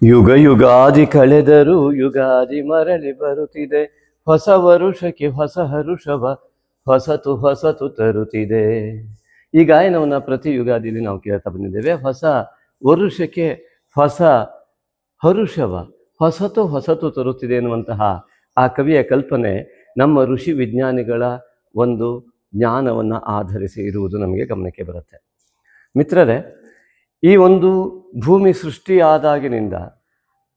ಯುಗ ಯುಗಾದಿ ಕಳೆದರೂ ಯುಗಾದಿ ಮರಳಿ ಬರುತ್ತಿದೆ, ಹೊಸ ವರುಷಕ್ಕೆ ಹೊಸ ಹರುಷವ ಹೊಸತು ಹೊಸತು ತರುತ್ತಿದೆ. ಈ ಗಾಯನವನ್ನು ಪ್ರತಿ ಯುಗಾದಿಯಲ್ಲಿ ನಾವು ಕೇಳ್ತಾ ಬಂದಿದ್ದೇವೆ. ಹೊಸ ವರುಷಕ್ಕೆ ಹೊಸ ಹರುಷವ ಹೊಸತು ಹೊಸತು ತರುತ್ತಿದೆ ಎನ್ನುವಂತಹ ಆ ಕವಿಯ ಕಲ್ಪನೆ ನಮ್ಮ ಋಷಿ ವಿಜ್ಞಾನಿಗಳ ಒಂದು ಜ್ಞಾನವನ್ನು ಆಧರಿಸಿ ಇರುವುದು ನಮಗೆ ಗಮನಕ್ಕೆ ಬರುತ್ತೆ. ಮಿತ್ರರೇ, ಈ ಒಂದು ಭೂಮಿ ಸೃಷ್ಟಿಯಾದಾಗಿನಿಂದ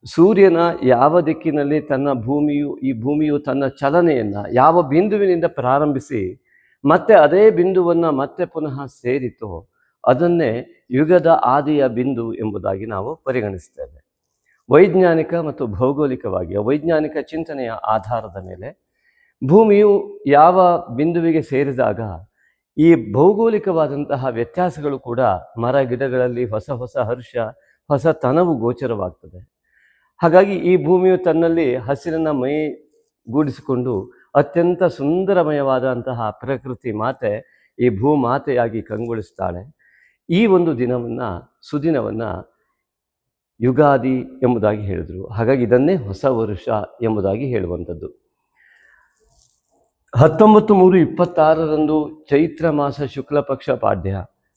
ಸೂರ್ಯನ ಯಾವ ದಿಕ್ಕಿನಲ್ಲಿ ಈ ಭೂಮಿಯು ತನ್ನ ಚಲನೆಯನ್ನು ಯಾವ ಬಿಂದುವಿನಿಂದ ಪ್ರಾರಂಭಿಸಿ ಮತ್ತೆ ಅದೇ ಬಿಂದುವನ್ನು ಮತ್ತೆ ಪುನಃ ಸೇರಿತೋ ಅದನ್ನೇ ಯುಗದ ಆದಿಯ ಬಿಂದು ಎಂಬುದಾಗಿ ನಾವು ಪರಿಗಣಿಸ್ತೇವೆ. ವೈಜ್ಞಾನಿಕ ಮತ್ತು ಭೌಗೋಳಿಕವಾಗಿ ವೈಜ್ಞಾನಿಕ ಚಿಂತನೆಯ ಆಧಾರದ ಮೇಲೆ ಭೂಮಿಯು ಯಾವ ಬಿಂದುವಿಗೆ ಸೇರಿದಾಗ ಈ ಭೌಗೋಳಿಕವಾದಂತಹ ವ್ಯತ್ಯಾಸಗಳು ಕೂಡ ಮರ ಗಿಡಗಳಲ್ಲಿ ಹೊಸ ಹೊಸ ಹರ್ಷ, ಹೊಸ ತನವು ಗೋಚರವಾಗ್ತದೆ. ಹಾಗಾಗಿ ಈ ಭೂಮಿಯು ತನ್ನಲ್ಲಿ ಹಸಿರನ್ನು ಮೈಗೂಡಿಸಿಕೊಂಡು ಅತ್ಯಂತ ಸುಂದರಮಯವಾದಂತಹ ಪ್ರಕೃತಿ ಮಾತೆ ಈ ಭೂಮಾತೆಯಾಗಿ ಕಂಗೊಳಿಸ್ತಾಳೆ. ಈ ಒಂದು ದಿನವನ್ನು ಸುದಿನವನ್ನು ಯುಗಾದಿ ಎಂಬುದಾಗಿ ಹೇಳಿದರು. ಹಾಗಾಗಿ ಇದನ್ನೇ ಹೊಸ ವರುಷ ಎಂಬುದಾಗಿ ಹೇಳುವಂಥದ್ದು. 19/3/26 ಚೈತ್ರ ಮಾಸ ಶುಕ್ಲ ಪಕ್ಷ ಪಾಡ್ಯ.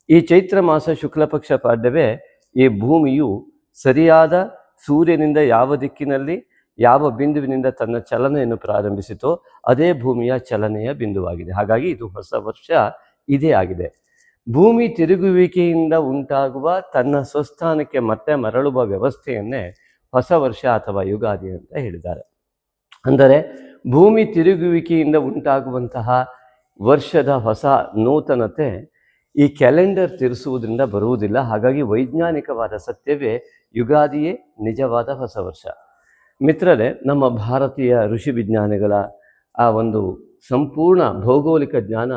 ಈ ಚೈತ್ರ ಮಾಸ ಶುಕ್ಲ ಪಕ್ಷ ಪಾಡ್ಯವೇ ಈ ಭೂಮಿಯು ಸರಿಯಾದ ಸೂರ್ಯನಿಂದ ಯಾವ ದಿಕ್ಕಿನಲ್ಲಿ ಯಾವ ಬಿಂದುವಿನಿಂದ ತನ್ನ ಚಲನೆಯನ್ನು ಪ್ರಾರಂಭಿಸಿತೋ ಅದೇ ಭೂಮಿಯ ಚಲನೆಯ ಬಿಂದುವಾಗಿದೆ. ಹಾಗಾಗಿ ಇದು ಹೊಸ ವರ್ಷ ಇದೇ ಆಗಿದೆ. ಭೂಮಿ ತಿರುಗುವಿಕೆಯಿಂದ ಉಂಟಾಗುವ ತನ್ನ ಸ್ವಸ್ಥಾನಕ್ಕೆ ಮತ್ತೆ ಮರಳುವ ವ್ಯವಸ್ಥೆಯನ್ನೇ ಹೊಸ ವರ್ಷ ಅಥವಾ ಯುಗಾದಿ ಅಂತ ಹೇಳಿದ್ದಾರೆ. ಅಂದರೆ ಭೂಮಿ ತಿರುಗುವಿಕೆಯಿಂದ ಉಂಟಾಗುವಂತಹ ವರ್ಷದ ಹೊಸ ನೂತನತೆ ಈ ಕ್ಯಾಲೆಂಡರ್ ತಿರುಸುವುದರಿಂದ ಬರುವುದಿಲ್ಲ. ಹಾಗಾಗಿ ವೈಜ್ಞಾನಿಕವಾದ ಸತ್ಯವೇ ಯುಗಾದಿಯೇ ನಿಜವಾದ ಹೊಸ ವರ್ಷ. ಮಿತ್ರರೇ, ನಮ್ಮ ಭಾರತೀಯ ಋಷಿ ವಿಜ್ಞಾನಿಗಳ ಆ ಒಂದು ಸಂಪೂರ್ಣ ಭೌಗೋಳಿಕ ಜ್ಞಾನ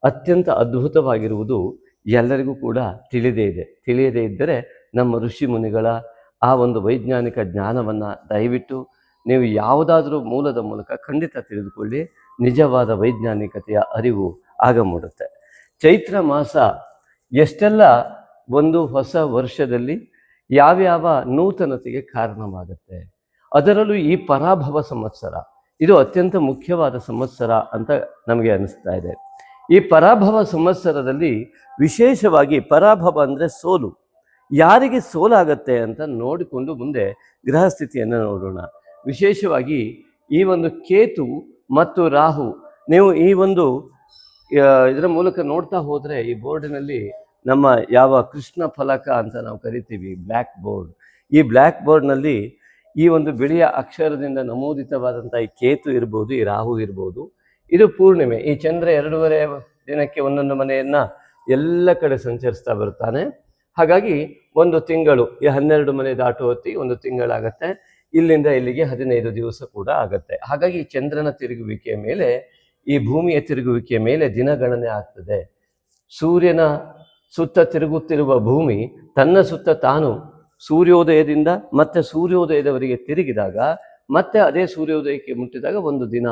ಅತ್ಯಂತ ಅದ್ಭುತವಾಗಿರುವುದು ಎಲ್ಲರಿಗೂ ಕೂಡ ತಿಳಿಯದೇ ಇದ್ದರೆ ನಮ್ಮ ಋಷಿ ಮುನಿಗಳ ಆ ಒಂದು ವೈಜ್ಞಾನಿಕ ಜ್ಞಾನವನ್ನು ದಯವಿಟ್ಟು ನೀವು ಯಾವುದಾದ್ರೂ ಮೂಲದ ಮೂಲಕ ಖಂಡಿತ ತಿಳಿದುಕೊಳ್ಳಿ. ನಿಜವಾದ ವೈಜ್ಞಾನಿಕತೆಯ ಅರಿವು ಆಗ ಮೂಡುತ್ತೆ. ಚೈತ್ರ ಮಾಸ ಎಷ್ಟೆಲ್ಲ ಒಂದು ಹೊಸ ವರ್ಷದಲ್ಲಿ ಯಾವ್ಯಾವ ನೂತನತೆಗೆ ಕಾರಣವಾಗುತ್ತೆ. ಅದರಲ್ಲೂ ಈ ಪರಾಭವ ಸಂವತ್ಸರ ಇದು ಅತ್ಯಂತ ಮುಖ್ಯವಾದ ಸಂವತ್ಸರ ಅಂತ ನಮಗೆ ಅನಿಸ್ತಾ ಇದೆ. ಈ ಪರಾಭವ ಸಂವತ್ಸರದಲ್ಲಿ ವಿಶೇಷವಾಗಿ ಪರಾಭವ ಅಂದರೆ ಸೋಲು, ಯಾರಿಗೆ ಸೋಲಾಗತ್ತೆ ಅಂತ ನೋಡಿಕೊಂಡು ಮುಂದೆ ಗ್ರಹ ಸ್ಥಿತಿಯನ್ನು ನೋಡೋಣ. ವಿಶೇಷವಾಗಿ ಈ ಒಂದು ಕೇತು ಮತ್ತು ರಾಹು, ನೀವು ಈ ಒಂದು ಇದರ ಮೂಲಕ ನೋಡ್ತಾ ಹೋದರೆ ಈ ಬೋರ್ಡಿನಲ್ಲಿ ನಮ್ಮ ಯಾವ ಕೃಷ್ಣ ಫಲಕ ಅಂತ ನಾವು ಕರಿತೀವಿ, ಬ್ಲ್ಯಾಕ್ ಬೋರ್ಡ್, ಈ ಬ್ಲ್ಯಾಕ್ ಬೋರ್ಡ್ನಲ್ಲಿ ಈ ಒಂದು ಬಿಳಿಯ ಅಕ್ಷರದಿಂದ ನಮೂದಿತವಾದಂಥ ಈ ಕೇತು ಇರ್ಬೋದು, ಈ ರಾಹು ಇರ್ಬೋದು. ಇದು ಪೂರ್ಣಿಮೆ. ಈ ಚಂದ್ರ 2.5 ದಿನಕ್ಕೆ ಒಂದೊಂದು ಮನೆಯನ್ನು ಎಲ್ಲ ಕಡೆ ಸಂಚರಿಸ್ತಾ ಬರ್ತಾನೆ. ಹಾಗಾಗಿ ಒಂದು ತಿಂಗಳು, ಈ 12 ಮನೆ ದಾಟುವ ಹೊತ್ತಿಗೆ ಒಂದು ತಿಂಗಳಾಗತ್ತೆ. ಇಲ್ಲಿಂದ ಇಲ್ಲಿಗೆ 15 ದಿವಸ ಕೂಡ ಆಗತ್ತೆ. ಹಾಗಾಗಿ ಚಂದ್ರನ ತಿರುಗುವಿಕೆಯ ಮೇಲೆ, ಈ ಭೂಮಿಯ ತಿರುಗುವಿಕೆಯ ಮೇಲೆ ದಿನಗಣನೆ ಆಗ್ತದೆ. ಸೂರ್ಯನ ಸುತ್ತ ತಿರುಗುತ್ತಿರುವ ಭೂಮಿ ತನ್ನ ಸುತ್ತ ತಾನು ಸೂರ್ಯೋದಯದಿಂದ ಮತ್ತೆ ಸೂರ್ಯೋದಯದವರೆಗೆ ತಿರುಗಿದಾಗ ಮತ್ತೆ ಅದೇ ಸೂರ್ಯೋದಯಕ್ಕೆ ಮುಟ್ಟಿದಾಗ ಒಂದು ದಿನ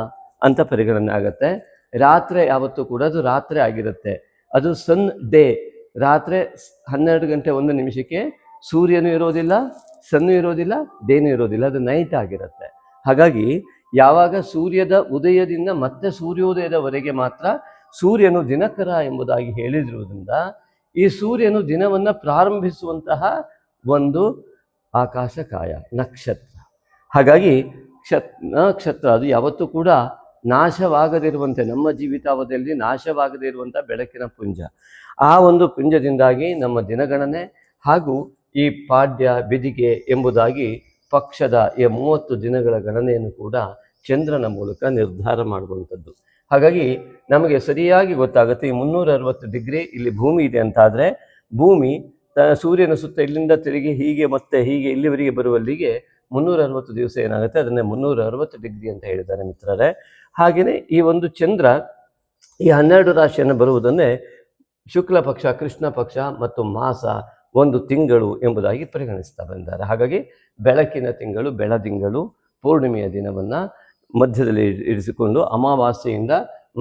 ಅಂತ ಪರಿಗಣನೆ ಆಗತ್ತೆ. ರಾತ್ರಿ ಯಾವತ್ತೂ ಕೂಡ ಅದು ರಾತ್ರಿ ಆಗಿರುತ್ತೆ. ಅದು ಸನ್ ಡೇ. ರಾತ್ರಿ 12:01 ಸೂರ್ಯನೂ ಇರೋದಿಲ್ಲ, ಸನ್ನು ಇರೋದಿಲ್ಲ, ಡೇನೂ ಇರೋದಿಲ್ಲ, ಅದು ನೈಟ್ ಆಗಿರುತ್ತೆ. ಹಾಗಾಗಿ ಯಾವಾಗ ಸೂರ್ಯದ ಉದಯದಿಂದ ಮತ್ತೆ ಸೂರ್ಯೋದಯದವರೆಗೆ ಮಾತ್ರ ಸೂರ್ಯನು ದಿನಕರ ಎಂಬುದಾಗಿ ಹೇಳಿರುವುದರಿಂದ ಈ ಸೂರ್ಯನು ದಿನವನ್ನು ಪ್ರಾರಂಭಿಸುವಂತಹ ಒಂದು ಆಕಾಶಕಾಯ ನಕ್ಷತ್ರ. ಹಾಗಾಗಿ ನಕ್ಷತ್ರ ಅದು ಯಾವತ್ತೂ ಕೂಡ ನಾಶವಾಗದಿರುವಂತೆ, ನಮ್ಮ ಜೀವಿತಾವಧಿಯಲ್ಲಿ ನಾಶವಾಗದೇ ಇರುವಂಥ ಬೆಳಕಿನ ಪುಂಜ. ಆ ಒಂದು ಪುಂಜದಿಂದಾಗಿ ನಮ್ಮ ದಿನಗಣನೆ ಹಾಗೂ ಈ ಪಾಡ್ಯ ಬಿದಿಗೆ ಎಂಬುದಾಗಿ ಪಕ್ಷದ ಈ 30 ದಿನಗಳ ಗಣನೆಯನ್ನು ಕೂಡ ಚಂದ್ರನ ಮೂಲಕ ನಿರ್ಧಾರ ಮಾಡುವಂಥದ್ದು. ಹಾಗಾಗಿ ನಮಗೆ ಸರಿಯಾಗಿ ಗೊತ್ತಾಗುತ್ತೆ, ಈ 360 ಡಿಗ್ರಿ ಇಲ್ಲಿ ಭೂಮಿ ಇದೆ ಅಂತಾದರೆ ಭೂಮಿ ಸೂರ್ಯನ ಸುತ್ತ ಇಲ್ಲಿಂದ ತಿರುಗಿ ಹೀಗೆ ಮತ್ತೆ ಹೀಗೆ ಇಲ್ಲಿವರೆಗೆ ಬರುವಲ್ಲಿಗೆ 360 ದಿವಸ ಏನಾಗುತ್ತೆ, ಅದನ್ನೇ 360 ಡಿಗ್ರಿ ಅಂತ ಹೇಳಿದ್ದಾರೆ ಮಿತ್ರರೇ. ಹಾಗೆಯೇ ಈ ಒಂದು ಚಂದ್ರ ಈ 12 ರಾಶಿಯನ್ನು ಬರುವುದನ್ನೇ ಶುಕ್ಲ ಪಕ್ಷ, ಕೃಷ್ಣ ಪಕ್ಷ ಮತ್ತು ಮಾಸ, ಒಂದು ತಿಂಗಳು ಎಂಬುದಾಗಿ ಪರಿಗಣಿಸ್ತಾ ಬಂದಿದ್ದಾರೆ. ಹಾಗಾಗಿ ಬೆಳಕಿನ ತಿಂಗಳು, ಬೆಳದಿಂಗಳು, ಪೂರ್ಣಿಮೆಯ ದಿನವನ್ನು ಮಧ್ಯದಲ್ಲಿ ಇರಿಸಿಕೊಂಡು ಅಮಾವಾಸ್ಯೆಯಿಂದ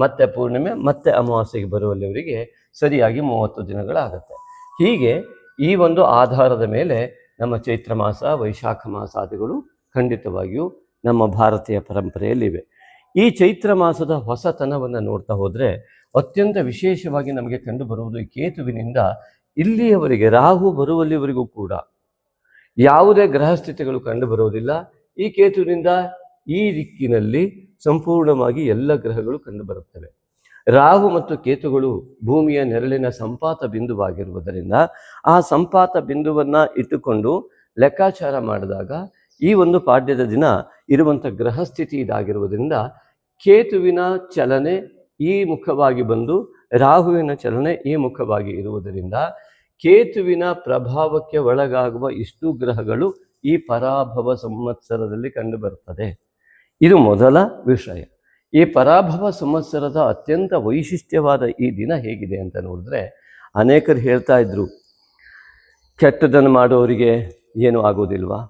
ಮತ್ತೆ ಪೂರ್ಣಿಮೆ ಮತ್ತೆ ಅಮಾವಾಸ್ಯೆಗೆ ಬರುವಲ್ಲಿವರೆಗೆ ಸರಿಯಾಗಿ 30 ದಿನಗಳಾಗುತ್ತೆ. ಹೀಗೆ ಈ ಒಂದು ಆಧಾರದ ಮೇಲೆ ನಮ್ಮ ಚೈತ್ರ ಮಾಸ, ವೈಶಾಖ ಮಾಸಾದಿಗಳು ಖಂಡಿತವಾಗಿಯೂ ನಮ್ಮ ಭಾರತೀಯ ಪರಂಪರೆಯಲ್ಲಿವೆ. ಈ ಚೈತ್ರ ಮಾಸದ ಹೊಸತನವನ್ನು ನೋಡ್ತಾ ಹೋದರೆ ಅತ್ಯಂತ ವಿಶೇಷವಾಗಿ ನಮಗೆ ಕಂಡು ಬರುವುದು ಈ ಕೇತುವಿನಿಂದ ಇಲ್ಲಿಯವರೆಗೆ ರಾಹು ಬರುವಲ್ಲಿವರೆಗೂ ಕೂಡ ಯಾವುದೇ ಗ್ರಹಸ್ಥಿತಿಗಳು ಕಂಡು ಬರುವುದಿಲ್ಲ. ಈ ಕೇತುವಿನಿಂದ ಈ ದಿಕ್ಕಿನಲ್ಲಿ ಸಂಪೂರ್ಣವಾಗಿ ಎಲ್ಲ ಗ್ರಹಗಳು ಕಂಡು ಬರುತ್ತವೆ. ರಾಹು ಮತ್ತು ಕೇತುಗಳು ಭೂಮಿಯ ನೆರಳಿನ ಸಂಪಾತ ಬಿಂದುವಾಗಿರುವುದರಿಂದ ಆ ಸಂಪಾತ ಬಿಂದುವನ್ನು ಇಟ್ಟುಕೊಂಡು ಲೆಕ್ಕಾಚಾರ ಮಾಡಿದಾಗ ಈ ಒಂದು ಪಾಡ್ಯದ ದಿನ ಇರುವಂಥ ಗ್ರಹಸ್ಥಿತಿ ಇದಾಗಿರುವುದರಿಂದ ಕೇತುವಿನ ಚಲನೆ ಈ ಮುಖವಾಗಿ ಬಂದು ರಾಹುವಿನ ಚಲನೆ ಈ ಮುಖವಾಗಿ ಇರುವುದರಿಂದ ಕೇತುವಿನ ಪ್ರಭಾವಕ್ಕೆ ಒಳಗಾಗುವ ಇಷ್ಟು ಗ್ರಹಗಳು ಈ ಪರಾಭವ ಸಂವತ್ಸರದಲ್ಲಿ ಕಂಡುಬರುತ್ತದೆ. ಇದು ಮೊದಲ ವಿಷಯ. ಈ ಪರಾಭವ ಸಂವತ್ಸರದ ಅತ್ಯಂತ ವೈಶಿಷ್ಟ್ಯವಾದ ಈ ದಿನ ಹೇಗಿದೆ ಅಂತ ನೋಡಿದ್ರೆ, ಅನೇಕರು ಹೇಳ್ತಾ ಇದ್ರು, ಕೆಟ್ಟದನ್ನು ಮಾಡೋರಿಗೆ ಏನೂ ಆಗೋದಿಲ್ವಾ,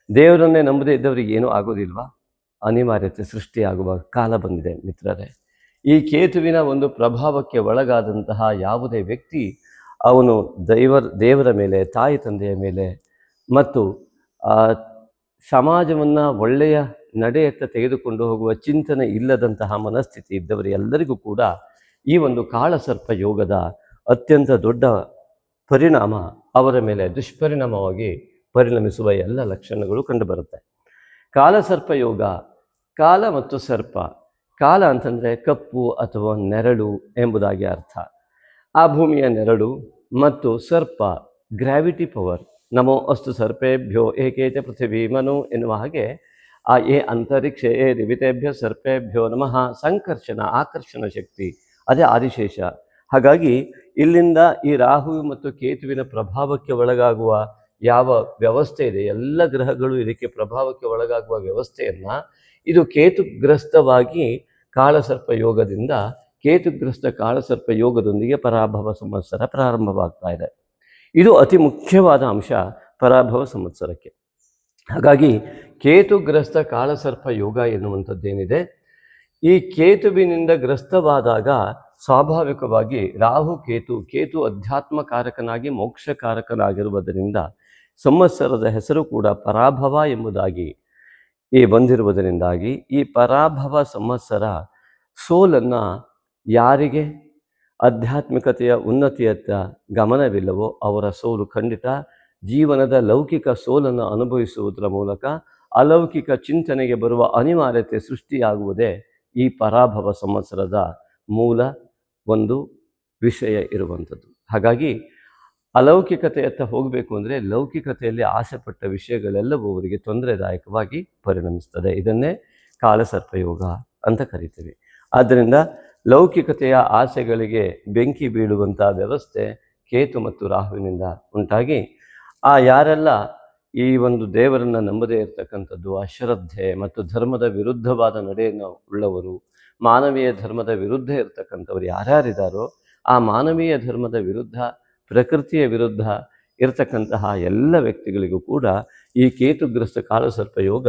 ದೇವರನ್ನೇ ನಂಬದೇ ಇದ್ದವರಿಗೆ ಏನೂ ಆಗೋದಿಲ್ವಾ? ಅನಿವಾರ್ಯತೆ ಸೃಷ್ಟಿಯಾಗುವ ಕಾಲ ಬಂದಿದೆ ಮಿತ್ರರೇ. ಈ ಕೇತುವಿನ ಒಂದು ಪ್ರಭಾವಕ್ಕೆ ಒಳಗಾದಂತಹ ಯಾವುದೇ ವ್ಯಕ್ತಿ ಅವನು ದೇವರ ಮೇಲೆ, ತಾಯಿ ತಂದೆಯ ಮೇಲೆ ಮತ್ತು ಸಮಾಜವನ್ನು ಒಳ್ಳೆಯ ನಡೆಯತ್ತ ತೆಗೆದುಕೊಂಡು ಹೋಗುವ ಚಿಂತನೆ ಇಲ್ಲದಂತಹ ಮನಸ್ಥಿತಿ ಇದ್ದವರು ಎಲ್ಲರಿಗೂ ಕೂಡ ಈ ಒಂದು ಕಾಳಸರ್ಪ ಯೋಗದ ಅತ್ಯಂತ ದೊಡ್ಡ ಪರಿಣಾಮ ಅವರ ಮೇಲೆ ದುಷ್ಪರಿಣಾಮವಾಗಿ ಪರಿಣಮಿಸುವ ಎಲ್ಲ ಲಕ್ಷಣಗಳು ಕಂಡುಬರುತ್ತೆ. ಕಾಲಸರ್ಪ ಯೋಗ, ಕಾಲ ಮತ್ತು ಸರ್ಪ. ಕಾಲ ಅಂತಂದರೆ ಕಪ್ಪು ಅಥವಾ ನೆರಳು ಎಂಬುದಾಗಿ ಅರ್ಥ. ಆ ಭೂಮಿಯ ನೆರಳು ಮತ್ತು ಸರ್ಪ ಗ್ರಾವಿಟಿ ಪವರ್. ನಮೋ ಅಸ್ತು ಸರ್ಪೇಭ್ಯೋ ಏಕೇಚ ಪೃಥಿವೀ ಮನು ಎನ್ನುವ ಹಾಗೆ ಆ ಅಂತರಿಕ್ಷ ದಿವಿತೇಭ್ಯ ಸರ್ಪೇಭ್ಯೋ ನಮಃ ಸಂಕರ್ಷಣ, ಆಕರ್ಷಣ ಶಕ್ತಿ, ಅದೇ ಆದಿಶೇಷ. ಹಾಗಾಗಿ ಇಲ್ಲಿಂದ ಈ ರಾಹು ಮತ್ತು ಕೇತುವಿನ ಪ್ರಭಾವಕ್ಕೆ ಒಳಗಾಗುವ ಯಾವ ವ್ಯವಸ್ಥೆ ಇದೆ, ಎಲ್ಲ ಗ್ರಹಗಳು ಇದಕ್ಕೆ ಪ್ರಭಾವಕ್ಕೆ ಒಳಗಾಗುವ ವ್ಯವಸ್ಥೆಯನ್ನು ಇದು ಕೇತುಗ್ರಸ್ತವಾಗಿ ಕಾಳಸರ್ಪ ಯೋಗದಿಂದ, ಕೇತುಗ್ರಸ್ತ ಕಾಳಸರ್ಪ ಯೋಗದೊಂದಿಗೆ ಪರಾಭವ ಸಂವತ್ಸರ ಪ್ರಾರಂಭವಾಗ್ತಾ ಇದೆ. ಇದು ಅತಿ ಮುಖ್ಯವಾದ ಅಂಶ ಪರಾಭವ ಸಂವತ್ಸರಕ್ಕೆ. ಹಾಗಾಗಿ ಕೇತುಗ್ರಸ್ತ ಕಾಳಸರ್ಪ ಯೋಗ ಎನ್ನುವಂಥದ್ದೇನಿದೆ, ಈ ಕೇತುವಿನಿಂದ ಗ್ರಸ್ತವಾದಾಗ ಸ್ವಾಭಾವಿಕವಾಗಿ ಕೇತು ಅಧ್ಯಾತ್ಮಕಾರಕನಾಗಿ ಮೋಕ್ಷಕಾರಕನಾಗಿರುವುದರಿಂದ ಸಂವತ್ಸರದ ಹೆಸರು ಕೂಡ ಪರಾಭವ ಎಂಬುದಾಗಿ ಬಂದಿರುವುದರಿಂದಾಗಿ ಈ ಪರಾಭವ ಸಂವತ್ಸರ ಸೋಲನ್ನು, ಯಾರಿಗೆ ಆಧ್ಯಾತ್ಮಿಕತೆಯ ಉನ್ನತಿಯತ್ತ ಗಮನವಿಲ್ಲವೋ ಅವರ ಸೋಲು ಖಂಡಿತ. ಜೀವನದ ಲೌಕಿಕ ಸೋಲನ್ನು ಅನುಭವಿಸುವುದರ ಮೂಲಕ ಅಲೌಕಿಕ ಚಿಂತನೆಗೆ ಬರುವ ಅನಿವಾರ್ಯತೆ ಸೃಷ್ಟಿಯಾಗುವುದೇ ಈ ಪರಾಭವ ಸಂವತ್ಸರದ ಮೂಲ ಒಂದು ವಿಷಯ ಇರುವಂಥದ್ದು. ಹಾಗಾಗಿ ಅಲೌಕಿಕತೆಯತ್ತ ಹೋಗಬೇಕು ಅಂದರೆ ಲೌಕಿಕತೆಯಲ್ಲಿ ಆಸೆಪಟ್ಟ ವಿಷಯಗಳೆಲ್ಲವೂ ಅವರಿಗೆ ತೊಂದರೆದಾಯಕವಾಗಿ ಪರಿಣಮಿಸ್ತದೆ. ಇದನ್ನೇ ಕಾಳಸರ್ಪಯೋಗ ಅಂತ ಕರಿತೀವಿ. ಆದ್ದರಿಂದ ಲೌಕಿಕತೆಯ ಆಸೆಗಳಿಗೆ ಬೆಂಕಿ ಬೀಳುವಂಥ ವ್ಯವಸ್ಥೆ ಕೇತು ಮತ್ತು ರಾಹುವಿನಿಂದ ಉಂಟಾಗಿ ಯಾರೆಲ್ಲ ಈ ಒಂದು ದೇವರನ್ನು ನಂಬದೇ ಇರತಕ್ಕಂಥದ್ದು, ಅಶ್ರದ್ಧೆ ಮತ್ತು ಧರ್ಮದ ವಿರುದ್ಧವಾದ ನಡೆಯನ್ನು ಉಳ್ಳವರು, ಮಾನವೀಯ ಧರ್ಮದ ವಿರುದ್ಧ ಇರತಕ್ಕಂಥವ್ರು ಯಾರ್ಯಾರಿದ್ದಾರೋ ಆ ಮಾನವೀಯ ಧರ್ಮದ ವಿರುದ್ಧ, ಪ್ರಕೃತಿಯ ವಿರುದ್ಧ ಇರತಕ್ಕಂತಹ ಎಲ್ಲ ವ್ಯಕ್ತಿಗಳಿಗೂ ಕೂಡ ಈ ಕೇತುಗ್ರಸ್ತ ಕಾಳಸರ್ಪ ಯೋಗ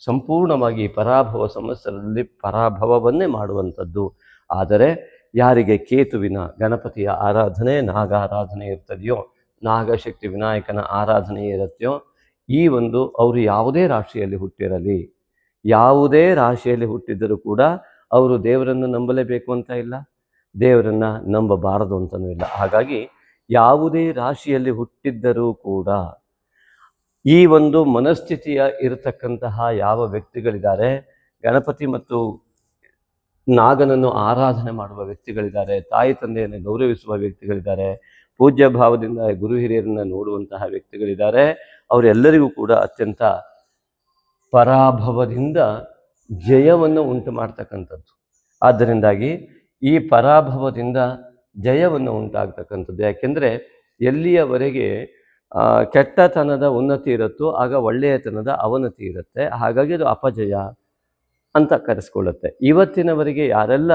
ಸಂಪೂರ್ಣವಾಗಿ ಪರಾಭವ ಸಂವತ್ಸರದಲ್ಲಿ ಪರಾಭವವನ್ನೇ ಮಾಡುವಂಥದ್ದು. ಆದರೆ ಯಾರಿಗೆ ಕೇತುವಿನ ಗಣಪತಿಯ ಆರಾಧನೆ, ನಾಗ ಆರಾಧನೆ ಇರ್ತದೆಯೋ, ನಾಗಶಕ್ತಿ ವಿನಾಯಕನ ಆರಾಧನೆ ಇರುತ್ತೆಯೋ, ಅವರು ಯಾವುದೇ ರಾಶಿಯಲ್ಲಿ ಹುಟ್ಟಿರಲಿ, ಯಾವುದೇ ರಾಶಿಯಲ್ಲಿ ಹುಟ್ಟಿದ್ದರೂ ಕೂಡ ಅವರು ದೇವರನ್ನು ನಂಬಲೇಬೇಕು ಅಂತ ಇಲ್ಲ, ದೇವರನ್ನು ನಂಬಬಾರದು ಅಂತಲೂ ಇಲ್ಲ. ಹಾಗಾಗಿ ಯಾವುದೇ ರಾಶಿಯಲ್ಲಿ ಹುಟ್ಟಿದ್ದರೂ ಕೂಡ ಈ ಒಂದು ಮನಸ್ಥಿತಿಯ ಇರತಕ್ಕಂತಹ ಯಾವ ವ್ಯಕ್ತಿಗಳಿದ್ದಾರೆ, ಗಣಪತಿ ಮತ್ತು ನಾಗನನ್ನು ಆರಾಧನೆ ಮಾಡುವ ವ್ಯಕ್ತಿಗಳಿದ್ದಾರೆ, ತಾಯಿ ತಂದೆಯನ್ನು ಗೌರವಿಸುವ ವ್ಯಕ್ತಿಗಳಿದ್ದಾರೆ, ಪೂಜ್ಯ ಭಾವದಿಂದ ಗುರು ಹಿರಿಯರನ್ನು ನೋಡುವಂತಹ ವ್ಯಕ್ತಿಗಳಿದ್ದಾರೆ, ಅವರೆಲ್ಲರಿಗೂ ಕೂಡ ಅತ್ಯಂತ ಪರಾಭವದಿಂದ ಜಯವನ್ನು ಉಂಟು ಮಾಡ್ತಕ್ಕಂಥದ್ದು. ಆದ್ದರಿಂದಾಗಿ ಈ ಪರಾಭವದಿಂದ ಜಯವನ್ನು ಉಂಟಾಗ್ತಕ್ಕಂಥದ್ದು. ಯಾಕೆಂದರೆ ಎಲ್ಲಿಯವರೆಗೆ ಕೆಟ್ಟತನದ ಉನ್ನತಿ ಇರುತ್ತೋ ಆಗ ಒಳ್ಳೆಯತನದ ಅವನತಿ ಇರುತ್ತೆ. ಹಾಗಾಗಿ ಅದು ಅಪಜಯ ಅಂತ ಕರೆಸ್ಕೊಳ್ಳುತ್ತೆ. ಇವತ್ತಿನವರೆಗೆ ಯಾರೆಲ್ಲ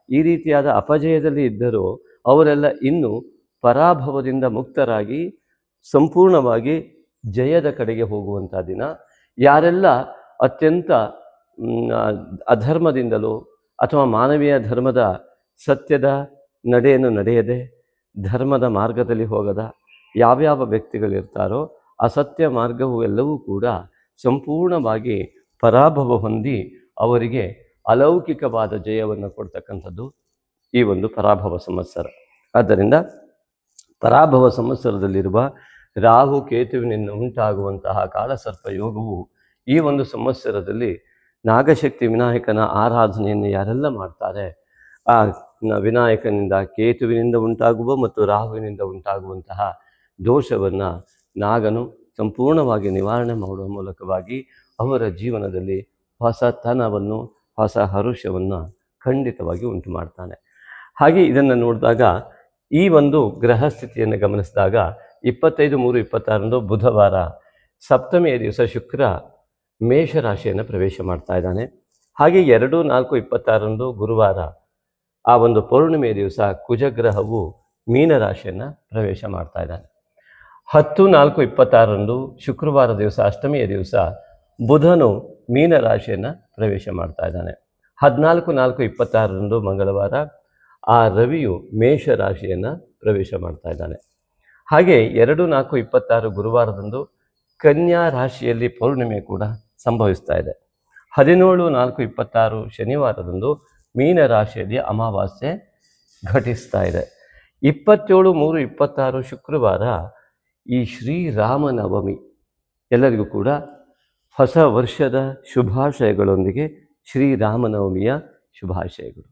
ಈ ರೀತಿಯಾದ ಅಪಜಯದಲ್ಲಿ ಇದ್ದರೋ ಅವರೆಲ್ಲ ಇನ್ನು ಪರಾಭವದಿಂದ ಮುಕ್ತರಾಗಿ ಸಂಪೂರ್ಣವಾಗಿ ಜಯದ ಕಡೆಗೆ ಹೋಗುವಂಥ ದಿನ. ಯಾರೆಲ್ಲ ಅತ್ಯಂತ ಅಧರ್ಮದಿಂದಲೋ ಅಥವಾ ಮಾನವೀಯ ಧರ್ಮದ ಸತ್ಯದ ನಡೆಯನ್ನು ನಡೆಯದೆ ಧರ್ಮದ ಮಾರ್ಗದಲ್ಲಿ ಹೋಗದ ಯಾವ್ಯಾವ ವ್ಯಕ್ತಿಗಳಿರ್ತಾರೋ ಅಸತ್ಯ ಮಾರ್ಗವು ಎಲ್ಲವೂ ಕೂಡ ಸಂಪೂರ್ಣವಾಗಿ ಪರಾಭವ ಹೊಂದಿ ಅವರಿಗೆ ಅಲೌಕಿಕವಾದ ಜಯವನ್ನು ಕೊಡ್ತಕ್ಕಂಥದ್ದು ಈ ಒಂದು ಪರಾಭವ ಸಂವತ್ಸರ. ಆದ್ದರಿಂದ ಪರಾಭವ ಸಂವತ್ಸರದಲ್ಲಿರುವ ರಾಹು ಕೇತುವಿನಿಂದ ಉಂಟಾಗುವಂತಹ ಕಾಲಸರ್ಪ ಯೋಗವು ಈ ಒಂದು ಸಂವತ್ಸರದಲ್ಲಿ ನಾಗಶಕ್ತಿ ವಿನಾಯಕನ ಆರಾಧನೆಯನ್ನು ಯಾರೆಲ್ಲ ಮಾಡ್ತಾರೆ, ಆ ವಿನಾಯಕನಿಂದ, ಕೇತುವಿನಿಂದ ಉಂಟಾಗುವ ಮತ್ತು ರಾಹುವಿನಿಂದ ಉಂಟಾಗುವಂತಹ ದೋಷವನ್ನು ನಾಗನು ಸಂಪೂರ್ಣವಾಗಿ ನಿವಾರಣೆ ಮಾಡುವ ಮೂಲಕವಾಗಿ ಅವರ ಜೀವನದಲ್ಲಿ ಹೊಸತನವನ್ನು, ಹೊಸ ಹರುಷವನ್ನು ಖಂಡಿತವಾಗಿ ಉಂಟು ಮಾಡ್ತಾನೆ. ಹಾಗೆ ಇದನ್ನು ನೋಡಿದಾಗ ಈ ಒಂದು ಗ್ರಹ ಸ್ಥಿತಿಯನ್ನು ಗಮನಿಸಿದಾಗ 25/3/26 ಬುಧವಾರ ಸಪ್ತಮಿಯ ದಿವಸ ಶುಕ್ರ ಮೇಷರಾಶಿಯನ್ನು ಪ್ರವೇಶ ಮಾಡ್ತಾ ಇದ್ದಾನೆ. ಹಾಗೆ 2/4/26 ಗುರುವಾರ ಆ ಒಂದು ಪೌರ್ಣಿಮೆಯ ದಿವಸ ಕುಜಗ್ರಹವು ಮೀನರಾಶಿಯನ್ನು ಪ್ರವೇಶ ಮಾಡ್ತಾ ಇದ್ದಾನೆ. 10/4/26 ಶುಕ್ರವಾರ ದಿವಸ ಅಷ್ಟಮಿಯ ದಿವಸ ಬುಧನು ಮೀನರಾಶಿಯನ್ನು ಪ್ರವೇಶ ಮಾಡ್ತಾ ಇದ್ದಾನೆ. 14/4/26 ಮಂಗಳವಾರ ಆ ರವಿಯು ಮೇಷರಾಶಿಯನ್ನು ಪ್ರವೇಶ ಮಾಡ್ತಾ ಇದ್ದಾನೆ. ಹಾಗೆ 2/4/26 ಗುರುವಾರದಂದು ಕನ್ಯಾ ರಾಶಿಯಲ್ಲಿ ಪೌರ್ಣಿಮೆ ಕೂಡ ಸಂಭವಿಸ್ತಾ ಇದೆ. 17/4/26 ಶನಿವಾರದಂದು ಮೀನ ರಾಶಿಯಲ್ಲಿ ಅಮಾವಾಸ್ಯೆ ಘಟಿಸ್ತಾ ಇದೆ. 27/3/26 ಶುಕ್ರವಾರ ಈ ಶ್ರೀರಾಮನವಮಿ. ಎಲ್ಲರಿಗೂ ಕೂಡ ಹೊಸ ವರ್ಷದ ಶುಭಾಶಯಗಳೊಂದಿಗೆ ಶ್ರೀರಾಮನವಮಿಯ ಶುಭಾಶಯಗಳು.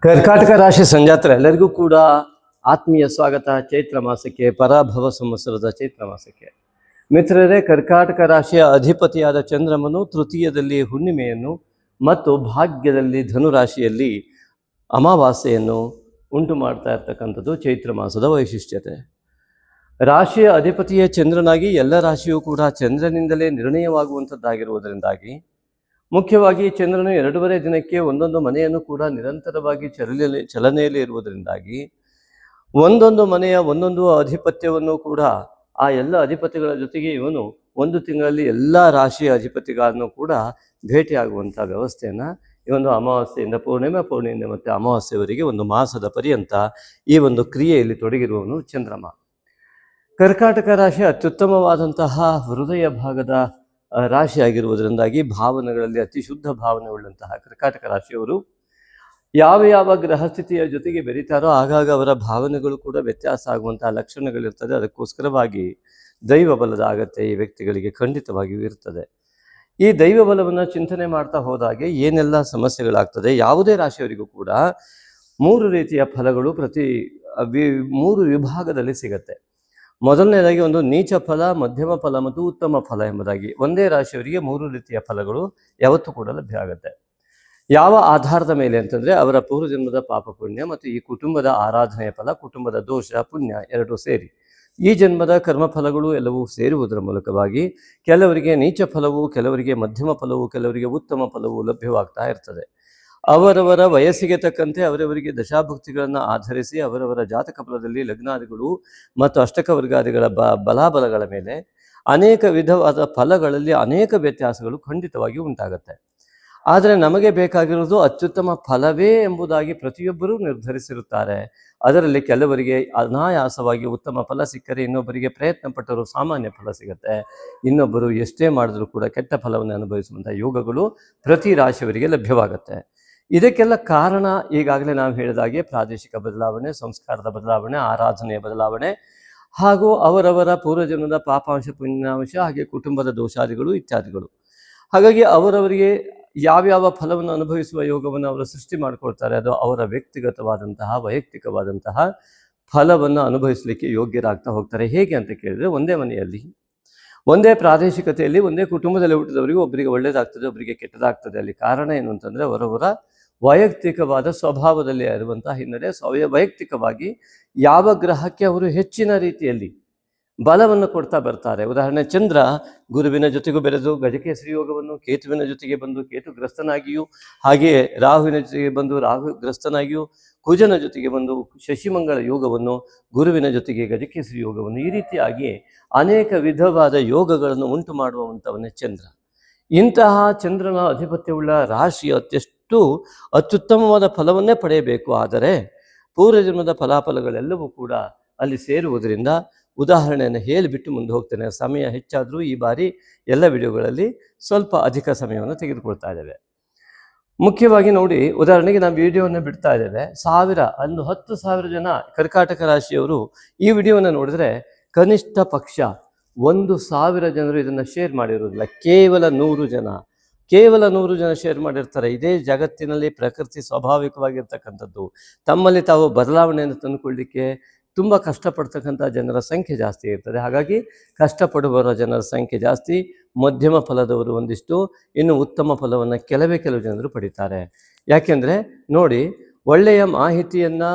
ಕರ್ಕಾಟಕ ರಾಶಿ ಸಂಜಾತರ ಎಲ್ಲರಿಗೂ ಕೂಡ ಆತ್ಮೀಯ ಸ್ವಾಗತ ಚೈತ್ರ ಮಾಸಕ್ಕೆ, ಪರಾಭವ ಸಂವತ್ಸರದ ಚೈತ್ರ ಮಾಸಕ್ಕೆ. ಮಿತ್ರರೇ, ಕರ್ಕಾಟಕ ರಾಶಿಯ ಅಧಿಪತಿಯಾದ ಚಂದ್ರಮನು ತೃತೀಯದಲ್ಲಿ ಹುಣ್ಣಿಮೆಯನ್ನು ಮತ್ತು ಭಾಗ್ಯದಲ್ಲಿ ಧನುರಾಶಿಯಲ್ಲಿ ಅಮಾವಾಸ್ಯೆಯನ್ನು ಉಂಟು ಮಾಡ್ತಾ ಇರ್ತಕ್ಕಂಥದ್ದು ಚೈತ್ರ ಮಾಸದ ವೈಶಿಷ್ಟ್ಯತೆ. ರಾಶಿಯ ಅಧಿಪತಿಯ ಚಂದ್ರನಾಗಿ ಎಲ್ಲ ರಾಶಿಯೂ ಕೂಡ ಚಂದ್ರನಿಂದಲೇ ನಿರ್ಣಯವಾಗುವಂಥದ್ದಾಗಿರುವುದರಿಂದಾಗಿ, ಮುಖ್ಯವಾಗಿ ಚಂದ್ರನು 2.5 ದಿನಕ್ಕೆ ಒಂದೊಂದು ಮನೆಯನ್ನು ಕೂಡ ನಿರಂತರವಾಗಿ ಚಲನೆಯಲ್ಲಿ ಇರುವುದರಿಂದಾಗಿ ಒಂದೊಂದು ಮನೆಯ ಒಂದೊಂದು ಅಧಿಪತ್ಯವನ್ನು ಕೂಡ ಆ ಎಲ್ಲ ಅಧಿಪತಿಗಳ ಜೊತೆಗೆ ಇವನು 1 ತಿಂಗಳಲ್ಲಿ ಎಲ್ಲ ರಾಶಿಯ ಅಧಿಪತಿಗಳನ್ನು ಕೂಡ ಭೇಟಿಯಾಗುವಂಥ ವ್ಯವಸ್ಥೆಯನ್ನು ಈ ಒಂದು ಅಮಾವಾಸ್ಯೆಯಿಂದ ಪೂರ್ಣಿಮೆ, ಪೂರ್ಣಿಮೆಯಿಂದ ಮತ್ತು ಅಮಾವಾಸ್ಯೆವರೆಗೆ ಒಂದು ಮಾಸದ ಪರ್ಯಂತ ಈ ಒಂದು ಕ್ರಿಯೆಯಲ್ಲಿ ತೊಡಗಿರುವವನು ಚಂದ್ರಮ. ಕರ್ಕಾಟಕ ರಾಶಿ ಅತ್ಯುತ್ತಮವಾದಂತಹ ಹೃದಯ ಭಾಗದ ರಾಶಿಯಾಗಿರುವುದರಿಂದಾಗಿ ಭಾವನೆಗಳಲ್ಲಿ ಅತಿ ಶುದ್ಧ ಭಾವನೆ ಉಳ್ಳಂತಹ ಕರ್ಕಾಟಕ ರಾಶಿಯವರು ಯಾವ ಗ್ರಹಸ್ಥಿತಿಯ ಜೊತೆಗೆ ಬೆರೀತಾರೋ ಆಗಾಗ ಅವರ ಭಾವನೆಗಳು ಕೂಡ ವ್ಯತ್ಯಾಸ ಆಗುವಂತಹ ಲಕ್ಷಣಗಳಿರ್ತದೆ. ಅದಕ್ಕೋಸ್ಕರವಾಗಿ ದೈವ ಬಲದ ಅಗತ್ಯ ಈ ವ್ಯಕ್ತಿಗಳಿಗೆ ಖಂಡಿತವಾಗಿಯೂ ಇರ್ತದೆ. ಈ ದೈವ ಬಲವನ್ನು ಚಿಂತನೆ ಮಾಡ್ತಾ ಹೋದಾಗೆ ಏನೆಲ್ಲ ಸಮಸ್ಯೆಗಳಾಗ್ತದೆ. ಯಾವುದೇ ರಾಶಿಯವರಿಗೂ ಕೂಡ 3 ರೀತಿಯ ಫಲಗಳು ಪ್ರತಿ 3 ವಿಭಾಗದಲ್ಲಿ ಸಿಗತ್ತೆ. ಮೊದಲನೇದಾಗಿ ಒಂದು ನೀಚ ಫಲ, ಮಧ್ಯಮ ಫಲ ಮತ್ತು ಉತ್ತಮ ಫಲ ಎಂಬುದಾಗಿ ಒಂದೇ ರಾಶಿಯವರಿಗೆ 3 ರೀತಿಯ ಫಲಗಳು ಯಾವತ್ತೂ ಕೂಡ ಲಭ್ಯ ಆಗುತ್ತೆ. ಯಾವ ಆಧಾರದ ಮೇಲೆ ಅಂತಂದರೆ ಅವರ ಪೂರ್ವಜನ್ಮದ ಪಾಪ ಪುಣ್ಯ ಮತ್ತು ಈ ಕುಟುಂಬದ ಆರಾಧನೆಯ ಫಲ, ಕುಟುಂಬದ ದೋಷ ಪುಣ್ಯ ಎರಡೂ ಸೇರಿ ಈ ಜನ್ಮದ ಕರ್ಮಫಲಗಳು ಎಲ್ಲವೂ ಸೇರುವುದರ ಮೂಲಕವಾಗಿ ಕೆಲವರಿಗೆ ನೀಚ ಫಲವು, ಕೆಲವರಿಗೆ ಮಧ್ಯಮ ಫಲವು, ಕೆಲವರಿಗೆ ಉತ್ತಮ ಫಲವು ಲಭ್ಯವಾಗ್ತಾ ಇರ್ತದೆ. ಅವರವರ ವಯಸ್ಸಿಗೆ ತಕ್ಕಂತೆ ಅವರವರಿಗೆ ದಶಾಭುಕ್ತಿಗಳನ್ನು ಆಧರಿಸಿ ಅವರವರ ಜಾತಕ ಫಲದಲ್ಲಿ ಲಗ್ನಾದಿಗಳು ಮತ್ತು ಅಷ್ಟಕವರ್ಗಾದಿಗಳ ಬಲಾಬಲಗಳ ಮೇಲೆ ಅನೇಕ ವಿಧವಾದ ಫಲಗಳಲ್ಲಿ ಅನೇಕ ವ್ಯತ್ಯಾಸಗಳು ಖಂಡಿತವಾಗಿ ಉಂಟಾಗುತ್ತೆ. ಆದರೆ ನಮಗೆ ಬೇಕಾಗಿರೋದು ಅತ್ಯುತ್ತಮ ಫಲವೇ ಎಂಬುದಾಗಿ ಪ್ರತಿಯೊಬ್ಬರೂ ನಿರ್ಧರಿಸಿರುತ್ತಾರೆ. ಅದರಲ್ಲಿ ಕೆಲವರಿಗೆ ಅನಾಯಾಸವಾಗಿ ಉತ್ತಮ ಫಲ ಸಿಕ್ಕರೆ, ಇನ್ನೊಬ್ಬರಿಗೆ ಪ್ರಯತ್ನ ಪಟ್ಟರೂ ಸಾಮಾನ್ಯ ಫಲ ಸಿಗುತ್ತೆ, ಇನ್ನೊಬ್ಬರು ಎಷ್ಟೇ ಮಾಡಿದ್ರೂ ಕೂಡ ಕೆಟ್ಟ ಫಲವನ್ನು ಅನುಭವಿಸುವಂಥ ಯೋಗಗಳು ಪ್ರತಿ ರಾಶಿಯವರಿಗೆ ಲಭ್ಯವಾಗುತ್ತೆ. ಇದಕ್ಕೆಲ್ಲ ಕಾರಣ ಈಗಾಗಲೇ ನಾವು ಹೇಳಿದಾಗೆ ಪ್ರಾದೇಶಿಕ ಬದಲಾವಣೆ, ಸಂಸ್ಕಾರದ ಬದಲಾವಣೆ, ಆರಾಧನೆಯ ಬದಲಾವಣೆ ಹಾಗೂ ಅವರವರ ಪೂರ್ವಜನ್ಮದ ಪಾಪಾಂಶ ಪುಣ್ಯಾಂಶ, ಹಾಗೆ ಕುಟುಂಬದ ದೋಷಾದಿಗಳು ಇತ್ಯಾದಿಗಳು. ಹಾಗಾಗಿ ಅವರವರಿಗೆ ಯಾವ್ಯಾವ ಫಲವನ್ನು ಅನುಭವಿಸುವ ಯೋಗವನ್ನು ಅವರು ಸೃಷ್ಟಿ ಮಾಡಿಕೊಳ್ತಾರೆ, ಅದು ಅವರ ವ್ಯಕ್ತಿಗತವಾದಂತಹ ವೈಯಕ್ತಿಕವಾದಂತಹ ಫಲವನ್ನು ಅನುಭವಿಸಲಿಕ್ಕೆ ಯೋಗ್ಯರಾಗ್ತಾ ಹೋಗ್ತಾರೆ. ಹೇಗೆ ಅಂತ ಕೇಳಿದರೆ, ಒಂದೇ ಮನೆಯಲ್ಲಿ, ಒಂದೇ ಪ್ರಾದೇಶಿಕತೆಯಲ್ಲಿ, ಒಂದೇ ಕುಟುಂಬದಲ್ಲಿ ಹುಟ್ಟಿದವರಿಗೆ ಒಬ್ಬರಿಗೆ ಒಳ್ಳೆಯದಾಗ್ತದೆ, ಒಬ್ಬರಿಗೆ ಕೆಟ್ಟದಾಗ್ತದೆ. ಅಲ್ಲಿ ಕಾರಣ ಏನು ಅಂತಂದರೆ ಅವರವರ ವೈಯಕ್ತಿಕವಾದ ಸ್ವಭಾವದಲ್ಲಿ ಇರುವಂತಹ ಹಿನ್ನೆಲೆ. ವೈಯಕ್ತಿಕವಾಗಿ ಯಾವ ಗ್ರಹಕ್ಕೆ ಅವರು ಹೆಚ್ಚಿನ ರೀತಿಯಲ್ಲಿ ಬಲವನ್ನು ಕೊಡ್ತಾ ಬರ್ತಾರೆ. ಉದಾಹರಣೆ, ಚಂದ್ರ ಗುರುವಿನ ಜೊತೆಗೂ ಬೆರೆದು ಗಜಕೇಸರಿ ಯೋಗವನ್ನು, ಕೇತುವಿನ ಜೊತೆಗೆ ಬಂದು ಕೇತುಗ್ರಸ್ತನಾಗಿಯೂ, ಹಾಗೆಯೇ ರಾಹುವಿನ ಜೊತೆಗೆ ಬಂದು ರಾಹುಗ್ರಸ್ತನಾಗಿಯೂ, ಕುಜನ ಜೊತೆಗೆ ಬಂದು ಶಶಿಮಂಗಳ ಯೋಗವನ್ನು, ಗುರುವಿನ ಜೊತೆಗೆ ಗಜಕೇಸರಿ ಯೋಗವನ್ನು, ಈ ರೀತಿಯಾಗಿ ಅನೇಕ ವಿಧವಾದ ಯೋಗಗಳನ್ನು ಉಂಟು ಮಾಡುವಂಥವನ್ನೇ ಚಂದ್ರ. ಇಂತಹ ಚಂದ್ರನ ಅಧಿಪತ್ಯವುಳ್ಳ ರಾಶಿ ಅತ್ಯುತ್ತಮವಾದ ಫಲವನ್ನೇ ಪಡೆಯಬೇಕು. ಆದರೆ ಪೂರ್ವಜನ್ಮದ ಫಲಾಫಲಗಳೆಲ್ಲವೂ ಕೂಡ ಅಲ್ಲಿ ಸೇರುವುದರಿಂದ ಉದಾಹರಣೆಯನ್ನು ಹೇಳಿಬಿಟ್ಟು ಮುಂದೆ ಹೋಗ್ತೇನೆ. ಸಮಯ ಹೆಚ್ಚಾದರೂ ಈ ಬಾರಿ ಎಲ್ಲ ವಿಡಿಯೋಗಳಲ್ಲಿ ಸ್ವಲ್ಪ ಅಧಿಕ ಸಮಯವನ್ನು ತೆಗೆದುಕೊಳ್ತಾ ಇದ್ದೇವೆ. ಮುಖ್ಯವಾಗಿ ನೋಡಿ, ಉದಾಹರಣೆಗೆ ನಾವು ವಿಡಿಯೋವನ್ನು ಬಿಡ್ತಾ ಇದ್ದೇವೆ, 10,000 ಜನ ಕರ್ಕಾಟಕ ರಾಶಿಯವರು ಈ ವಿಡಿಯೋವನ್ನು ನೋಡಿದ್ರೆ ಕನಿಷ್ಠ ಪಕ್ಷ 1,000 ಜನರು ಇದನ್ನು ಶೇರ್ ಮಾಡಿರೋದಿಲ್ಲ. ಕೇವಲ 100 ಜನ ಶೇರ್ ಮಾಡಿರ್ತಾರೆ. ಇದೇ ಜಗತ್ತಿನಲ್ಲಿ ಪ್ರಕೃತಿ ಸ್ವಾಭಾವಿಕವಾಗಿರ್ತಕ್ಕಂಥದ್ದು. ತಮ್ಮಲ್ಲಿ ತಾವು ಬದಲಾವಣೆಯನ್ನು ತಂದುಕೊಳ್ಳಿಕ್ಕೆ ತುಂಬ ಕಷ್ಟಪಡ್ತಕ್ಕಂಥ ಜನರ ಸಂಖ್ಯೆ ಜಾಸ್ತಿ ಇರ್ತದೆ. ಹಾಗಾಗಿ ಕಷ್ಟಪಡುವವರ ಜನರ ಸಂಖ್ಯೆ ಜಾಸ್ತಿ, ಮಧ್ಯಮ ಫಲದವರು ಒಂದಿಷ್ಟು, ಇನ್ನು ಉತ್ತಮ ಫಲವನ್ನು ಕೆಲವು ಜನರು ಪಡಿತಾರೆ. ಯಾಕೆಂದರೆ ನೋಡಿ, ಒಳ್ಳೆಯ ಮಾಹಿತಿಯನ್ನು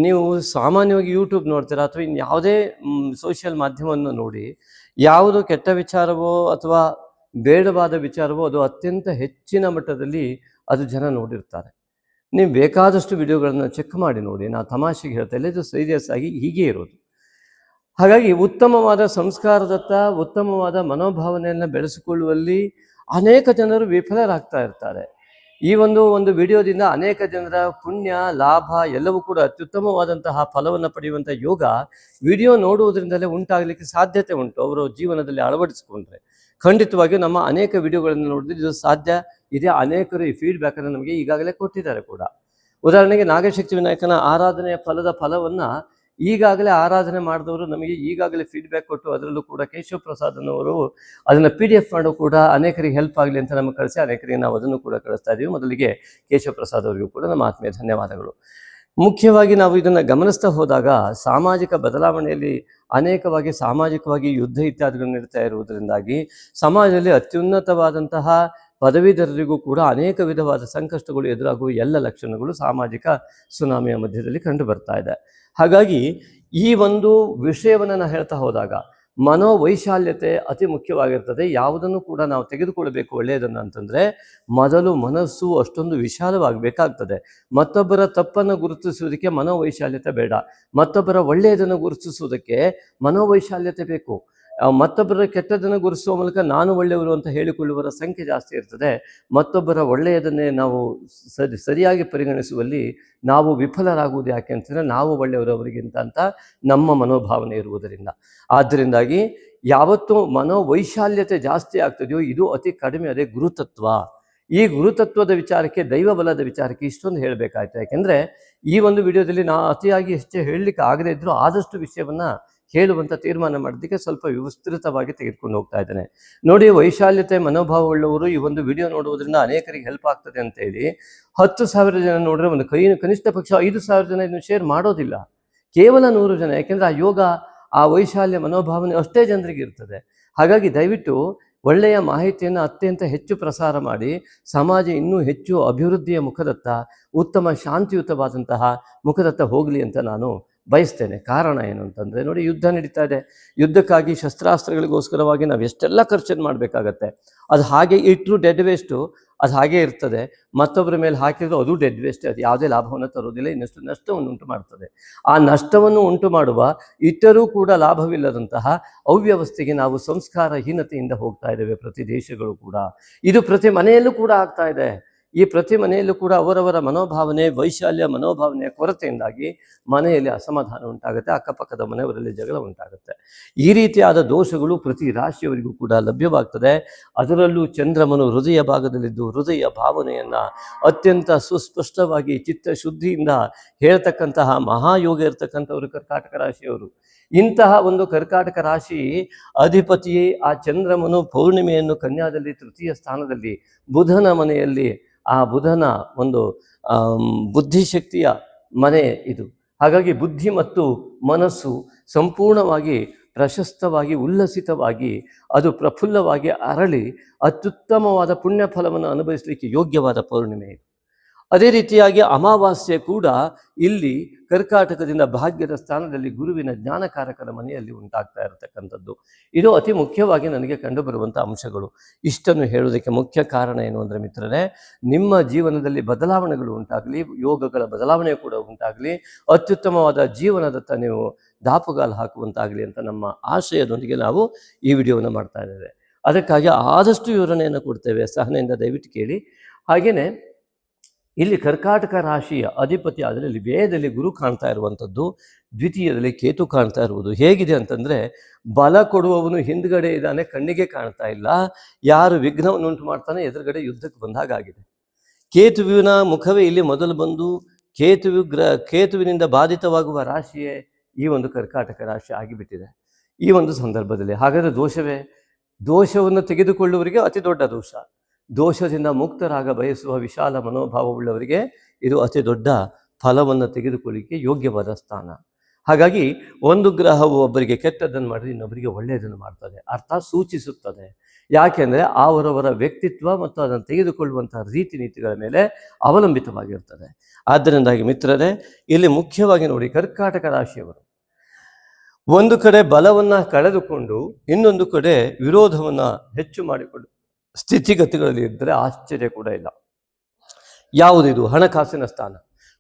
ನೀವು ಸಾಮಾನ್ಯವಾಗಿ ಯೂಟ್ಯೂಬ್ ನೋಡ್ತೀರಾ ಅಥವಾ ಇನ್ಯಾವುದೇ ಸೋಷಿಯಲ್ ಮಾಧ್ಯಮವನ್ನು ನೋಡಿ, ಯಾವುದು ಕೆಟ್ಟ ವಿಚಾರವೋ ಅಥವಾ ಬೇಡವಾದ ವಿಚಾರವೋ ಅದು ಅತ್ಯಂತ ಹೆಚ್ಚಿನ ಮಟ್ಟದಲ್ಲಿ ಅದು ಜನ ನೋಡಿರ್ತಾರೆ. ನೀವು ಬೇಕಾದಷ್ಟು ವಿಡಿಯೋಗಳನ್ನು ಚೆಕ್ ಮಾಡಿ ನೋಡಿ. ನಾವು ತಮಾಷೆಗೆ ಹೇಳ್ತಾ ಇಲ್ಲ, ಇದು ಸೀರಿಯಸ್ ಆಗಿ ಹೀಗೆ ಇರೋದು. ಹಾಗಾಗಿ ಉತ್ತಮವಾದ ಸಂಸ್ಕಾರದತ್ತ, ಉತ್ತಮವಾದ ಮನೋಭಾವನೆಯನ್ನು ಬೆಳೆಸಿಕೊಳ್ಳುವಲ್ಲಿ ಅನೇಕ ಜನರು ವಿಫಲರಾಗ್ತಾ ಇರ್ತಾರೆ. ಈ ಒಂದು ವಿಡಿಯೋದಿಂದ ಅನೇಕ ಜನರ ಪುಣ್ಯ, ಲಾಭ ಎಲ್ಲವೂ ಕೂಡ ಅತ್ಯುತ್ತಮವಾದಂತಹ ಫಲವನ್ನು ಪಡೆಯುವಂಥ ಯೋಗ ವಿಡಿಯೋ ನೋಡುವುದರಿಂದಲೇ ಉಂಟಾಗಲಿಕ್ಕೆ ಸಾಧ್ಯತೆ ಉಂಟು. ಅವರು ಜೀವನದಲ್ಲಿ ಅಳವಡಿಸಿಕೊಂಡ್ರೆ ಖಂಡಿತವಾಗಿಯೂ ನಮ್ಮ ಅನೇಕ ವಿಡಿಯೋಗಳನ್ನು ನೋಡಿದ್ರೆ ಇದು ಸಾಧ್ಯ ಇದೆ. ಅನೇಕರು ಈ ಫೀಡ್ಬ್ಯಾಕನ್ನು ನಮಗೆ ಈಗಾಗಲೇ ಕೊಟ್ಟಿದ್ದಾರೆ ಕೂಡ. ಉದಾಹರಣೆಗೆ ನಾಗಶಕ್ತಿ ವಿನಾಯಕನ ಆರಾಧನೆಯ ಫಲವನ್ನು ಈಗಾಗಲೇ ಆರಾಧನೆ ಮಾಡಿದವರು ನಮಗೆ ಈಗಾಗಲೇ ಫೀಡ್ಬ್ಯಾಕ್ ಕೊಟ್ಟು, ಅದರಲ್ಲೂ ಕೂಡ ಕೇಶವ ಪ್ರಸಾದನವರು ಅದನ್ನು PDF ಮಾಡೋ ಕೂಡ ಅನೇಕರಿಗೆ ಹೆಲ್ಪ್ ಆಗಲಿ ಅಂತ ನಮಗೆ ಕಳಿಸಿ, ಅನೇಕರಿಗೆ ನಾವು ಅದನ್ನು ಕೂಡ ಕಳಿಸ್ತಾ ಇದ್ದೀವಿ. ಮೊದಲಿಗೆ ಕೇಶವ ಪ್ರಸಾದ್ ಅವರಿಗೂ ಕೂಡ ನಮ್ಮ ಆತ್ಮೀಯ ಧನ್ಯವಾದಗಳು. ಮುಖ್ಯವಾಗಿ ನಾವು ಇದನ್ನು ಗಮನಿಸ್ತಾ ಹೋದಾಗ ಸಾಮಾಜಿಕ ಬದಲಾವಣೆಯಲ್ಲಿ ಅನೇಕವಾಗಿ ಸಾಮಾಜಿಕವಾಗಿ ಯುದ್ಧ ಇತ್ಯಾದಿಗಳು ನಡೀತಾ ಇರುವುದರಿಂದಾಗಿ ಸಮಾಜದಲ್ಲಿ ಅತ್ಯುನ್ನತವಾದಂತಹ ಪದವೀಧರರಿಗೂ ಕೂಡ ಅನೇಕ ವಿಧವಾದ ಸಂಕಷ್ಟಗಳು ಎದುರಾಗುವ ಎಲ್ಲ ಲಕ್ಷಣಗಳು ಸಾಮಾಜಿಕ ಸುನಾಮಿಯ ಮಧ್ಯದಲ್ಲಿ ಕಂಡು ಬರ್ತಾ ಇದೆ. ಹಾಗಾಗಿ ಈ ಒಂದು ವಿಷಯವನ್ನು ನಾನು ಹೇಳ್ತಾ ಹೋದಾಗ ಮನೋವೈಶಾಲ್ಯತೆ ಅತಿ ಮುಖ್ಯವಾಗಿರ್ತದೆ. ಯಾವುದನ್ನು ಕೂಡ ನಾವು ತೆಗೆದುಕೊಳ್ಳಬೇಕು ಒಳ್ಳೆಯದನ್ನು ಅಂತಂದರೆ ಮೊದಲು ಮನಸ್ಸು ಅಷ್ಟೊಂದು ವಿಶಾಲವಾಗಬೇಕಾಗ್ತದೆ. ಮತ್ತೊಬ್ಬರ ತಪ್ಪನ್ನು ಗುರುತಿಸುವುದಕ್ಕೆ ಮನೋವೈಶಾಲ್ಯತೆ ಬೇಡ, ಮತ್ತೊಬ್ಬರ ಒಳ್ಳೆಯದನ್ನು ಗುರುತಿಸುವುದಕ್ಕೆ ಮನೋವೈಶಾಲ್ಯತೆ ಬೇಕು. ಮತ್ತೊಬ್ಬರ ಕೆಟ್ಟದನ್ನು ಗುರುತಿಸುವ ಮೂಲಕ ನಾನು ಒಳ್ಳೆಯವರು ಅಂತ ಹೇಳಿಕೊಳ್ಳುವವರ ಸಂಖ್ಯೆ ಜಾಸ್ತಿ ಇರ್ತದೆ. ಮತ್ತೊಬ್ಬರ ಒಳ್ಳೆಯದನ್ನೇ ನಾವು ಸರಿಯಾಗಿ ಪರಿಗಣಿಸುವಲ್ಲಿ ನಾವು ವಿಫಲರಾಗುವುದು ಯಾಕೆ ಅಂತಂದರೆ ನಾವು ಒಳ್ಳೆಯವರು ಅವರಿಗಿಂತ ಅಂತ ನಮ್ಮ ಮನೋಭಾವನೆ ಇರುವುದರಿಂದ. ಆದ್ದರಿಂದಾಗಿ ಯಾವತ್ತೂ ಮನೋವೈಶಾಲ್ಯತೆ ಜಾಸ್ತಿ ಆಗ್ತದೆಯೋ ಇದು ಅತಿ ಕಡಿಮೆ, ಅದೇ ಗುರುತತ್ವ. ಈ ಗುರುತತ್ವದ ವಿಚಾರಕ್ಕೆ, ದೈವ ಬಲದ ವಿಚಾರಕ್ಕೆ ಇಷ್ಟೊಂದು ಹೇಳಬೇಕಾಯ್ತು. ಯಾಕೆಂದರೆ ಈ ಒಂದು ವಿಡಿಯೋದಲ್ಲಿ ನಾನು ಅತಿಯಾಗಿ ಹೆಚ್ಚು ಹೇಳಲಿಕ್ಕೆ ಆಗದೇ ಇದ್ದರೂ ಆದಷ್ಟು ವಿಷಯವನ್ನು ಹೇಳುವಂಥ ತೀರ್ಮಾನ ಮಾಡೋದಕ್ಕೆ ಸ್ವಲ್ಪ ವಿಸ್ತೃತವಾಗಿ ತೆಗೆದುಕೊಂಡು ಹೋಗ್ತಾ ಇದ್ದೇನೆ. ನೋಡಿ, ವೈಶಾಲ್ಯತೆ ಮನೋಭಾವವುಳ್ಳವರು ಈ ಒಂದು ವಿಡಿಯೋ ನೋಡುವುದರಿಂದ ಅನೇಕರಿಗೆ ಹೆಲ್ಪ್ ಆಗ್ತದೆ ಅಂತೇಳಿ 10,000 ಜನ ನೋಡಿದ್ರೆ ಒಂದು ಕನಿಷ್ಠ ಪಕ್ಷ 5,000 ಜನ ಇದನ್ನು ಶೇರ್ ಮಾಡೋದಿಲ್ಲ, ಕೇವಲ 100 ಜನ. ಯಾಕೆಂದರೆ ಆ ಯೋಗ, ಆ ವೈಶಾಲ್ಯ ಮನೋಭಾವನೆ ಅಷ್ಟೇ ಜನರಿಗೆ ಇರ್ತದೆ. ಹಾಗಾಗಿ ದಯವಿಟ್ಟು ಒಳ್ಳೆಯ ಮಾಹಿತಿಯನ್ನು ಅತ್ಯಂತ ಹೆಚ್ಚು ಪ್ರಸಾರ ಮಾಡಿ ಸಮಾಜ ಇನ್ನೂ ಹೆಚ್ಚು ಅಭಿವೃದ್ಧಿಯ ಮುಖದತ್ತ, ಉತ್ತಮ ಶಾಂತಿಯುತವಾದಂತಹ ಮುಖದತ್ತ ಹೋಗಲಿ ಅಂತ ನಾನು ಬಯಸ್ತೇನೆ. ಕಾರಣ ಏನು ಅಂತಂದರೆ ನೋಡಿ, ಯುದ್ಧ ನಡೀತಾ ಇದೆ. ಯುದ್ಧಕ್ಕಾಗಿ ಶಸ್ತ್ರಾಸ್ತ್ರಗಳಿಗೋಸ್ಕರವಾಗಿ ನಾವು ಎಷ್ಟೆಲ್ಲ ಖರ್ಚನ್ನು ಮಾಡಬೇಕಾಗತ್ತೆ. ಅದು ಹಾಗೆ ಇಟ್ಟರು ಡೆಡ್ ವೇಸ್ಟು, ಅದು ಹಾಗೇ ಇರ್ತದೆ. ಮತ್ತೊಬ್ಬರ ಮೇಲೆ ಹಾಕಿದ್ರು ಅದು ಡೆಡ್ ವೇಸ್ಟ್, ಅದು ಯಾವುದೇ ಲಾಭವನ್ನು ತರೋದಿಲ್ಲ, ಇನ್ನಷ್ಟು ನಷ್ಟವನ್ನು ಉಂಟು ಮಾಡ್ತದೆ. ಆ ನಷ್ಟವನ್ನು ಉಂಟು ಮಾಡುವ, ಇಟ್ಟರೂ ಕೂಡ ಲಾಭವಿಲ್ಲದಂತಹ ಅವ್ಯವಸ್ಥೆಗೆ ನಾವು ಸಂಸ್ಕಾರಹೀನತೆಯಿಂದ ಹೋಗ್ತಾ ಇದ್ದೇವೆ. ಪ್ರತಿ ದೇಶಗಳು ಕೂಡ ಇದು ಪ್ರತಿ ಮನೆಯಲ್ಲೂ ಕೂಡ ಆಗ್ತಾ ಇದೆ. ಈ ಪ್ರತಿ ಮನೆಯಲ್ಲೂ ಕೂಡ ಅವರವರ ಮನೋಭಾವನೆ, ವೈಶಾಲ್ಯ ಮನೋಭಾವನೆಯ ಕೊರತೆಯಿಂದಾಗಿ ಮನೆಯಲ್ಲಿ ಅಸಮಾಧಾನ ಉಂಟಾಗುತ್ತೆ, ಅಕ್ಕಪಕ್ಕದ ಮನೆಯವರಲ್ಲಿ ಜಗಳ ಉಂಟಾಗುತ್ತೆ. ಈ ರೀತಿಯಾದ ದೋಷಗಳು ಪ್ರತಿ ರಾಶಿಯವರಿಗೂ ಕೂಡ ಲಭ್ಯವಾಗ್ತದೆ. ಅದರಲ್ಲೂ ಚಂದ್ರಮನು ಹೃದಯ ಭಾಗದಲ್ಲಿದ್ದು ಹೃದಯ ಭಾವನೆಯನ್ನು ಅತ್ಯಂತ ಸುಸ್ಪಷ್ಟವಾಗಿ ಚಿತ್ತಶುದ್ಧಿಯಿಂದ ಹೇಳ್ತಕ್ಕಂತಹ ಮಹಾಯೋಗ ಇರತಕ್ಕಂಥವರು ಕರ್ಕಾಟಕ ರಾಶಿಯವರು. ಇಂತಹ ಒಂದು ಕರ್ಕಾಟಕ ರಾಶಿ ಅಧಿಪತಿಯೇ ಆ ಚಂದ್ರಮನು ಪೌರ್ಣಿಮೆಯನ್ನು ಕನ್ಯಾದಲ್ಲಿ ತೃತೀಯ ಸ್ಥಾನದಲ್ಲಿ ಬುಧನ ಮನೆಯಲ್ಲಿ, ಆ ಬುಧನ ಒಂದು ಬುದ್ಧಿಶಕ್ತಿಯ ಮನೆ ಇದು. ಹಾಗಾಗಿ ಬುದ್ಧಿ ಮತ್ತು ಮನಸ್ಸು ಸಂಪೂರ್ಣವಾಗಿ ಪ್ರಶಸ್ತವಾಗಿ ಉಲ್ಲಸಿತವಾಗಿ ಅದು ಪ್ರಫುಲ್ಲವಾಗಿ ಅರಳಿ ಅತ್ಯುತ್ತಮವಾದ ಪುಣ್ಯ ಫಲವನ್ನು ಅನುಭವಿಸಲಿಕ್ಕೆ ಯೋಗ್ಯವಾದ ಪೌರ್ಣಿಮೆ ಇದು. ಅದೇ ರೀತಿಯಾಗಿ ಅಮಾವಾಸ್ಯೆ ಕೂಡ ಇಲ್ಲಿ ಕರ್ಕಾಟಕದಿಂದ ಭಾಗ್ಯದ ಸ್ಥಾನದಲ್ಲಿ ಗುರುವಿನ ಜ್ಞಾನಕಾರಕರ ಮನೆಯಲ್ಲಿ ಉಂಟಾಗ್ತಾ ಇರತಕ್ಕಂಥದ್ದು. ಇದು ಅತಿ ಮುಖ್ಯವಾಗಿ ನನಗೆ ಕಂಡುಬರುವಂಥ ಅಂಶಗಳು. ಇಷ್ಟನ್ನು ಹೇಳೋದಕ್ಕೆ ಮುಖ್ಯ ಕಾರಣ ಏನು ಅಂದರೆ ಮಿತ್ರರೇ, ನಿಮ್ಮ ಜೀವನದಲ್ಲಿ ಬದಲಾವಣೆಗಳು ಉಂಟಾಗಲಿ, ಯೋಗಗಳ ಬದಲಾವಣೆ ಕೂಡ ಉಂಟಾಗಲಿ, ಅತ್ಯುತ್ತಮವಾದ ಜೀವನದತ್ತ ನೀವು ದಾಪುಗಾಲು ಹಾಕುವಂತಾಗಲಿ ಅಂತ ನಮ್ಮ ಆಶಯದೊಂದಿಗೆ ನಾವು ಈ ವಿಡಿಯೋವನ್ನು ಮಾಡ್ತಾ ಇದ್ದೇವೆ. ಅದಕ್ಕಾಗಿ ಆದಷ್ಟು ವಿವರಣೆಯನ್ನು ಕೊಡ್ತೇವೆ, ಸಹನೆಯಿಂದ ದಯವಿಟ್ಟು ಕೇಳಿ. ಹಾಗೆಯೇ ಇಲ್ಲಿ ಕರ್ಕಾಟಕ ರಾಶಿಯ ಅಧಿಪತಿ ಆದರೆ ಇಲ್ಲಿ ವೇದದಲ್ಲಿ ಗುರು ಕಾಣ್ತಾ ಇರುವಂಥದ್ದು, ದ್ವಿತೀಯದಲ್ಲಿ ಕೇತು ಕಾಣ್ತಾ ಇರುವುದು. ಹೇಗಿದೆ ಅಂತಂದರೆ, ಬಲ ಕೊಡುವವನು ಹಿಂದ್ಗಡೆ ಇದ್ದಾನೆ, ಕಣ್ಣಿಗೆ ಕಾಣ್ತಾ ಇಲ್ಲ. ಯಾರು ವಿಘ್ನವನ್ನು ಉಂಟು ಮಾಡ್ತಾನೆ ಎದುರುಗಡೆ ಯುದ್ಧಕ್ಕೆ ಬಂದಾಗಿದೆ. ಕೇತುವಿನ ಮುಖವೇ ಇಲ್ಲಿ ಮೊದಲು ಬಂದು ಕೇತುವಿನಿಂದ ಬಾಧಿತವಾಗುವ ರಾಶಿಯೇ ಈ ಒಂದು ಕರ್ಕಾಟಕ ರಾಶಿ ಆಗಿಬಿಟ್ಟಿದೆ ಈ ಒಂದು ಸಂದರ್ಭದಲ್ಲಿ. ಹಾಗಾದರೆ ದೋಷವೇ? ದೋಷವನ್ನು ತೆಗೆದುಕೊಳ್ಳುವವರಿಗೆ ಅತಿ ದೊಡ್ಡ ದೋಷ. ದೋಷದಿಂದ ಮುಕ್ತರಾಗ ಬಯಸುವ ವಿಶಾಲ ಮನೋಭಾವವುಳ್ಳವರಿಗೆ ಇದು ಅತಿ ದೊಡ್ಡ ಫಲವನ್ನು ತೆಗೆದುಕೊಳ್ಳಿಕ್ಕೆ ಯೋಗ್ಯವಾದ ಸ್ಥಾನ. ಹಾಗಾಗಿ ಒಂದು ಗ್ರಹವು ಒಬ್ಬರಿಗೆ ಕೆಟ್ಟದ್ದನ್ನು ಮಾಡಿದ್ರೆ ಇನ್ನೊಬ್ಬರಿಗೆ ಒಳ್ಳೆಯದನ್ನು ಮಾಡ್ತದೆ, ಅರ್ಥಾತ್ ಸೂಚಿಸುತ್ತದೆ. ಯಾಕೆಂದರೆ ಅವರವರ ವ್ಯಕ್ತಿತ್ವ ಮತ್ತು ಅದನ್ನು ತೆಗೆದುಕೊಳ್ಳುವಂತಹ ರೀತಿ ನೀತಿಗಳ ಮೇಲೆ ಅವಲಂಬಿತವಾಗಿರ್ತದೆ. ಆದ್ದರಿಂದಾಗಿ ಮಿತ್ರರೇ, ಇಲ್ಲಿ ಮುಖ್ಯವಾಗಿ ನೋಡಿ, ಕರ್ಕಾಟಕ ರಾಶಿಯವರು ಒಂದು ಕಡೆ ಬಲವನ್ನು ಕಳೆದುಕೊಂಡು ಇನ್ನೊಂದು ಕಡೆ ವಿರೋಧವನ್ನು ಹೆಚ್ಚು ಮಾಡಿಕೊಂಡು ಸ್ಥಿತಿಗತಿಗಳಲ್ಲಿ ಇದ್ದರೆ ಆಶ್ಚರ್ಯ ಕೂಡ ಇಲ್ಲ. ಯಾವುದಿದು? ಹಣಕಾಸಿನ ಸ್ಥಾನ,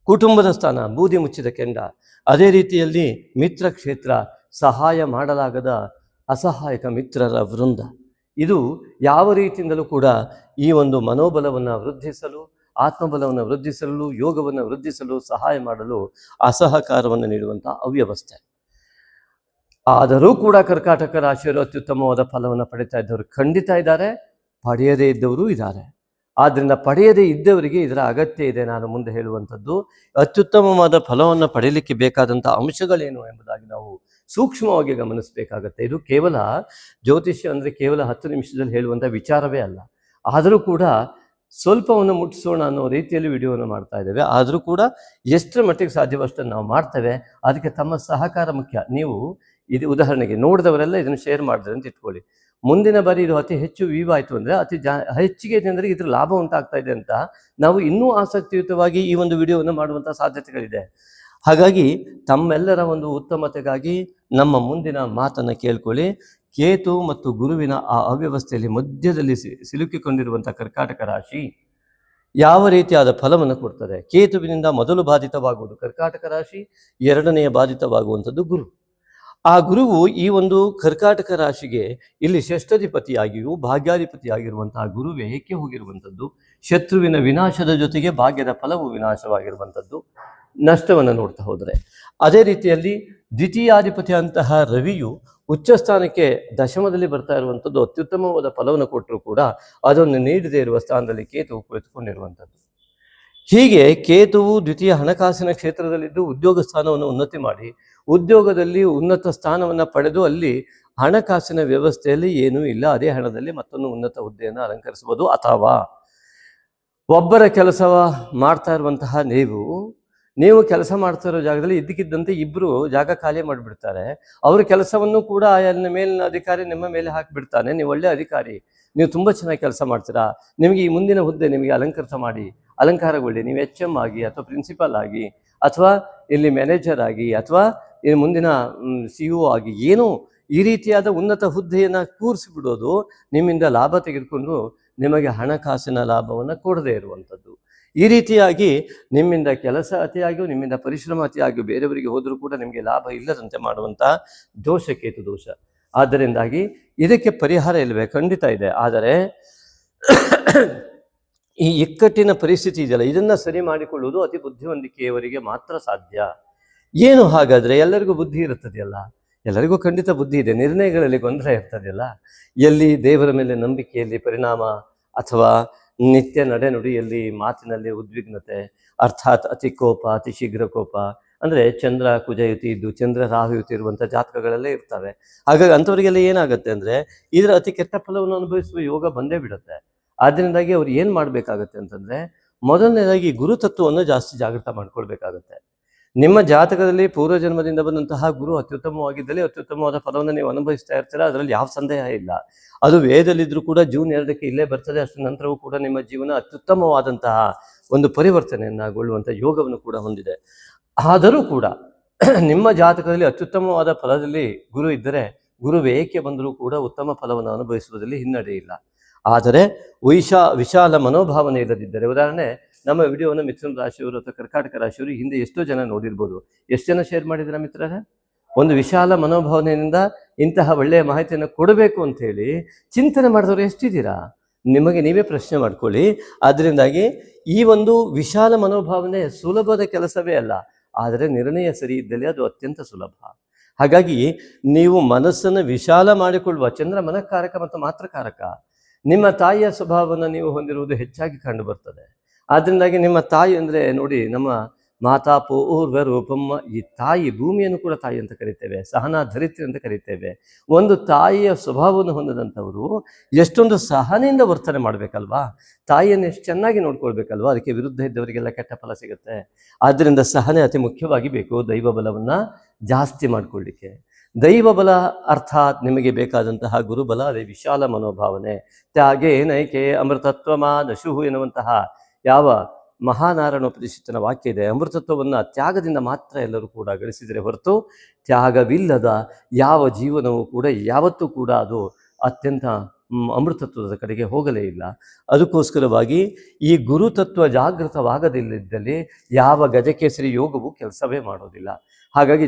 ಕುಟುಂಬದ ಸ್ಥಾನ, ಬೂದಿ ಮುಚ್ಚಿದ ಕೆಂಡ. ಅದೇ ರೀತಿಯಲ್ಲಿ ಮಿತ್ರ ಕ್ಷೇತ್ರ, ಸಹಾಯ ಮಾಡಲಾಗದ ಅಸಹಾಯಕ ಮಿತ್ರರ ವೃಂದ. ಇದು ಯಾವ ರೀತಿಯಿಂದಲೂ ಕೂಡ ಈ ಒಂದು ಮನೋಬಲವನ್ನು ವೃದ್ಧಿಸಲು, ಆತ್ಮಬಲವನ್ನು ವೃದ್ಧಿಸಲು, ಯೋಗವನ್ನು ವೃದ್ಧಿಸಲು ಸಹಾಯ ಮಾಡಲು ಅಸಹಕಾರವನ್ನು ನೀಡುವಂಥ ಅವ್ಯವಸ್ಥೆ. ಆದರೂ ಕೂಡ ಕರ್ಕಾಟಕ ರಾಶಿಯವರು ಅತ್ಯುತ್ತಮವಾದ ಫಲವನ್ನು ಪಡಿತಾ ಇದ್ದವರು ಖಂಡಿತ ಇದ್ದಾರೆ, ಪಡೆಯದೇ ಇದ್ದವರು ಇದ್ದಾರೆ. ಆದ್ದರಿಂದ ಪಡೆಯದೇ ಇದ್ದವರಿಗೆ ಇದರ ಅಗತ್ಯ ಇದೆ. ನಾನು ಮುಂದೆ ಹೇಳುವಂಥದ್ದು ಅತ್ಯುತ್ತಮವಾದ ಫಲವನ್ನು ಪಡೆಯಲಿಕ್ಕೆ ಬೇಕಾದಂಥ ಅಂಶಗಳೇನು ಎಂಬುದಾಗಿ ನಾವು ಸೂಕ್ಷ್ಮವಾಗಿ ಗಮನಿಸಬೇಕಾಗತ್ತೆ. ಇದು ಕೇವಲ ಜ್ಯೋತಿಷ್ಯ ಅಂದರೆ ಕೇವಲ 10 ನಿಮಿಷದಲ್ಲಿ ಹೇಳುವಂಥ ವಿಚಾರವೇ ಅಲ್ಲ. ಆದರೂ ಕೂಡ ಸ್ವಲ್ಪವನ್ನು ಮುಟ್ಟಿಸೋಣ ಅನ್ನೋ ರೀತಿಯಲ್ಲಿ ವಿಡಿಯೋವನ್ನು ಮಾಡ್ತಾ ಇದ್ದೇವೆ. ಆದರೂ ಕೂಡ ಎಷ್ಟರ ಮಟ್ಟಿಗೆ ಸಾಧ್ಯವಷ್ಟನ್ನು ನಾವು ಮಾಡ್ತೇವೆ. ಅದಕ್ಕೆ ತಮ್ಮ ಸಹಕಾರ ಮುಖ್ಯ. ನೀವು ಇದು ಉದಾಹರಣೆಗೆ ನೋಡಿದವರೆಲ್ಲ ಇದನ್ನು ಶೇರ್ ಮಾಡಿದ್ರೆ ಅಂತ ಇಟ್ಕೊಳ್ಳಿ. ಮುಂದಿನ ಬಾರಿ ಇದು ಅತಿ ಹೆಚ್ಚು ವ್ಯೂ ಆಯಿತು ಅಂದರೆ ಹೆಚ್ಚಿಗೆ ಜನರಿಗೆ ಇದ್ರ ಲಾಭ ಉಂಟಾಗ್ತಾ ಇದೆ ಅಂತ ನಾವು ಇನ್ನೂ ಆಸಕ್ತಿಯುತವಾಗಿ ಈ ಒಂದು ವಿಡಿಯೋವನ್ನು ಮಾಡುವಂಥ ಸಾಧ್ಯತೆಗಳಿದೆ. ಹಾಗಾಗಿ ತಮ್ಮೆಲ್ಲರ ಒಂದು ಉತ್ತಮತೆಗಾಗಿ ನಮ್ಮ ಮುಂದಿನ ಮಾತನ್ನು ಕೇಳ್ಕೊಳ್ಳಿ. ಕೇತು ಮತ್ತು ಗುರುವಿನ ಆ ಅವ್ಯವಸ್ಥೆಯಲ್ಲಿ ಮಧ್ಯದಲ್ಲಿ ಸಿಲುಕಿಕೊಂಡಿರುವಂಥ ಕರ್ಕಾಟಕ ರಾಶಿ ಯಾವ ರೀತಿಯಾದ ಫಲವನ್ನು ಕೊಡ್ತದೆ? ಕೇತುವಿನಿಂದ ಮೊದಲು ಬಾಧಿತವಾಗುವುದು ಕರ್ಕಾಟಕ ರಾಶಿ, ಎರಡನೆಯ ಬಾಧಿತವಾಗುವಂಥದ್ದು ಗುರು. ಆ ಗುರುವು ಈ ಒಂದು ಕರ್ಕಾಟಕ ರಾಶಿಗೆ ಇಲ್ಲಿ ಷಷ್ಠಾಧಿಪತಿಯಾಗಿಯೂ ಭಾಗ್ಯಾಧಿಪತಿಯಾಗಿರುವಂತಹ ಗುರುವೇ ಏಕೆ ಹೋಗಿರುವಂಥದ್ದು? ಶತ್ರುವಿನ ವಿನಾಶದ ಜೊತೆಗೆ ಭಾಗ್ಯದ ಫಲವು ವಿನಾಶವಾಗಿರುವಂಥದ್ದು ನಷ್ಟವನ್ನು ನೋಡ್ತಾ ಹೋದರೆ. ಅದೇ ರೀತಿಯಲ್ಲಿ ದ್ವಿತೀಯಾಧಿಪತಿ ಅಂತಹ ರವಿಯು ಉಚ್ಚ ಸ್ಥಾನಕ್ಕೆ ದಶಮದಲ್ಲಿ ಬರ್ತಾ ಇರುವಂಥದ್ದು ಅತ್ಯುತ್ತಮವಾದ ಫಲವನ್ನು ಕೊಟ್ಟರೂ ಕೂಡ ಅದನ್ನು ನೀಡದೇ ಇರುವ ಸ್ಥಾನದಲ್ಲಿ ಕೇತುವು ಕುಳಿತುಕೊಂಡಿರುವಂಥದ್ದು. ಹೀಗೆ ಕೇತುವು ದ್ವಿತೀಯ ಹಣಕಾಸಿನ ಕ್ಷೇತ್ರದಲ್ಲಿದ್ದು ಉದ್ಯೋಗ ಸ್ಥಾನವನ್ನು ಉನ್ನತಿ ಮಾಡಿ ಉದ್ಯೋಗದಲ್ಲಿ ಉನ್ನತ ಸ್ಥಾನವನ್ನು ಪಡೆದು ಅಲ್ಲಿ ಹಣಕಾಸಿನ ವ್ಯವಸ್ಥೆಯಲ್ಲಿ ಏನೂ ಇಲ್ಲ, ಅದೇ ಹಣದಲ್ಲಿ ಮತ್ತೊಂದು ಉನ್ನತ ಹುದ್ದೆಯನ್ನು ಅಲಂಕರಿಸಬಹುದು. ಅಥವಾ ಒಬ್ಬರ ಕೆಲಸ ಮಾಡ್ತಾ ಇರುವಂತಹ ನೀವು ಕೆಲಸ ಮಾಡ್ತಾ ಇರೋ ಜಾಗದಲ್ಲಿ ಇದ್ದಕ್ಕಿದ್ದಂತೆ ಇಬ್ಬರು ಜಾಗ ಖಾಲಿ ಮಾಡಿಬಿಡ್ತಾರೆ. ಅವ್ರ ಕೆಲಸವನ್ನು ಕೂಡ ಅಲ್ಲಿನ ಮೇಲಿನ ಅಧಿಕಾರಿ ನಿಮ್ಮ ಮೇಲೆ ಹಾಕಿಬಿಡ್ತಾನೆ. ನೀವು ಒಳ್ಳೆ ಅಧಿಕಾರಿ, ನೀವು ತುಂಬ ಚೆನ್ನಾಗಿ ಕೆಲಸ ಮಾಡ್ತೀರಾ, ನಿಮಗೆ ಈ ಮುಂದಿನ ಹುದ್ದೆ ನಿಮಗೆ ಅಲಂಕಾರಗೊಳ್ಳಿ, ನೀವು HM ಆಗಿ ಅಥವಾ ಪ್ರಿನ್ಸಿಪಾಲ್ ಆಗಿ ಅಥವಾ ಇಲ್ಲಿ ಮ್ಯಾನೇಜರ್ ಆಗಿ ಅಥವಾ ಇಲ್ಲಿ ಮುಂದಿನ CEO ಆಗಿ ಏನೋ ಈ ರೀತಿಯಾದ ಉನ್ನತ ಹುದ್ದೆಯನ್ನು ಕೂರಿಸಿಬಿಡೋದು ನಿಮ್ಮಿಂದ ಲಾಭ ತೆಗೆದುಕೊಂಡು ನಿಮಗೆ ಹಣಕಾಸಿನ ಲಾಭವನ್ನು ಕೊಡದೇ ಇರುವಂಥದ್ದು. ಈ ರೀತಿಯಾಗಿ ನಿಮ್ಮಿಂದ ಕೆಲಸ ಅತಿಯಾಗಿಯೂ ನಿಮ್ಮಿಂದ ಪರಿಶ್ರಮ ಅತಿಯಾಗಿಯೂ ಬೇರೆಯವರಿಗೆ ಹೋದರೂ ಕೂಡ ನಿಮಗೆ ಲಾಭ ಇಲ್ಲದಂತೆ ಮಾಡುವಂತಹ ದೋಷ ಕೇತು ದೋಷ. ಆದ್ದರಿಂದಾಗಿ ಇದಕ್ಕೆ ಪರಿಹಾರ ಇಲ್ಲವೇ? ಖಂಡಿತ ಇದೆ. ಆದರೆ ಈ ಇಕ್ಕಟ್ಟಿನ ಪರಿಸ್ಥಿತಿ ಇದೆಯಲ್ಲ, ಇದನ್ನು ಸರಿ ಮಾಡಿಕೊಳ್ಳುವುದು ಅತಿ ಬುದ್ಧಿವಂತಿಕೆಯವರಿಗೆ ಮಾತ್ರ ಸಾಧ್ಯ. ಏನು ಹಾಗಾದರೆ? ಎಲ್ಲರಿಗೂ ಬುದ್ಧಿ ಇರುತ್ತದೆಯಲ್ಲ, ಎಲ್ಲರಿಗೂ ಖಂಡಿತ ಬುದ್ಧಿ ಇದೆ. ನಿರ್ಣಯಗಳಲ್ಲಿ ಗೊಂದಲ ಇರ್ತದೆಯಲ್ಲ, ಎಲ್ಲಿ ದೇವರ ಮೇಲೆ ನಂಬಿಕೆಯಲ್ಲಿ ಪರಿಣಾಮ ಅಥವಾ ನಿತ್ಯ ನಡೆನುಡಿಯಲ್ಲಿ ಮಾತಿನಲ್ಲಿ ಉದ್ವಿಗ್ನತೆ, ಅರ್ಥಾತ್ ಅತಿ ಕೋಪ, ಅತಿ ಶೀಘ್ರ ಕೋಪ. ಅಂದರೆ ಚಂದ್ರ ಕುಜಯುತಿ ಇದ್ದು ಚಂದ್ರ ರಾಹುಯುತಿ ಇರುವಂಥ ಜಾತಕಗಳೆಲ್ಲ ಇರ್ತವೆ. ಹಾಗಾಗಿ ಅಂಥವರಿಗೆಲ್ಲ ಏನಾಗುತ್ತೆ ಅಂದರೆ ಇದರ ಅತಿ ಕೆಟ್ಟ ಫಲವನ್ನು ಅನುಭವಿಸುವ ಯೋಗ ಬಂದೇ ಬಿಡುತ್ತೆ. ಆದ್ದರಿಂದಾಗಿ ಅವ್ರು ಏನು ಮಾಡಬೇಕಾಗತ್ತೆ ಅಂತಂದರೆ, ಮೊದಲನೇದಾಗಿ ಗುರುತತ್ವವನ್ನು ಜಾಸ್ತಿ ಜಾಗೃತ ಮಾಡ್ಕೊಳ್ಬೇಕಾಗತ್ತೆ. ನಿಮ್ಮ ಜಾತಕದಲ್ಲಿ ಪೂರ್ವಜನ್ಮದಿಂದ ಬಂದಂತಹ ಗುರು ಅತ್ಯುತ್ತಮವಾಗಿದ್ದಲ್ಲಿ ಅತ್ಯುತ್ತಮವಾದ ಫಲವನ್ನು ನೀವು ಅನುಭವಿಸ್ತಾ ಇರ್ತೀರ, ಅದರಲ್ಲಿ ಯಾವ ಸಂದೇಹ ಇಲ್ಲ. ಅದು ವೇದಲ್ಲಿದ್ದರೂ ಕೂಡ ಜೂನ್ 2ಕ್ಕೆ ಇಲ್ಲೇ ಬರ್ತದೆ. ಅಷ್ಟು ನಂತರವೂ ಕೂಡ ನಿಮ್ಮ ಜೀವನ ಅತ್ಯುತ್ತಮವಾದಂತಹ ಒಂದು ಪರಿವರ್ತನೆಯನ್ನಾಗೊಳ್ಳುವಂಥ ಯೋಗವನ್ನು ಕೂಡ ಹೊಂದಿದೆ. ಆದರೂ ಕೂಡ ನಿಮ್ಮ ಜಾತಕದಲ್ಲಿ ಅತ್ಯುತ್ತಮವಾದ ಫಲದಲ್ಲಿ ಗುರು ಇದ್ದರೆ ಗುರು ಏಕೆ ಬಂದರೂ ಕೂಡ ಉತ್ತಮ ಫಲವನ್ನು ಅನುಭವಿಸುವುದರಲ್ಲಿ ಹಿನ್ನಡೆ ಇಲ್ಲ. ಆದರೆ ವಿಶಾಲ ಮನೋಭಾವನೆ ಇಲ್ಲದಿದ್ದರೆ, ಉದಾಹರಣೆ ನಮ್ಮ ವಿಡಿಯೋವನ್ನು ಮಿಥುನ ರಾಶಿಯವರು ಅಥವಾ ಕರ್ಕಾಟಕ ರಾಶಿಯವರು ಹಿಂದೆ ಎಷ್ಟೋ ಜನ ನೋಡಿರ್ಬೋದು. ಎಷ್ಟು ಜನ ಶೇರ್ ಮಾಡಿದ್ದೀರಾ ಮಿತ್ರರೇ? ಒಂದು ವಿಶಾಲ ಮನೋಭಾವನೆಯಿಂದ ಇಂತಹ ಒಳ್ಳೆಯ ಮಾಹಿತಿಯನ್ನು ಕೊಡಬೇಕು ಅಂಥೇಳಿ ಚಿಂತನೆ ಮಾಡಿದವರು ಎಷ್ಟಿದ್ದೀರಾ? ನಿಮಗೆ ನೀವೇ ಪ್ರಶ್ನೆ ಮಾಡ್ಕೊಳ್ಳಿ. ಅದರಿಂದಾಗಿ ಈ ಒಂದು ವಿಶಾಲ ಮನೋಭಾವನೆ ಸುಲಭದ ಕೆಲಸವೇ ಅಲ್ಲ, ಆದರೆ ನಿರ್ಣಯ ಸರಿ ಇದ್ದಲ್ಲಿ ಅದು ಅತ್ಯಂತ ಸುಲಭ. ಹಾಗಾಗಿ ನೀವು ಮನಸ್ಸನ್ನು ವಿಶಾಲ ಮಾಡಿಕೊಳ್ಳುವ, ಚಂದ್ರ ಮನಃಕಾರಕ ಮತ್ತು ಮಾತ್ರಕಾರಕ, ನಿಮ್ಮ ತಾಯಿಯ ಸ್ವಭಾವವನ್ನು ನೀವು ಹೊಂದಿರುವುದು ಹೆಚ್ಚಾಗಿ ಕಂಡು ಬರ್ತದೆ. ಆದ್ದರಿಂದಾಗಿ ನಿಮ್ಮ ತಾಯಿ ಅಂದರೆ ನೋಡಿ, ನಮ್ಮ ಮಾತಾ ಪೂರ್ವ ರೂಪಮ್ಮ, ಈ ತಾಯಿ ಭೂಮಿಯನ್ನು ಕೂಡ ತಾಯಿ ಅಂತ ಕರಿತೇವೆ, ಸಹನಾ ಧರಿತ್ರಿ ಅಂತ ಕರಿತೇವೆ. ಒಂದು ತಾಯಿಯ ಸ್ವಭಾವವನ್ನು ಹೊಂದಿದಂಥವರು ಎಷ್ಟೊಂದು ಸಹನೆಯಿಂದ ವರ್ತನೆ ಮಾಡಬೇಕಲ್ವಾ, ತಾಯಿಯನ್ನು ಎಷ್ಟು ಚೆನ್ನಾಗಿ ನೋಡ್ಕೊಳ್ಬೇಕಲ್ವಾ, ಅದಕ್ಕೆ ವಿರುದ್ಧ ಇದ್ದವರಿಗೆಲ್ಲ ಕೆಟ್ಟ ಫಲ ಸಿಗುತ್ತೆ. ಆದ್ದರಿಂದ ಸಹನೆ ಅತಿ ಮುಖ್ಯವಾಗಿ ಬೇಕು, ದೈವ ಬಲವನ್ನು ಜಾಸ್ತಿ ಮಾಡಿಕೊಳ್ಳಿಕ್ಕೆ. ದೈವ ಬಲ ಅರ್ಥಾತ್ ನಿಮಗೆ ಬೇಕಾದಂತಹ ಗುರುಬಲ, ಅದೇ ವಿಶಾಲ ಮನೋಭಾವನೆ. ತ್ಯಾಗೇ ನೈಕೆ ಅಮೃತತ್ವಮ ನಶುಹು ಎನ್ನುವಂತಹ ಯಾವ ಮಹಾನಾರಾಯಣ ಉಪನಿಷತ್ತಿನ ವಾಕ್ಯ ಇದೆ, ಅಮೃತತ್ವವನ್ನು ತ್ಯಾಗದಿಂದ ಮಾತ್ರ ಎಲ್ಲರೂ ಕೂಡ ಗಳಿಸಿದರೆ ಹೊರತು ತ್ಯಾಗವಿಲ್ಲದ ಯಾವ ಜೀವನವೂ ಕೂಡ ಯಾವತ್ತೂ ಕೂಡ ಅದು ಅತ್ಯಂತ ಅಮೃತತ್ವದ ಕಡೆಗೆ ಹೋಗಲೇ ಇಲ್ಲ. ಅದಕ್ಕೋಸ್ಕರವಾಗಿ ಈ ಗುರುತತ್ವ ಜಾಗೃತವಾಗದಿದ್ದಲ್ಲಿ ಯಾವ ಗಜಕೇಸರಿ ಯೋಗವು ಕೆಲಸವೇ ಮಾಡೋದಿಲ್ಲ. ಹಾಗಾಗಿ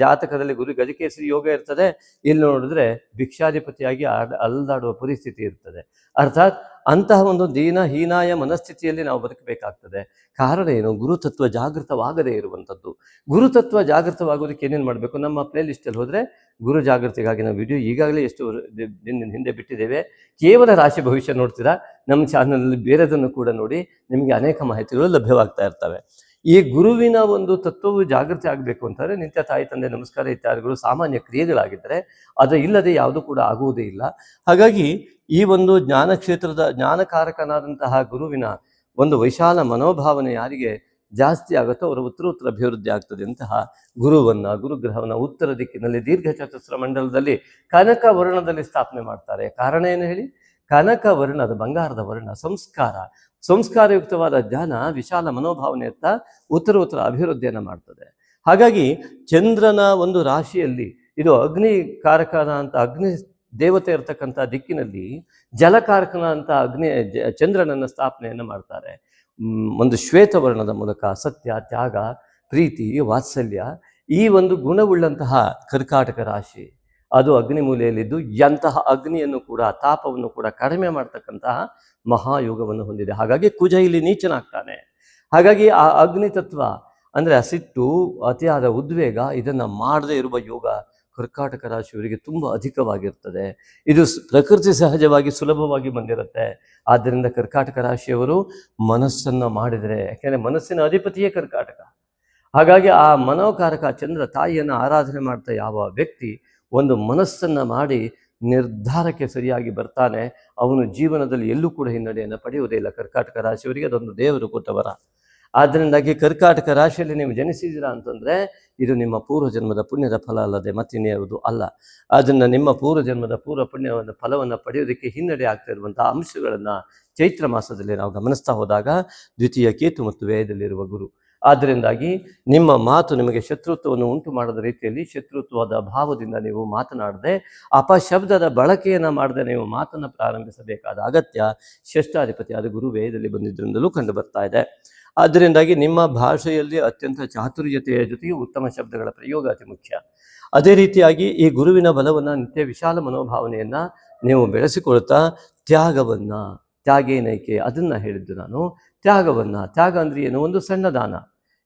ಜಾತಕದಲ್ಲಿ ಗುರು ಗಜಕೇಸರಿ ಯೋಗ ಇರ್ತದೆ, ಇಲ್ಲಿ ನೋಡಿದ್ರೆ ಭಿಕ್ಷಾಧಿಪತಿಯಾಗಿ ಅಲ್ದಾಡುವ ಪರಿಸ್ಥಿತಿ ಇರ್ತದೆ. ಅರ್ಥಾತ್ ಅಂತಹ ಒಂದು ಹೀನಾಯ ಮನಸ್ಥಿತಿಯಲ್ಲಿ ನಾವು ಬದುಕಬೇಕಾಗ್ತದೆ. ಕಾರಣ ಏನು? ಗುರುತತ್ವ ಜಾಗೃತವಾಗದೇ ಇರುವಂಥದ್ದು. ಗುರುತತ್ವ ಜಾಗೃತವಾಗೋದಕ್ಕೆ ಏನೇನು ಮಾಡಬೇಕು? ನಮ್ಮ ಪ್ಲೇ ಲಿಸ್ಟಲ್ಲಿ ಹೋದರೆ ಗುರು ಜಾಗೃತಿಗಾಗಿ ನಾವು ವಿಡಿಯೋ ಈಗಾಗಲೇ ಎಷ್ಟು ಹಿಂದೆ ಬಿಟ್ಟಿದ್ದೇವೆ. ಕೇವಲ ರಾಶಿ ಭವಿಷ್ಯ ನೋಡ್ತೀರಾ, ನಮ್ಮ ಚಾನಲಲ್ಲಿ ಬೇರೆದನ್ನು ಕೂಡ ನೋಡಿ, ನಿಮಗೆ ಅನೇಕ ಮಾಹಿತಿಗಳು ಲಭ್ಯವಾಗ್ತಾ ಇರ್ತವೆ. ಈ ಗುರುವಿನ ಒಂದು ತತ್ವವು ಜಾಗೃತಿ ಆಗಬೇಕು ಅಂತಂದರೆ ನಿತ್ಯ ತಾಯಿ ತಂದೆ ನಮಸ್ಕಾರ ಇತ್ಯಾದಿಗಳು ಸಾಮಾನ್ಯ ಕ್ರಿಯೆಗಳಾಗಿದ್ದರೆ ಅದು ಇಲ್ಲದೆ ಯಾವುದೂ ಕೂಡ ಆಗುವುದೇ ಇಲ್ಲ. ಹಾಗಾಗಿ ಈ ಒಂದು ಜ್ಞಾನಕಾರಕನಾದಂತಹ ಗುರುವಿನ ಒಂದು ವಿಶಾಲ ಮನೋಭಾವನೆ ಯಾರಿಗೆ ಜಾಸ್ತಿ ಆಗುತ್ತೋ ಅವರ ಉತ್ತರ ಅಭಿವೃದ್ಧಿ ಆಗ್ತದೆ. ಅಂತಹ ಗುರುಗ್ರಹವನ್ನು ಉತ್ತರ ದಿಕ್ಕಿನಲ್ಲಿ ದೀರ್ಘ ಚತುಸ್ರ ಮಂಡಲದಲ್ಲಿ ಕನಕ ವರ್ಣದಲ್ಲಿ ಸ್ಥಾಪನೆ ಮಾಡ್ತಾರೆ. ಕಾರಣ ಏನು ಹೇಳಿ? ಕನಕ ವರ್ಣದ ಬಂಗಾರದ ವರ್ಣ ಸಂಸ್ಕಾರಯುಕ್ತವಾದ ಜ್ಞಾನ ವಿಶಾಲ ಮನೋಭಾವನೆಯತ್ತ ಉತ್ತರ ಅಭಿವೃದ್ಧಿಯನ್ನು ಮಾಡ್ತದೆ. ಹಾಗಾಗಿ ಚಂದ್ರನ ಒಂದು ರಾಶಿಯಲ್ಲಿ ಇದು ಅಗ್ನಿ ಕಾರಕನ ಅಂತ ಅಗ್ನಿ ದೇವತೆ ಇರ್ತಕ್ಕಂಥ ದಿಕ್ಕಿನಲ್ಲಿ ಜಲಕಾರಕನ ಅಂತ ಚಂದ್ರನನ್ನ ಸ್ಥಾಪನೆಯನ್ನು ಮಾಡ್ತಾರೆ. ಒಂದು ಶ್ವೇತವರ್ಣದ ಮೂಲಕ ಸತ್ಯ, ತ್ಯಾಗ, ಪ್ರೀತಿ, ವಾತ್ಸಲ್ಯ ಈ ಒಂದು ಗುಣವುಳ್ಳಂತಹ ಕರ್ಕಾಟಕ ರಾಶಿ ಅದು ಅಗ್ನಿ ಮೂಲೆಯಲ್ಲಿದ್ದು ಎಂತಹ ಅಗ್ನಿಯನ್ನು ಕೂಡ ತಾಪವನ್ನು ಕೂಡ ಕಡಿಮೆ ಮಾಡ್ತಕ್ಕಂತಹ ಮಹಾಯೋಗವನ್ನು ಹೊಂದಿದೆ. ಹಾಗಾಗಿ ಕುಜ ಇಲ್ಲಿ ನೀಚನಾಗ್ತಾನೆ. ಹಾಗಾಗಿ ಆ ಅಗ್ನಿ ತತ್ವ ಅಂದರೆ ಸಿಟ್ಟು, ಅತಿಯಾದ ಉದ್ವೇಗ ಇದನ್ನು ಮಾಡದೇ ಇರುವ ಯೋಗ ಕರ್ಕಾಟಕ ರಾಶಿಯವರಿಗೆ ತುಂಬ ಅಧಿಕವಾಗಿರ್ತದೆ. ಇದು ಪ್ರಕೃತಿ ಸಹಜವಾಗಿ ಸುಲಭವಾಗಿ ಬಂದಿರುತ್ತೆ. ಆದ್ದರಿಂದ ಕರ್ಕಾಟಕ ರಾಶಿಯವರು ಮನಸ್ಸನ್ನು ಮಾಡಿದರೆ, ಯಾಕೆಂದರೆ ಮನಸ್ಸಿನ ಅಧಿಪತಿಯೇ ಕರ್ಕಾಟಕ. ಹಾಗಾಗಿ ಆ ಮನೋಕಾರಕ ಚಂದ್ರ ತಾಯಿಯನ್ನು ಆರಾಧನೆ ಮಾಡ್ತಾ ಯಾವ ವ್ಯಕ್ತಿ ಒಂದು ಮನಸ್ಸನ್ನು ಮಾಡಿ ನಿರ್ಧಾರಕ್ಕೆ ಸರಿಯಾಗಿ ಬರ್ತಾನೆ, ಅವನು ಜೀವನದಲ್ಲಿ ಎಲ್ಲೂ ಕೂಡ ಹಿನ್ನಡೆಯನ್ನು ಪಡೆಯುವುದೇ ಇಲ್ಲ. ಕರ್ಕಾಟಕ ರಾಶಿಯವರಿಗೆ ಅದೊಂದು ದೇವರು ಕೊಟ್ಟವರ. ಆದ್ದರಿಂದಾಗಿ ಕರ್ಕಾಟಕ ರಾಶಿಯಲ್ಲಿ ನೀವು ಜನಿಸಿದ್ದೀರಾ ಅಂತಂದರೆ ಇದು ನಿಮ್ಮ ಪೂರ್ವಜನ್ಮದ ಪುಣ್ಯದ ಫಲ ಅಲ್ಲದೆ ಮತ್ತಿನ್ಯಾವುದು ಅಲ್ಲ. ಅದನ್ನು ನಿಮ್ಮ ಪೂರ್ವಜನ್ಮದ ಪುಣ್ಯವನ್ನು ಫಲವನ್ನು ಪಡೆಯೋದಕ್ಕೆ ಹಿನ್ನಡೆ ಆಗ್ತಾ ಇರುವಂಥ ಅಂಶಗಳನ್ನು ಚೈತ್ರ ಮಾಸದಲ್ಲಿ ನಾವು ಗಮನಿಸ್ತಾ ಹೋದಾಗ ದ್ವಿತೀಯ ಕೇತು ಮತ್ತು ವ್ಯಯದಲ್ಲಿರುವ ಗುರು. ಆದ್ದರಿಂದಾಗಿ ನಿಮ್ಮ ಮಾತು ನಿಮಗೆ ಶತ್ರುತ್ವವನ್ನು ಉಂಟು ಮಾಡದ ರೀತಿಯಲ್ಲಿ ಶತ್ರುತ್ವದ ಭಾವದಿಂದ ನೀವು ಮಾತನಾಡದೆ, ಅಪಶಬ್ದದ ಬಳಕೆಯನ್ನು ಮಾಡದೆ ನೀವು ಮಾತನ್ನು ಪ್ರಾರಂಭಿಸಬೇಕಾದ ಅಗತ್ಯ ಷಷ್ಠಾಧಿಪತಿ ಆದ ಗುರು ವ್ಯಯದಲ್ಲಿ ಬಂದಿದ್ದರಿಂದಲೂ ಕಂಡು ಬರ್ತಾ ಇದೆ. ಆದ್ದರಿಂದಾಗಿ ನಿಮ್ಮ ಭಾಷೆಯಲ್ಲಿ ಅತ್ಯಂತ ಚಾತುರ್ಯತೆಯ ಜೊತೆಗೆ ಉತ್ತಮ ಶಬ್ದಗಳ ಪ್ರಯೋಗ ಅತಿ ಮುಖ್ಯ. ಅದೇ ರೀತಿಯಾಗಿ ಈ ಗುರುವಿನ ಬಲವನ್ನು ನಿತ್ಯ ವಿಶಾಲ ಮನೋಭಾವನೆಯನ್ನು ನೀವು ಬೆಳೆಸಿಕೊಳ್ತಾ ತ್ಯಾಗೇನೈಕೆ ಅದನ್ನು ಹೇಳಿದ್ದು ನಾನು. ತ್ಯಾಗ ಅಂದರೆ ಏನು? ಒಂದು ಸಣ್ಣ ದಾನ.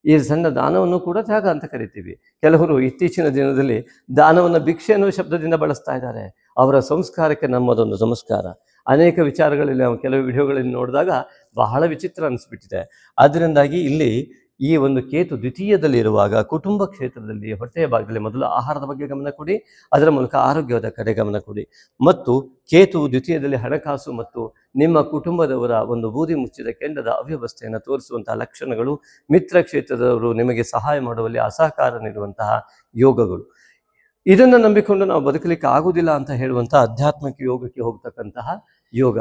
ಈ ಸಣ್ಣ ದಾನವನ್ನು ಕೂಡ ತ್ಯಾಗ ಅಂತ ಕರಿತೀವಿ. ಕೆಲವರು ಇತ್ತೀಚಿನ ದಿನದಲ್ಲಿ ದಾನವನ್ನು ಭಿಕ್ಷೆ ಅನ್ನುವ ಶಬ್ದದಿಂದ ಬಳಸ್ತಾ ಇದ್ದಾರೆ. ಅವರ ಸಂಸ್ಕಾರಕ್ಕೆ ನಮ್ಮದೊಂದು ನಮಸ್ಕಾರ. ಅನೇಕ ವಿಚಾರಗಳಲ್ಲಿ ನಾವು ಕೆಲವು ವಿಡಿಯೋಗಳಲ್ಲಿ ನೋಡಿದಾಗ ಬಹಳ ವಿಚಿತ್ರ ಅನಿಸ್ಬಿಟ್ಟಿದೆ. ಅದರಿಂದಾಗಿ ಇಲ್ಲಿ ಈ ಒಂದು ಕೇತು ದ್ವಿತೀಯದಲ್ಲಿರುವಾಗ ಕುಟುಂಬ ಕ್ಷೇತ್ರದಲ್ಲಿ ಹೊಟ್ಟೆಯ ಭಾಗದಲ್ಲಿ ಮೊದಲು ಆಹಾರದ ಬಗ್ಗೆ ಗಮನ ಕೊಡಿ, ಅದರ ಮೂಲಕ ಆರೋಗ್ಯದ ಕಡೆ ಗಮನ ಕೊಡಿ. ಮತ್ತು ಕೇತು ದ್ವಿತೀಯದಲ್ಲಿ ಹಣಕಾಸು ಮತ್ತು ನಿಮ್ಮ ಕುಟುಂಬದವರ ಒಂದು ಬೂದಿ ಮುಚ್ಚಿದ ಕೆಂಡದ ಅವ್ಯವಸ್ಥೆಯನ್ನು ತೋರಿಸುವಂತಹ ಲಕ್ಷಣಗಳು, ಮಿತ್ರ ಕ್ಷೇತ್ರದವರು ನಿಮಗೆ ಸಹಾಯ ಮಾಡುವಲ್ಲಿ ಅಸಹಕಾರ ನೀಡುವಂತಹ ಯೋಗಗಳು, ಇದನ್ನು ನಂಬಿಕೊಂಡು ನಾವು ಬದುಕಲಿಕ್ಕೆ ಆಗುವುದಿಲ್ಲ ಅಂತ ಹೇಳುವಂಥ ಆಧ್ಯಾತ್ಮಿಕ ಯೋಗಕ್ಕೆ ಹೋಗ್ತಕ್ಕಂತಹ ಯೋಗ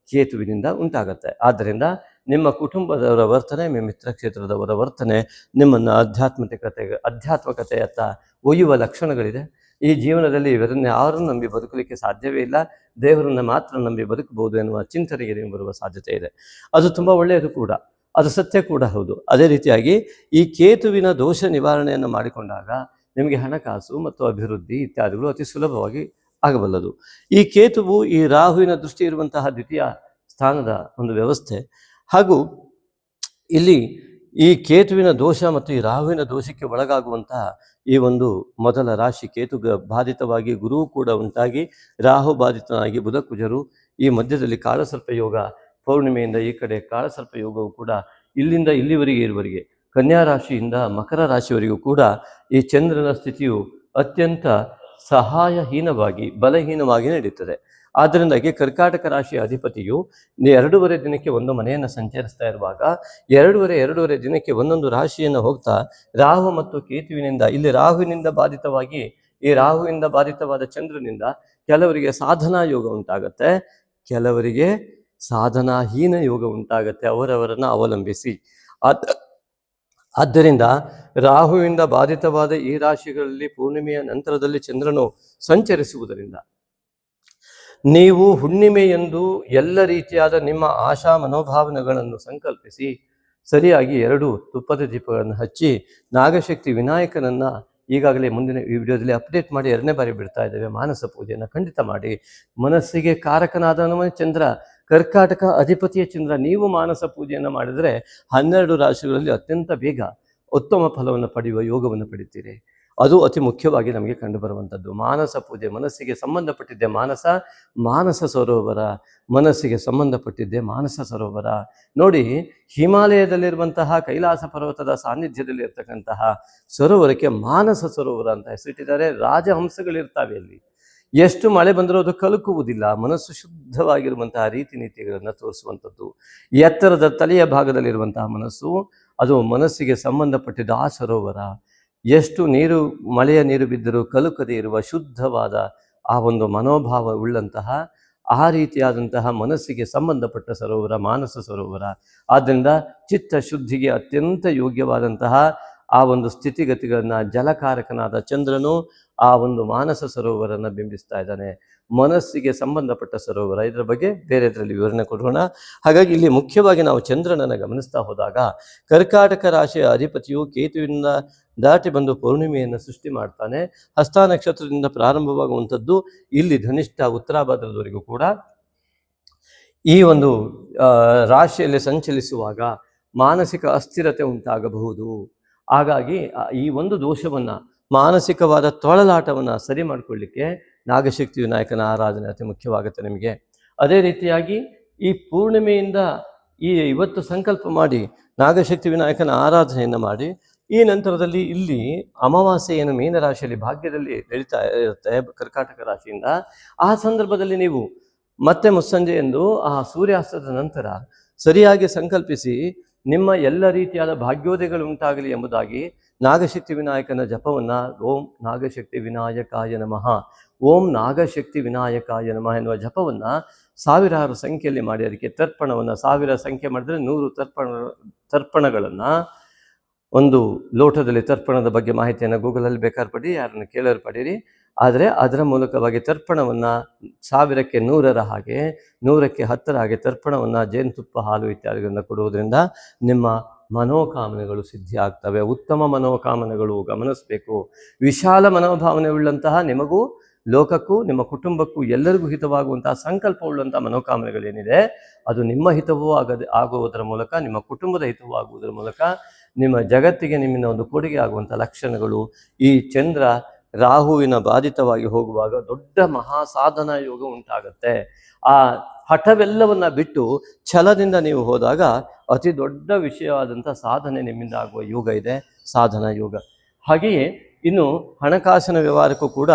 ಕೇತುವಿನಿಂದ ಉಂಟಾಗತ್ತೆ. ಆದ್ದರಿಂದ ನಿಮ್ಮ ಕುಟುಂಬದವರ ವರ್ತನೆ, ನಿಮ್ಮ ಮಿತ್ರ ಕ್ಷೇತ್ರದವರ ವರ್ತನೆ ನಿಮ್ಮನ್ನು ಆಧ್ಯಾತ್ಮಿಕತೆಯತ್ತ ಒಯ್ಯುವ ಲಕ್ಷಣಗಳಿದೆ. ಈ ಜೀವನದಲ್ಲಿ ಇವರನ್ನು ಯಾರನ್ನು ನಂಬಿ ಬದುಕಲಿಕ್ಕೆ ಸಾಧ್ಯವೇ ಇಲ್ಲ, ದೇವರನ್ನು ಮಾತ್ರ ನಂಬಿ ಬದುಕಬಹುದು ಎನ್ನುವ ಚಿಂತನೆಗೆ ನೀವು ಬರುವ ಸಾಧ್ಯತೆ ಇದೆ. ಅದು ತುಂಬ ಒಳ್ಳೆಯದು ಕೂಡ, ಅದು ಸತ್ಯ ಕೂಡ ಹೌದು. ಅದೇ ರೀತಿಯಾಗಿ ಈ ಕೇತುವಿನ ದೋಷ ನಿವಾರಣೆಯನ್ನು ಮಾಡಿಕೊಂಡಾಗ ನಿಮಗೆ ಹಣಕಾಸು ಮತ್ತು ಅಭಿವೃದ್ಧಿ ಇತ್ಯಾದಿಗಳು ಅತಿ ಸುಲಭವಾಗಿ ಆಗಬಲ್ಲದು. ಈ ಕೇತುವು ಈ ರಾಹುವಿನ ದೃಷ್ಟಿ ಇರುವಂತಹ ದ್ವಿತೀಯ ಸ್ಥಾನದ ಒಂದು ವ್ಯವಸ್ಥೆ. ಹಾಗೂ ಇಲ್ಲಿ ಈ ಕೇತುವಿನ ದೋಷ ಮತ್ತು ಈ ರಾಹುವಿನ ದೋಷಕ್ಕೆ ಒಳಗಾಗುವಂತಹ ಈ ಒಂದು ಮೊದಲ ರಾಶಿ ಕೇತು ಬಾಧಿತವಾಗಿ ಗುರು ಕೂಡ ಉಂಟಾಗಿ ರಾಹು ಬಾಧಿತನಾಗಿ ಬುಧ ಕುಜರು, ಈ ಮಧ್ಯದಲ್ಲಿ ಕಾಳಸರ್ಪ ಯೋಗ, ಪೌರ್ಣಿಮೆಯಿಂದ ಈ ಕಡೆ ಕಾಳಸರ್ಪ ಯೋಗವು ಕೂಡ ಇಲ್ಲಿಂದ ಇಲ್ಲಿವರೆಗೆ ಇರುವವರೆಗೆ ಕನ್ಯಾ ರಾಶಿಯಿಂದ ಮಕರ ರಾಶಿಯವರೆಗೂ ಕೂಡ ಈ ಚಂದ್ರನ ಸ್ಥಿತಿಯು ಅತ್ಯಂತ ಸಹಾಯಹೀನವಾಗಿ ಬಲಹೀನವಾಗಿ ನಡೀತದೆ. ಆದ್ದರಿಂದಾಗಿ ಕರ್ಕಾಟಕ ರಾಶಿಯ ಅಧಿಪತಿಯು 2.5 ದಿನಕ್ಕೆ ಒಂದು ಮನೆಯನ್ನು ಸಂಚರಿಸ್ತಾ ಇರುವಾಗ 2.5 ದಿನಕ್ಕೆ ಒಂದೊಂದು ರಾಶಿಯನ್ನು ಹೋಗ್ತಾ ರಾಹು ಮತ್ತು ಕೇತುವಿನಿಂದ, ಇಲ್ಲಿ ರಾಹುವಿನಿಂದ ಬಾಧಿತವಾಗಿ ಈ ರಾಹುವಿಂದ ಬಾಧಿತವಾದ ಚಂದ್ರನಿಂದ ಕೆಲವರಿಗೆ ಸಾಧನಾ ಯೋಗ ಉಂಟಾಗತ್ತೆ, ಕೆಲವರಿಗೆ ಸಾಧನಾಹೀನ ಯೋಗ ಉಂಟಾಗತ್ತೆ, ಅವರವರನ್ನು ಅವಲಂಬಿಸಿ. ಆದ್ದರಿಂದ ರಾಹುವಿಂದ ಬಾಧಿತವಾದ ಈ ರಾಶಿಗಳಲ್ಲಿ ಪೂರ್ಣಿಮೆಯ ನಂತರದಲ್ಲಿ ಚಂದ್ರನು ಸಂಚರಿಸುವುದರಿಂದ ನೀವು ಹುಣ್ಣಿಮೆಯೆಂದು ಎಲ್ಲ ರೀತಿಯಾದ ನಿಮ್ಮ ಆಶಾ ಮನೋಭಾವನೆಗಳನ್ನು ಸಂಕಲ್ಪಿಸಿ ಸರಿಯಾಗಿ 2 ತುಪ್ಪದ ದೀಪಗಳನ್ನು ಹಚ್ಚಿ ನಾಗಶಕ್ತಿ ವಿನಾಯಕನನ್ನು ಈಗಾಗಲೇ ಮುಂದಿನ ಈ ವಿಡಿಯೋದಲ್ಲಿ ಅಪ್ಡೇಟ್ ಮಾಡಿ 2ನೇ ಬಾರಿ ಬಿಡ್ತಾ ಇದ್ದೇವೆ. ಮಾನಸ ಪೂಜೆಯನ್ನು ಖಂಡಿತ ಮಾಡಿ. ಮನಸ್ಸಿಗೆ ಕಾರಕನಾದವನೇ ಚಂದ್ರ, ಕರ್ಕಾಟಕ ಅಧಿಪತಿಯ ಚಂದ್ರ. ನೀವು ಮಾನಸ ಪೂಜೆಯನ್ನು ಮಾಡಿದರೆ 12 ರಾಶಿಗಳಲ್ಲಿ ಅತ್ಯಂತ ಬೇಗ ಉತ್ತಮ ಫಲವನ್ನು ಪಡೆಯುವ ಯೋಗವನ್ನು ಪಡಿತೀರಿ. ಅದು ಅತಿ ಮುಖ್ಯವಾಗಿ ನಮಗೆ ಕಂಡುಬರುವಂಥದ್ದು. ಮಾನಸ ಪೂಜೆ ಮನಸ್ಸಿಗೆ ಸಂಬಂಧಪಟ್ಟಿದ್ದೆ. ಮಾನಸ ಸರೋವರ ಮನಸ್ಸಿಗೆ ಸಂಬಂಧಪಟ್ಟಿದ್ದೆ ಮಾನಸ ಸರೋವರ. ನೋಡಿ, ಹಿಮಾಲಯದಲ್ಲಿರುವಂತಹ ಕೈಲಾಸ ಪರ್ವತದ ಸಾನ್ನಿಧ್ಯದಲ್ಲಿ ಇರ್ತಕ್ಕಂತಹ ಸರೋವರಕ್ಕೆ ಮಾನಸ ಸರೋವರ ಅಂತ ಹೆಸರಿಟ್ಟಿದ್ದಾರೆ. ರಾಜಹಂಸಗಳಿರ್ತಾವೆ ಅಲ್ಲಿ. ಎಷ್ಟು ಮಳೆ ಬಂದರೂ ಅದು ಕಲಕುವುದಿಲ್ಲ. ಮನಸ್ಸು ಶುದ್ಧವಾಗಿರುವಂತಹ ರೀತಿ ನೀತಿಗಳನ್ನು ತೋರಿಸುವಂಥದ್ದು. ಎತ್ತರದ ತಲೆಯ ಭಾಗದಲ್ಲಿರುವಂತಹ ಮನಸ್ಸು, ಅದು ಮನಸ್ಸಿಗೆ ಸಂಬಂಧಪಟ್ಟಿದ್ದ ಆ ಸರೋವರ. ಎಷ್ಟು ನೀರು, ಮಳೆಯ ನೀರು ಬಿದ್ದರೂ ಕಲುಕದೇ ಇರುವ ಶುದ್ಧವಾದ ಆ ಒಂದು ಮನೋಭಾವ ಉಳ್ಳಂತಹ ಆ ರೀತಿಯಾದಂತಹ ಮನಸ್ಸಿಗೆ ಸಂಬಂಧಪಟ್ಟ ಸರೋವರ ಮಾನಸ ಸರೋವರ. ಆದ್ದರಿಂದ ಚಿತ್ತ ಶುದ್ಧಿಗೆ ಅತ್ಯಂತ ಯೋಗ್ಯವಾದಂತಹ ಆ ಒಂದು ಸ್ಥಿತಿಗತಿಗಳನ್ನು ಜಲಕಾರಕನಾದ ಚಂದ್ರನು ಆ ಒಂದು ಮಾನಸ ಸರೋವರನ್ನು ಬಿಂಬಿಸ್ತಾ ಇದ್ದಾನೆ. ಮನಸ್ಸಿಗೆ ಸಂಬಂಧಪಟ್ಟ ಸರೋವರ. ಇದರ ಬಗ್ಗೆ ಬೇರೆದರಲ್ಲಿ ವಿವರಣೆ ಕೊಡೋಣ. ಹಾಗಾಗಿ ಇಲ್ಲಿ ಮುಖ್ಯವಾಗಿ ನಾವು ಚಂದ್ರನನ್ನು ಗಮನಿಸ್ತಾ ಹೋದಾಗ ಕರ್ಕಾಟಕ ರಾಶಿಯ ಅಧಿಪತಿಯು ಕೇತುವಿನಿಂದ ದಾಟಿ ಬಂದು ಪೌರ್ಣಿಮೆಯನ್ನು ಸೃಷ್ಟಿ ಮಾಡ್ತಾನೆ. ಹಸ್ತ ನಕ್ಷತ್ರದಿಂದ ಪ್ರಾರಂಭವಾಗುವಂಥದ್ದು ಇಲ್ಲಿ ಧನಿಷ್ಠ ಉತ್ತರಾಭಾದ್ರದವರೆಗೂ ಕೂಡ ಈ ಒಂದು ರಾಶಿಯಲ್ಲಿ ಸಂಚಲಿಸುವಾಗ ಮಾನಸಿಕ ಅಸ್ಥಿರತೆ ಉಂಟಾಗಬಹುದು. ಹಾಗಾಗಿ ಈ ಒಂದು ದೋಷವನ್ನು, ಮಾನಸಿಕವಾದ ತೊಳಲಾಟವನ್ನು ಸರಿ ಮಾಡಿಕೊಳ್ಳಿಕ್ಕೆ ನಾಗಶಕ್ತಿ ವಿನಾಯಕನ ಆರಾಧನೆ ಅತಿ ಮುಖ್ಯವಾಗುತ್ತೆ ನಿಮಗೆ. ಅದೇ ರೀತಿಯಾಗಿ ಈ ಪೂರ್ಣಿಮೆಯಿಂದ ಇವತ್ತು ಸಂಕಲ್ಪ ಮಾಡಿ ನಾಗಶಕ್ತಿ ವಿನಾಯಕನ ಆರಾಧನೆಯನ್ನು ಮಾಡಿ, ಈ ನಂತರದಲ್ಲಿ ಇಲ್ಲಿ ಅಮಾವಾಸ್ಯೆಯನ್ನು ಮೀನರಾಶಿಯಲ್ಲಿ ಭಾಗ್ಯದಲ್ಲಿ ನಡೀತಾ ಇರುತ್ತೆ ಕರ್ಕಾಟಕ ರಾಶಿಯಿಂದ. ಆ ಸಂದರ್ಭದಲ್ಲಿ ನೀವು ಮತ್ತೆ ಮುಸ್ಸಂಜೆಯೆಂದು ಆ ಸೂರ್ಯಾಸ್ತದ ನಂತರ ಸರಿಯಾಗಿ ಸಂಕಲ್ಪಿಸಿ ನಿಮ್ಮ ಎಲ್ಲ ರೀತಿಯಾದ ಭಾಗ್ಯೋದಯಗಳು ಉಂಟಾಗಲಿ ಎಂಬುದಾಗಿ ನಾಗಶಕ್ತಿ ವಿನಾಯಕನ ಜಪವನ್ನು ಓಂ ನಾಗಶಕ್ತಿ ವಿನಾಯಕಾಯ ನಮಃ, ಓಂ ನಾಗಶಕ್ತಿ ವಿನಾಯಕಾಯ ನಮಃ ಎನ್ನುವ ಜಪವನ್ನು ಸಾವಿರಾರು ಸಂಖ್ಯೆಯಲ್ಲಿ ಮಾಡಿ ಅದಕ್ಕೆ ತರ್ಪಣವನ್ನು 1000 ಸಂಖ್ಯೆ ಮಾಡಿದ್ರೆ 100 ತರ್ಪಣಗಳನ್ನು ಒಂದು ಲೋಟದಲ್ಲಿ ತರ್ಪಣದ ಬಗ್ಗೆ ಮಾಹಿತಿಯನ್ನು ಗೂಗಲಲ್ಲಿ ಬೇಕಾದ್ರೆ ಪಡಿ, ಯಾರನ್ನು ಕೇಳೋರು ಪಡೀರಿ. ಆದರೆ ಅದರ ಮೂಲಕವಾಗಿ ತರ್ಪಣವನ್ನು 1000ಕ್ಕೆ 100ರ ಹಾಗೆ 100ಕ್ಕೆ 10ರ ಹಾಗೆ ತರ್ಪಣವನ್ನು ಜೇನುತುಪ್ಪ, ಹಾಲು ಇತ್ಯಾದಿಗಳನ್ನು ಕೊಡುವುದರಿಂದ ನಿಮ್ಮ ಮನೋಕಾಮನೆಗಳು ಸಿದ್ಧಿ ಆಗ್ತವೆ. ಉತ್ತಮ ಮನೋಕಾಮನೆಗಳು ಗಮನಿಸಬೇಕು. ವಿಶಾಲ ಮನೋಭಾವನೆ ಉಳ್ಳಂತಹ, ನಿಮಗೂ ಲೋಕಕ್ಕೂ ನಿಮ್ಮ ಕುಟುಂಬಕ್ಕೂ ಎಲ್ಲರಿಗೂ ಹಿತವಾಗುವಂತಹ ಸಂಕಲ್ಪ ಉಳ್ಳಂಥ ಮನೋಕಾಮನೆಗಳೇನಿದೆ ಅದು ನಿಮ್ಮ ಹಿತವೂ ಆಗುವುದರ ಮೂಲಕ, ನಿಮ್ಮ ಕುಟುಂಬದ ಹಿತವೂ ಆಗುವುದರ ಮೂಲಕ, ನಿಮ್ಮ ಜಗತ್ತಿಗೆ ನಿಮ್ಮಿಂದ ಒಂದು ಕೊಡುಗೆ ಆಗುವಂಥ ಲಕ್ಷಣಗಳು ಈ ಚಂದ್ರ ರಾಹುವಿನ ಬಾಧಿತವಾಗಿ ಹೋಗುವಾಗ ದೊಡ್ಡ ಮಹಾ ಸಾಧನಾ ಯೋಗ ಉಂಟಾಗತ್ತೆ. ಆ ಹಠವೆಲ್ಲವನ್ನ ಬಿಟ್ಟು ಛಲದಿಂದ ನೀವು ಹೋದಾಗ ಅತಿ ದೊಡ್ಡ ವಿಷಯವಾದಂಥ ಸಾಧನೆ ನಿಮ್ಮಿಂದ ಆಗುವ ಯೋಗ ಇದೆ, ಸಾಧನಾ ಯೋಗ. ಹಾಗೆಯೇ ಇನ್ನು ಹಣಕಾಸಿನ ವ್ಯವಹಾರಕ್ಕೂ ಕೂಡ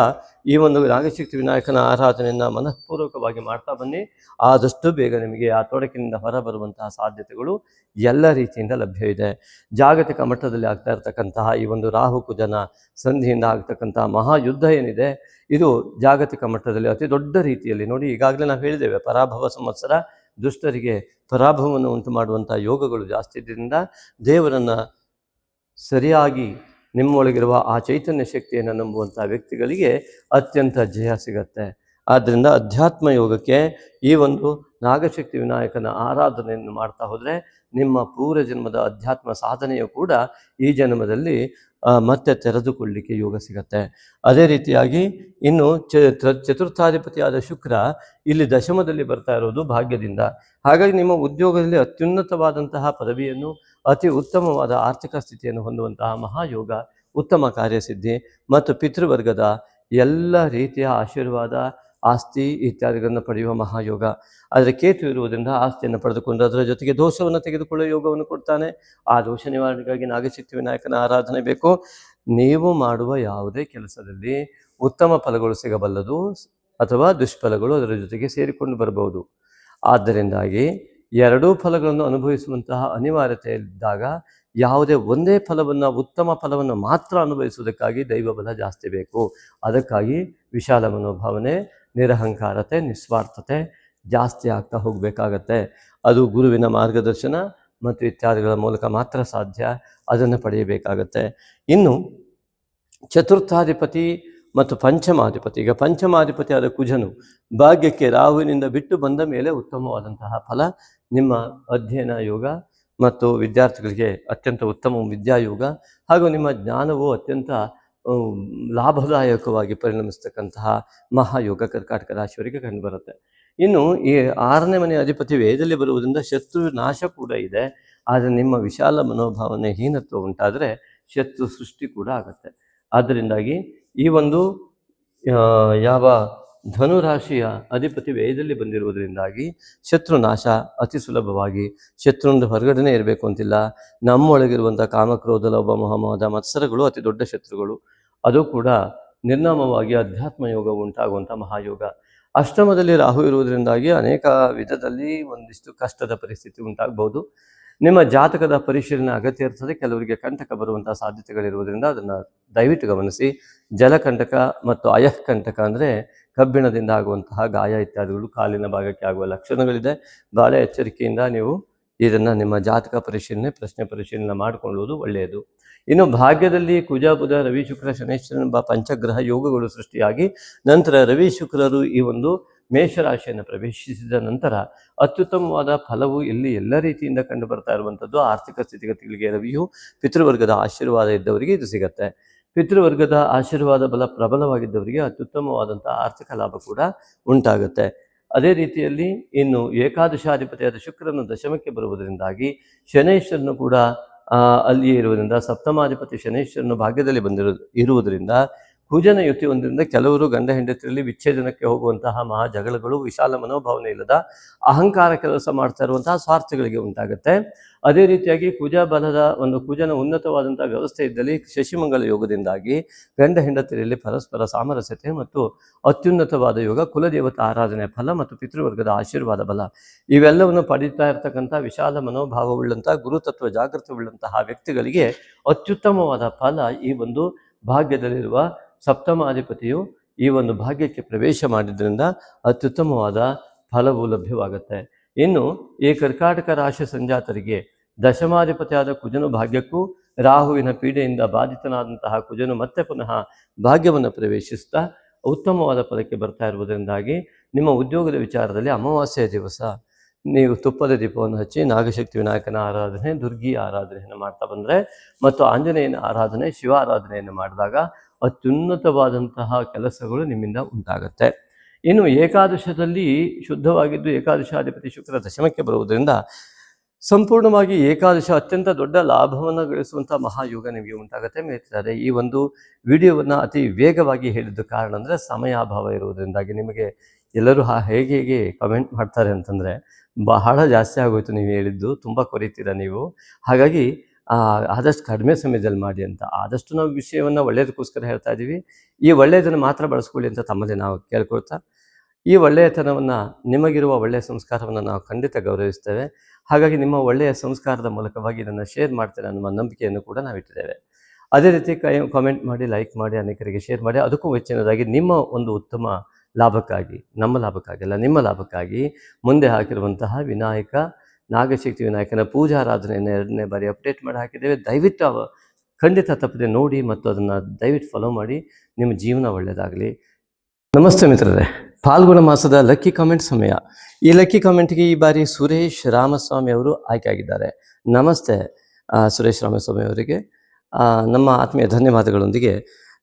ಈ ಒಂದು ನಾಗಶಕ್ತಿ ವಿನಾಯಕನ ಆರಾಧನೆಯನ್ನು ಮನಃಪೂರ್ವಕವಾಗಿ ಮಾಡ್ತಾ ಬನ್ನಿ. ಆದಷ್ಟು ಬೇಗ ನಿಮಗೆ ಆ ತೊಡಕಿನಿಂದ ಹೊರಬರುವಂತಹ ಸಾಧ್ಯತೆಗಳು ಎಲ್ಲ ರೀತಿಯಿಂದ ಲಭ್ಯ ಇದೆ. ಜಾಗತಿಕ ಮಟ್ಟದಲ್ಲಿ ಆಗ್ತಾ ಇರ್ತಕ್ಕಂತಹ ಈ ಒಂದು ರಾಹು ಕುಜನ ಸಂಧಿಯಿಂದ ಆಗ್ತಕ್ಕಂತಹ ಮಹಾಯುದ್ಧ ಏನಿದೆ, ಇದು ಜಾಗತಿಕ ಮಟ್ಟದಲ್ಲಿ ಅತಿ ದೊಡ್ಡ ರೀತಿಯಲ್ಲಿ ನೋಡಿ. ಈಗಾಗಲೇ ನಾವು ಹೇಳಿದ್ದೇವೆ, ಪರಾಭವ ಸಂವತ್ಸರ, ದುಷ್ಟರಿಗೆ ಪರಾಭವವನ್ನು ಉಂಟು ಮಾಡುವಂಥ ಯೋಗಗಳು ಜಾಸ್ತಿ ಇದ್ದರಿಂದ ದೇವರನ್ನು ಸರಿಯಾಗಿ ನಿಮ್ಮೊಳಗಿರುವ ಆ ಚೈತನ್ಯ ಶಕ್ತಿಯನ್ನು ನಂಬುವಂಥ ವ್ಯಕ್ತಿಗಳಿಗೆ ಅತ್ಯಂತ ಜಯ ಸಿಗತ್ತೆ. ಆದ್ದರಿಂದ ಅಧ್ಯಾತ್ಮ ಯೋಗಕ್ಕೆ ಈ ಒಂದು ನಾಗಶಕ್ತಿ ವಿನಾಯಕನ ಆರಾಧನೆಯನ್ನು ಮಾಡ್ತಾ ಹೋದರೆ ನಿಮ್ಮ ಪೂರ್ವ ಜನ್ಮದ ಅಧ್ಯಾತ್ಮ ಸಾಧನೆಯು ಕೂಡ ಈ ಜನ್ಮದಲ್ಲಿ ಮತ್ತೆ ತೆರೆದುಕೊಳ್ಳಲಿಕ್ಕೆ ಯೋಗ ಸಿಗತ್ತೆ. ಅದೇ ರೀತಿಯಾಗಿ ಇನ್ನು ಚತುರ್ಥಾಧಿಪತಿಯಾದ ಶುಕ್ರ ಇಲ್ಲಿ ದಶಮದಲ್ಲಿ ಬರ್ತಾ ಇರೋದು ಭಾಗ್ಯದಿಂದ. ಹಾಗಾಗಿ ನಿಮ್ಮ ಉದ್ಯೋಗದಲ್ಲಿ ಅತ್ಯುನ್ನತವಾದಂತಹ ಪದವಿಯನ್ನು, ಅತಿ ಉತ್ತಮವಾದ ಆರ್ಥಿಕ ಸ್ಥಿತಿಯನ್ನು ಹೊಂದುವಂತಹ ಮಹಾಯೋಗ, ಉತ್ತಮ ಕಾರ್ಯಸಿದ್ಧಿ ಮತ್ತು ಪಿತೃವರ್ಗದ ಎಲ್ಲ ರೀತಿಯ ಆಶೀರ್ವಾದ, ಆಸ್ತಿ ಇತ್ಯಾದಿಗಳನ್ನು ಪಡೆಯುವ ಮಹಾಯೋಗ. ಆದರೆ ಕೇತು ಇರುವುದರಿಂದ ಆಸ್ತಿಯನ್ನು ಪಡೆದುಕೊಂಡು ಅದರ ಜೊತೆಗೆ ದೋಷವನ್ನು ತೆಗೆದುಕೊಳ್ಳುವ ಯೋಗವನ್ನು ಕೊಡ್ತಾನೆ. ಆ ದೋಷ ನಿವಾರಣೆಗಾಗಿ ನಾಗಶಕ್ತಿ ವಿನಾಯಕನ ಆರಾಧನೆ ಬೇಕು. ನೀವು ಮಾಡುವ ಯಾವುದೇ ಕೆಲಸದಲ್ಲಿ ಉತ್ತಮ ಫಲಗಳು ಸಿಗಬಲ್ಲದು ಅಥವಾ ದುಷ್ಫಲಗಳು ಅದರ ಜೊತೆಗೆ ಸೇರಿಕೊಂಡು ಬರಬಹುದು. ಆದ್ದರಿಂದಾಗಿ ಎರಡೂ ಫಲಗಳನ್ನು ಅನುಭವಿಸುವಂತಹ ಅನಿವಾರ್ಯತೆ ಇದ್ದಾಗ ಯಾವುದೇ ಒಂದೇ ಫಲವನ್ನು, ಉತ್ತಮ ಫಲವನ್ನು ಮಾತ್ರ ಅನುಭವಿಸುವುದಕ್ಕಾಗಿ ದೈವಬಲ ಜಾಸ್ತಿ ಬೇಕು. ಅದಕ್ಕಾಗಿ ವಿಶಾಲ ಮನೋಭಾವನೆ, ನಿರಹಂಕಾರತೆ, ನಿಸ್ವಾರ್ಥತೆ ಜಾಸ್ತಿ ಆಗ್ತಾ ಹೋಗಬೇಕಾಗತ್ತೆ. ಅದು ಗುರುವಿನ ಮಾರ್ಗದರ್ಶನ ಮತ್ತು ಇತ್ಯಾದಿಗಳ ಮೂಲಕ ಮಾತ್ರ ಸಾಧ್ಯ. ಅದನ್ನು ಪಡೆಯಬೇಕಾಗತ್ತೆ. ಇನ್ನು ಚತುರ್ಥಾಧಿಪತಿ ಮತ್ತು ಪಂಚಮಾಧಿಪತಿ, ಈಗ ಪಂಚಮಾಧಿಪತಿಯಾದ ಕುಜನು ಭಾಗ್ಯಕ್ಕೆ ರಾಹುವಿನಿಂದ ಬಿಟ್ಟು ಬಂದ ಮೇಲೆ ಉತ್ತಮವಾದಂತಹ ಫಲ. ನಿಮ್ಮ ಅಧ್ಯಯನ ಯೋಗ ಮತ್ತು ವಿದ್ಯಾರ್ಥಿಗಳಿಗೆ ಅತ್ಯಂತ ಉತ್ತಮ ವಿದ್ಯಾಯೋಗ ಹಾಗೂ ನಿಮ್ಮ ಜ್ಞಾನವು ಅತ್ಯಂತ ಲಾಭದಾಯಕವಾಗಿ ಪರಿಣಮಿಸ್ತಕ್ಕಂತಹ ಮಹಾಯೋಗ ಕರ್ಕಾಟಕ ರಾಶಿಯವರಿಗೆ ಕಂಡುಬರುತ್ತೆ. ಇನ್ನು ಈ 6ನೇ ಮನೆಯ ಅಧಿಪತಿ ವೇದದಲ್ಲಿ ಬರುವುದರಿಂದ ಶತ್ರು ನಾಶ ಕೂಡ ಇದೆ. ಆದರೆ ನಿಮ್ಮ ವಿಶಾಲ ಮನೋಭಾವನೆ, ಹೀನತ್ವ ಉಂಟಾದರೆ ಶತ್ರು ಸೃಷ್ಟಿ ಕೂಡ ಆಗುತ್ತೆ. ಆದ್ದರಿಂದಾಗಿ ಈ ಒಂದು ಯಾವ ಧನುರಾಶಿಯ ಅಧಿಪತಿ ವ್ಯಯದಲ್ಲಿ ಬಂದಿರುವುದರಿಂದಾಗಿ ಶತ್ರು ನಾಶ ಅತಿ ಸುಲಭವಾಗಿ. ಶತ್ರುವಿಂದ ಹೊರಗಡೆನೇ ಇರಬೇಕು ಅಂತಿಲ್ಲ. ನಮ್ಮೊಳಗಿರುವಂಥ ಕಾಮಕ್ರೋಧ, ಲೋಭ, ಮೋಹ, ಮದ, ಮತ್ಸರಗಳು ಅತಿ ದೊಡ್ಡ ಶತ್ರುಗಳು. ಅದು ಕೂಡ ನಿರ್ನಾಮವಾಗಿ ಅಧ್ಯಾತ್ಮ ಯೋಗ ಉಂಟಾಗುವಂಥ ಮಹಾಯೋಗ. ಅಷ್ಟಮದಲ್ಲಿ ರಾಹು ಇರುವುದರಿಂದಾಗಿ ಅನೇಕ ವಿಧದಲ್ಲಿ ಒಂದಿಷ್ಟು ಕಷ್ಟದ ಪರಿಸ್ಥಿತಿ ಉಂಟಾಗಬಹುದು. ನಿಮ್ಮ ಜಾತಕದ ಪರಿಶೀಲನೆ ಅಗತ್ಯ ಇರ್ತದೆ. ಕೆಲವರಿಗೆ ಕಂಟಕ ಬರುವಂಥ ಸಾಧ್ಯತೆಗಳಿರುವುದರಿಂದ ಅದನ್ನು ದಯವಿಟ್ಟು ಗಮನಿಸಿ. ಜಲಕಂಟಕ ಮತ್ತು ಅಯಃಕಂಟಕ ಅಂದರೆ ಕಬ್ಬಿಣದಿಂದ ಆಗುವಂತಹ ಗಾಯ ಇತ್ಯಾದಿಗಳು ಕಾಲಿನ ಭಾಗಕ್ಕೆ ಆಗುವ ಲಕ್ಷಣಗಳಿದೆ. ಭಾಳ ಎಚ್ಚರಿಕೆಯಿಂದ ನೀವು ಇದನ್ನು ನಿಮ್ಮ ಜಾತಕ ಪರಿಶೀಲನೆ, ಪ್ರಶ್ನೆ ಪರಿಶೀಲನೆ ಮಾಡಿಕೊಳ್ಳುವುದು ಒಳ್ಳೆಯದು. ಇನ್ನು ಭಾಗ್ಯದಲ್ಲಿ ಕುಜ, ಬುಧ, ರವಿ, ಶುಕ್ರ, ಶನೈಶ್ವರನೆಂಬ ಪಂಚಗ್ರಹ ಯೋಗಗಳು ಸೃಷ್ಟಿಯಾಗಿ ನಂತರ ರವಿ ಶುಕ್ರರು ಈ ಒಂದು ಮೇಷರಾಶಿಯನ್ನು ಪ್ರವೇಶಿಸಿದ ನಂತರ ಅತ್ಯುತ್ತಮವಾದ ಫಲವು ಇಲ್ಲಿ ಎಲ್ಲ ರೀತಿಯಿಂದ ಕಂಡು ಬರ್ತಾ ಇರುವಂಥದ್ದು. ಆರ್ಥಿಕ ಸ್ಥಿತಿಗತಿಗಳಿಗೆ ರವಿಯು ಪಿತೃವರ್ಗದ ಆಶೀರ್ವಾದ ಇದ್ದವರಿಗೆ ಇದು ಸಿಗತ್ತೆ. ಪಿತೃವರ್ಗದ ಆಶೀರ್ವಾದ ಬಲ ಪ್ರಬಲವಾಗಿದ್ದವರಿಗೆ ಅತ್ಯುತ್ತಮವಾದಂಥ ಆರ್ಥಿಕ ಲಾಭ ಕೂಡ ಉಂಟಾಗುತ್ತೆ. ಅದೇ ರೀತಿಯಲ್ಲಿ ಇನ್ನು ಏಕಾದಶಾಧಿಪತಿಯಾದ ಶುಕ್ರನು ದಶಮಕ್ಕೆ ಬರುವುದರಿಂದಾಗಿ ಶನೈಶ್ವರನು ಕೂಡ ಅಲ್ಲಿಯೇ ಇರುವುದರಿಂದ, ಸಪ್ತಮಾಧಿಪತಿ ಶನೈಶ್ವರನು ಭಾಗ್ಯದಲ್ಲಿ ಇರುವುದರಿಂದ ಕುಜನ ಯುತಿ ಹೊಂದಿದ್ದರಿಂದ ಕೆಲವರು ಗಂಡ ಹೆಂಡತಿಯಲ್ಲಿ ವಿಚ್ಛೇದನಕ್ಕೆ ಹೋಗುವಂತಹ ಮಹಾ ಜಗಳಗಳು, ವಿಶಾಲ ಮನೋಭಾವನೆ ಇಲ್ಲದ ಅಹಂಕಾರ ಕೆಲಸ ಮಾಡ್ತಾ ಇರುವಂತಹ ಸ್ವಾರ್ಥಗಳಿಗೆ ಉಂಟಾಗುತ್ತೆ. ಅದೇ ರೀತಿಯಾಗಿ ಕುಜನ ಉನ್ನತವಾದಂಥ ವ್ಯವಸ್ಥೆ ಇದ್ದಲ್ಲಿ ಶಶಿಮಂಗಲ ಯೋಗದಿಂದಾಗಿ ಗಂಡ ಹೆಂಡತಿಯಲ್ಲಿ ಪರಸ್ಪರ ಸಾಮರಸ್ಯತೆ ಮತ್ತು ಅತ್ಯುನ್ನತವಾದ ಯೋಗ, ಕುಲದೇವತಾ ಆರಾಧನೆ ಫಲ ಮತ್ತು ಪಿತೃವರ್ಗದ ಆಶೀರ್ವಾದ ಬಲ ಇವೆಲ್ಲವನ್ನು ಪಡೀತಾ ಇರತಕ್ಕಂಥ ವಿಶಾಲ ಮನೋಭಾವವುಳ್ಳಂಥ ಗುರುತತ್ವ ಜಾಗೃತವುಳ್ಳಂತಹ ವ್ಯಕ್ತಿಗಳಿಗೆ ಅತ್ಯುತ್ತಮವಾದ ಫಲ ಈ ಒಂದು ಭಾಗ್ಯದಲ್ಲಿರುವ ಸಪ್ತಮಾಧಿಪತಿಯು ಈ ಒಂದು ಭಾಗ್ಯಕ್ಕೆ ಪ್ರವೇಶ ಮಾಡಿದ್ರಿಂದ ಅತ್ಯುತ್ತಮವಾದ ಫಲವು ಲಭ್ಯವಾಗುತ್ತೆ. ಇನ್ನು ಈ ಕರ್ಕಾಟಕ ರಾಶಿ ಸಂಜಾತರಿಗೆ ದಶಮಾಧಿಪತಿಯಾದ ಕುಜನು ಭಾಗ್ಯಕ್ಕೂ ರಾಹುವಿನ ಪೀಡೆಯಿಂದ ಬಾಧಿತನಾದಂತಹ ಕುಜನು ಮತ್ತೆ ಪುನಃ ಭಾಗ್ಯವನ್ನು ಪ್ರವೇಶಿಸ್ತಾ ಉತ್ತಮವಾದ ಫಲಕ್ಕೆ ಬರ್ತಾ ಇರುವುದರಿಂದಾಗಿ ನಿಮ್ಮ ಉದ್ಯೋಗದ ವಿಚಾರದಲ್ಲಿ ಅಮಾವಾಸ್ಯೆಯ ದಿವಸ ನೀವು ತುಪ್ಪದ ದೀಪವನ್ನು ಹಚ್ಚಿ ನಾಗಶಕ್ತಿ ವಿನಾಯಕನ ಆರಾಧನೆ, ದುರ್ಗಿ ಆರಾಧನೆಯನ್ನು ಮಾಡ್ತಾ ಬಂದರೆ ಮತ್ತು ಆಂಜನೇಯನ ಆರಾಧನೆ, ಶಿವ ಆರಾಧನೆಯನ್ನು ಮಾಡಿದಾಗ ಅತ್ಯುನ್ನತವಾದಂತಹ ಕೆಲಸಗಳು ನಿಮ್ಮಿಂದ ಉಂಟಾಗುತ್ತೆ. ಇನ್ನು ಏಕಾದಶದಲ್ಲಿ ಶುದ್ಧವಾಗಿದ್ದು ಏಕಾದಶಾಧಿಪತಿ ಶುಕ್ರ ದಶಮಕ್ಕೆ ಬರುವುದರಿಂದ ಸಂಪೂರ್ಣವಾಗಿ ಏಕಾದಶ ಅತ್ಯಂತ ದೊಡ್ಡ ಲಾಭವನ್ನು ಗಳಿಸುವಂಥ ಮಹಾಯೋಗ ನಿಮಗೆ ಉಂಟಾಗುತ್ತೆ. ಮೇಲ್ತಾರೆ ಈ ಒಂದು ವಿಡಿಯೋವನ್ನು ಅತಿ ವೇಗವಾಗಿ ಹೇಳಿದ್ದು ಕಾರಣ ಅಂದರೆ ಸಮಯಾಭಾವ ಇರುವುದರಿಂದಾಗಿ. ನಿಮಗೆ ಎಲ್ಲರೂ ಹೇಗೆ ಕಮೆಂಟ್ ಮಾಡ್ತಾರೆ ಅಂತಂದರೆ ಬಹಳ ಜಾಸ್ತಿ ಆಗೋಯ್ತು ನೀವು ಹೇಳಿದ್ದು, ತುಂಬ ಕೊರೀತೀರ ನೀವು. ಹಾಗಾಗಿ ಆದಷ್ಟು ಕಡಿಮೆ ಸಮಯದಲ್ಲಿ ಮಾಡಿ ಅಂತ. ಆದಷ್ಟು ನಾವು ವಿಷಯವನ್ನು ಒಳ್ಳೆಯದಕ್ಕೋಸ್ಕರ ಹೇಳ್ತಾ ಇದ್ದೀವಿ. ಈ ಒಳ್ಳೆಯದನ್ನು ಮಾತ್ರ ಬಳಸ್ಕೊಳ್ಳಿ ಅಂತ ತಮ್ಮದೇ ನಾವು ಕೇಳ್ಕೊಳ್ತಾ, ಈ ಒಳ್ಳೆಯತನವನ್ನು, ನಿಮಗಿರುವ ಒಳ್ಳೆಯ ಸಂಸ್ಕಾರವನ್ನು ನಾವು ಖಂಡಿತ ಗೌರವಿಸ್ತೇವೆ. ಹಾಗಾಗಿ ನಿಮ್ಮ ಒಳ್ಳೆಯ ಸಂಸ್ಕಾರದ ಮೂಲಕವಾಗಿ ಇದನ್ನು ಶೇರ್ ಮಾಡ್ತೇನೆ ಅನ್ನುವ ನಂಬಿಕೆಯನ್ನು ಕೂಡ ನಾವಿಟ್ಟಿದ್ದೇವೆ. ಅದೇ ರೀತಿ ಕಾಮೆಂಟ್ ಮಾಡಿ, ಲೈಕ್ ಮಾಡಿ, ಅನೇಕರಿಗೆ ಶೇರ್ ಮಾಡಿ. ಅದಕ್ಕೂ ಹೆಚ್ಚಿನದಾಗಿ ನಿಮ್ಮ ಒಂದು ಉತ್ತಮ ಲಾಭಕ್ಕಾಗಿ, ನಮ್ಮ ಲಾಭಕ್ಕಾಗಿ ಅಲ್ಲ, ನಿಮ್ಮ ಲಾಭಕ್ಕಾಗಿ ಮುಂದೆ ಹಾಕಿರುವಂತಹ ವಿನಾಯಕ, ನಾಗಶಕ್ತಿ ವಿನಾಯಕನ ಪೂಜಾರಾಧನೆಯನ್ನು 2ನೇ ಬಾರಿ ಅಪ್ಡೇಟ್ ಮಾಡಿ ಹಾಕಿದ್ದೇವೆ. ದಯವಿಟ್ಟು ಖಂಡಿತ ತಪ್ಪದೆ ನೋಡಿ ಮತ್ತು ಅದನ್ನು ದಯವಿಟ್ಟು ಫಾಲೋ ಮಾಡಿ. ನಿಮ್ಮ ಜೀವನ ಒಳ್ಳೆಯದಾಗಲಿ. ನಮಸ್ತೆ ಮಿತ್ರರೇ, ಫಾಲ್ಗುಣ ಮಾಸದ ಲಕ್ಕಿ ಕಾಮೆಂಟ್ ಸಮಯ. ಈ ಲಕ್ಕಿ ಕಾಮೆಂಟ್ಗೆ ಈ ಬಾರಿ ಸುರೇಶ್ ರಾಮಸ್ವಾಮಿ ಅವರು ಆಯ್ಕೆಯಾಗಿದ್ದಾರೆ. ನಮಸ್ತೆ ಸುರೇಶ್ ರಾಮಸ್ವಾಮಿ ಅವರಿಗೆ ನಮ್ಮ ಆತ್ಮೀಯ ಧನ್ಯವಾದಗಳೊಂದಿಗೆ